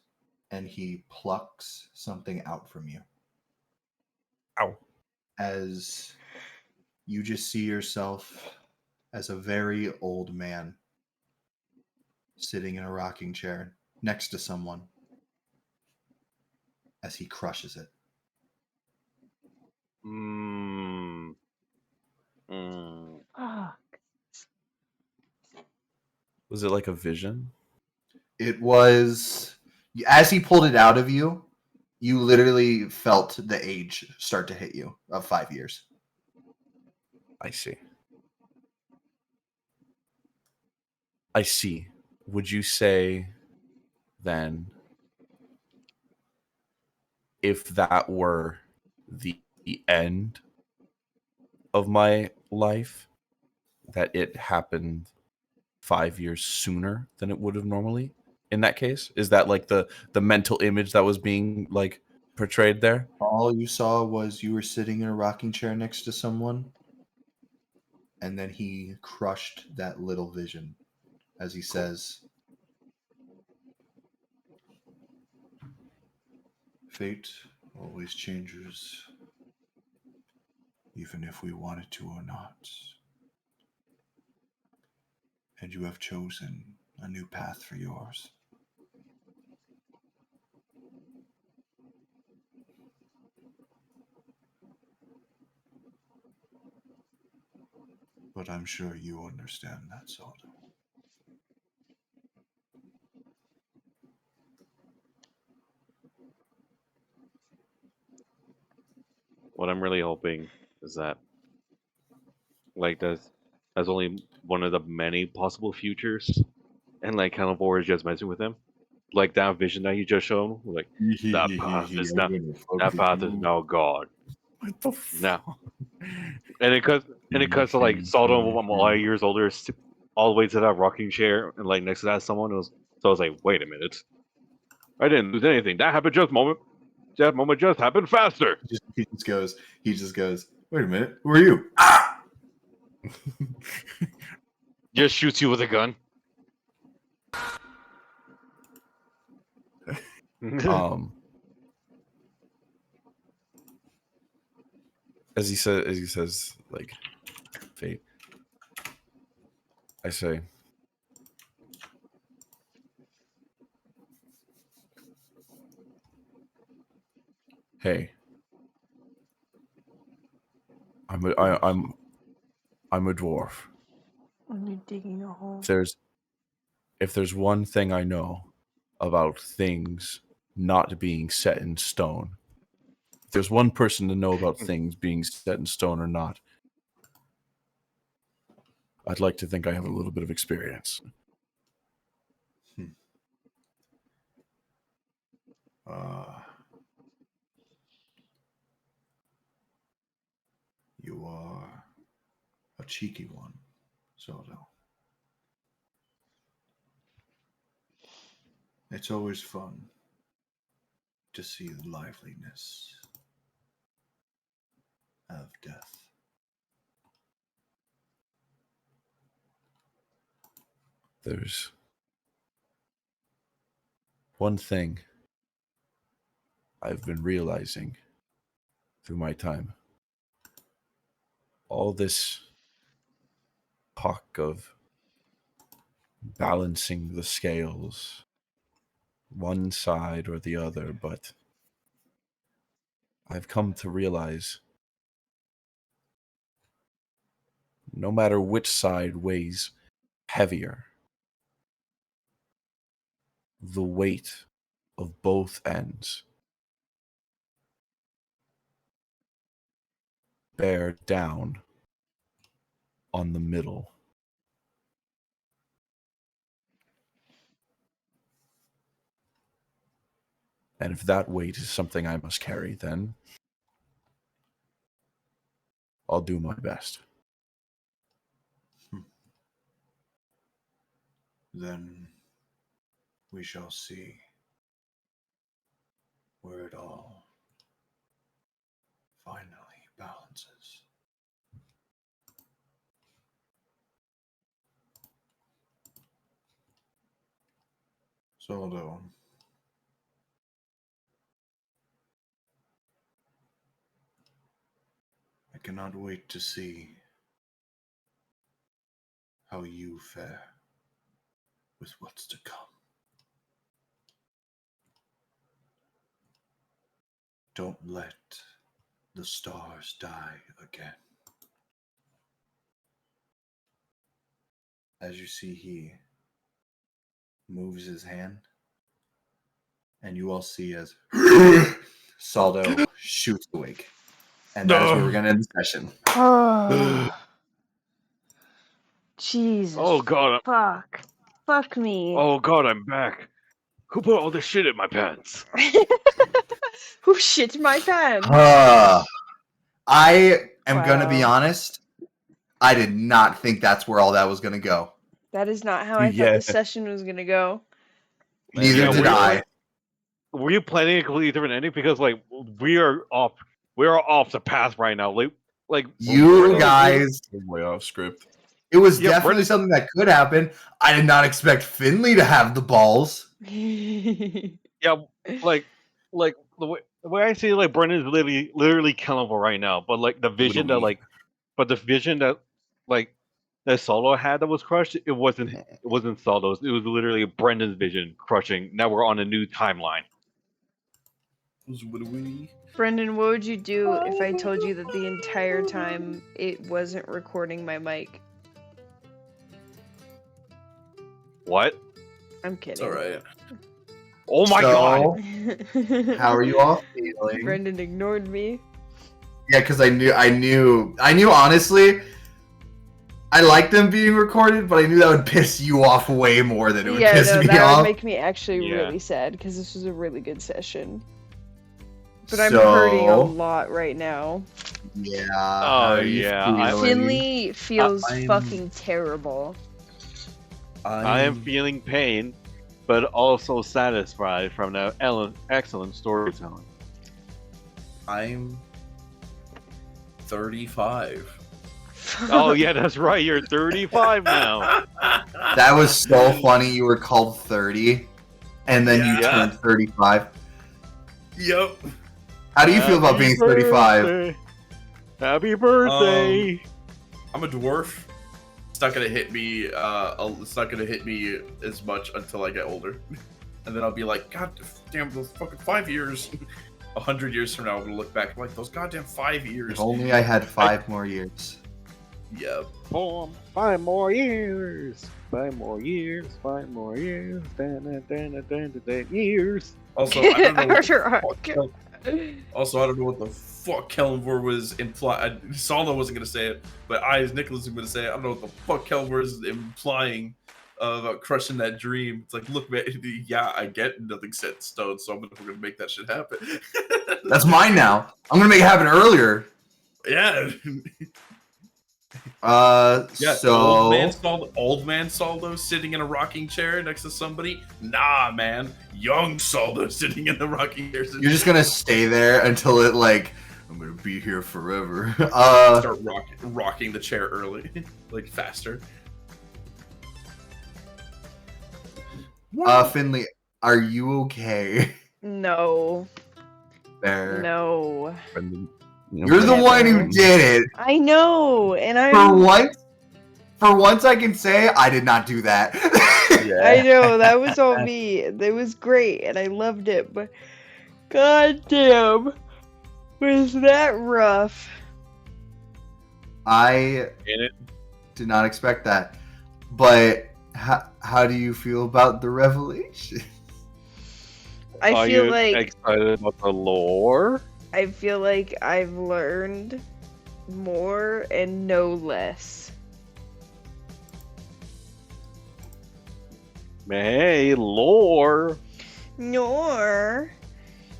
and he plucks something out from you. Ow. As you just see yourself as a very old man sitting in a rocking chair next to someone as he crushes it. Mm. Ah, Was it like a vision? It was, as he pulled it out of you, you literally felt the age start to hit you of 5 years. I see. I see. Would you say then, if that were the end of my life, that it happened 5 years sooner than it would have normally? In that case, is that like the mental image that was being like portrayed there? All you saw was you were sitting in a rocking chair next to someone, and then he crushed that little vision as he says, "Fate always changes, even if we want it to or not. And you have chosen a new path for yours. But I'm sure you understand that, Saldo." What I'm really hoping is that, like, that's only one of the many possible futures, and like Cannibal is just messing with him, like that vision that he just shown, like that path is now gone. What the Now, and it cuts to like Sodom a lot of years older, all the way to that rocking chair, and like next to that someone was. So I was like, wait a minute, I didn't lose anything. That happened just moment. That moment just happened faster. He just goes, "Wait a minute, who are you?" Ah! Just shoots you with a gun. As he says, like, fate. I say, hey, I'm a dwarf. are you digging a hole? If there's one thing I know about things not being set in stone, if there's one person to know about things being set in stone or not, I'd like to think I have a little bit of experience. You are a cheeky one, Saldo. It's always fun to see the liveliness of death. There's one thing I've been realizing through my time. All this talk of balancing the scales, one side or the other, but I've come to realize no matter which side weighs heavier, the weight of both ends bear down on the middle. And if that weight is something I must carry, then I'll do my best. Then we shall see where it all finally balances. Saldo. I cannot wait to see how you fare with what's to come. Don't let the stars die again. As you see, he moves his hand, and you all see as Saldo shoots awake. And that is where we're going to end the session. Oh, Jesus. Oh god, Fuck me. oh god, I'm back. Who put all this shit in my pants? Who shit my pants? I am going to be Wow. honest. I did not think that's where all that was going to go. That is not how I thought Yeah. this session was gonna go. Neither Yeah, did I. Were you planning a completely different ending? Because like we are off the path right now. Like You guys, Way off script. it was Yeah, definitely Brendan- something that could happen. I did not expect Finley to have the balls. Yeah, like the way I see it, like Brendan's literally Kellenville right now, but like the vision that Literally. that Solo had that was crushed, it wasn't Solo's. It was literally Brendan's vision crushing. Now we're on a new timeline. Brendan, what would you do if I told you that the entire time it wasn't recording my mic? What? I'm kidding. It's all right. Oh my god! How are you all feeling? Brendan ignored me. Yeah, because I knew honestly, I like them being recorded, but I knew that would piss you off way more than it would Yeah, piss no, me that off. would make me actually Yeah. really sad because this was a really good session. But I'm So, hurting a lot right now. Yeah. Oh, how are you yeah, feeling? Finley feels I'm- fucking terrible. I am feeling pain, but also satisfied from the excellent storytelling. I'm 35. Oh yeah, that's right. You're 35 now. That was so funny. You were called 30, and then you Yeah. turned 35. Yep. How do you feel about being 35? birthday. Happy birthday! I'm a dwarf. It's not gonna hit me. It's not gonna hit me as much until I get older, and then I'll be like, God damn, those fucking 5 years. 100 years from now, I'm gonna look back like those goddamn 5 years. If only I had 5 more years. Yeah. 5 more years. 5 more years. 5 more years. Years. Also, I don't know. What the Rock. fuck Also, I don't know what the fuck Kellenvor was implying. Saldo wasn't gonna say it, but I, as Nicholas, am gonna say it. I don't know what the fuck Kellenvor is implying about crushing that dream. It's like, look, man, yeah, I get nothing set in stone, so we're gonna make that shit happen. That's mine now. I'm gonna make it happen earlier. Yeah. Yeah. So Old man Saldo sitting in a rocking chair next to somebody. Nah, man. Young Saldo sitting in the rocking chair. you're just gonna stay there until it like I'm gonna be here forever. Start rocking the chair early, like faster. Finley, are you okay? No. There. No. Brendan, You're the one who did it. I know, and For once, I can say I did not do that. I know, that was all me. It was great, and I loved it, but goddamn, was that rough? I did not expect that. But how do you feel about the revelation? I Are feel you like excited about the lore? I feel like I've learned more and no less. Hey, lore. Nor.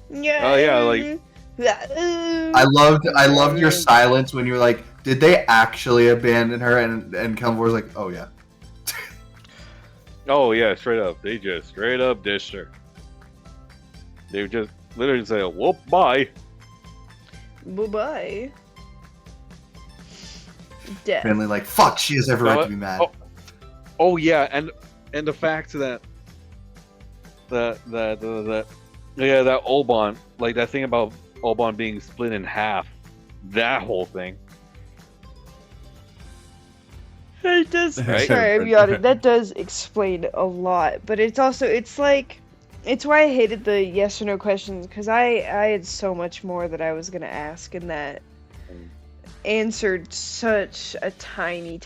Yeah. Oh, yeah, like- I loved your silence when you were like, "Did they actually abandon her?" And Kelmore was like, "Oh yeah." Oh yeah, straight up. They just straight up dished her. They just literally say, "Whoop, bye." Bye-bye. Death. Finley like, "Fuck, she has every right to be mad." Oh yeah, and the fact that Yeah, that Obon, like that thing about Obon being split in half, that whole thing. It does. Right? Sorry, I'm yawning. That does explain a lot, but it's also it's like it's why I hated the yes or no questions because I had so much more that I was gonna ask and that answered such a tiny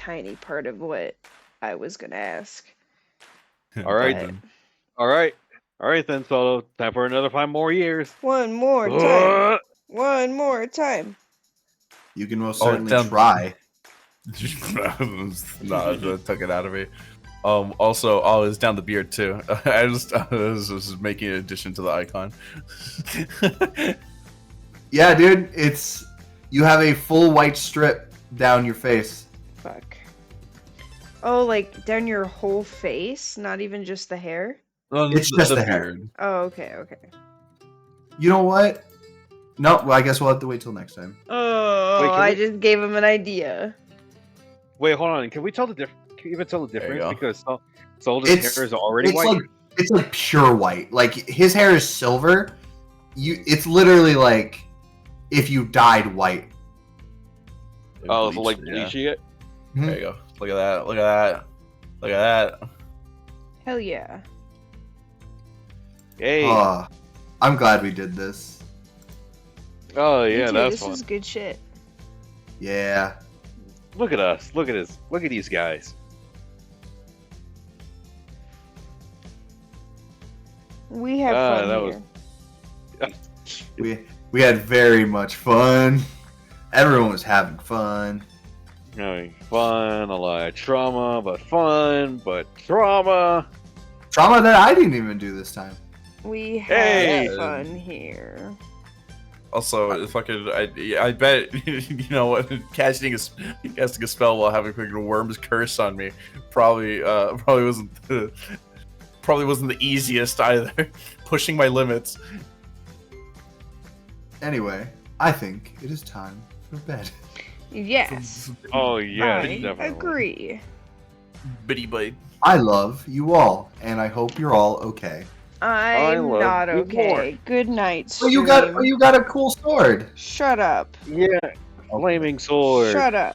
part of what I was gonna ask. All right, But then. all right then, Solo. Time for another 5 more years. one more time. One more time. You can most Oh, certainly damn. try. No, it took it out of me. Also, it's down the beard too. I was just making an addition to the icon. Yeah, dude, you have a full white strip down your face. Fuck. Oh, like down your whole face, not even just the hair. It's just the hair. beard. Oh, okay. You know what? No, well, I guess we'll have to wait till next time. Oh, Wait, can I we- just gave him an idea. Wait, hold on. Can we tell the difference? Can you even tell the There you difference? go. Because Solo's It's- hair is already It's white. it's like pure white. Like his hair is silver. It's literally like if you dyed white. Oh, so like Yeah. bleaching it? There you go. Look at that. Look at that. Look at that. Hell yeah. Hey. Oh, I'm glad we did this. Oh Me yeah, too, that's this fun. is good shit. Yeah. Look at us. Look at this. Look at these guys. We have fun that here. was- We had very much fun. Everyone was having fun. Having fun, a lot of trauma, but fun, but trauma. Trauma that I didn't even do this time. We had Hey! fun here. Also, fucking, I bet you know what? Casting a spell while having fucking worm's curse on me probably wasn't the easiest either. Pushing my limits. Anyway, I think it is time for bed. Yes, Oh yeah, I definitely. agree. Bitty bite. I love you all, and I hope you're all okay. I'm love not you okay. more. Good night, Oh, you got a cool sword. Shut up. Yeah, flaming sword. Shut up.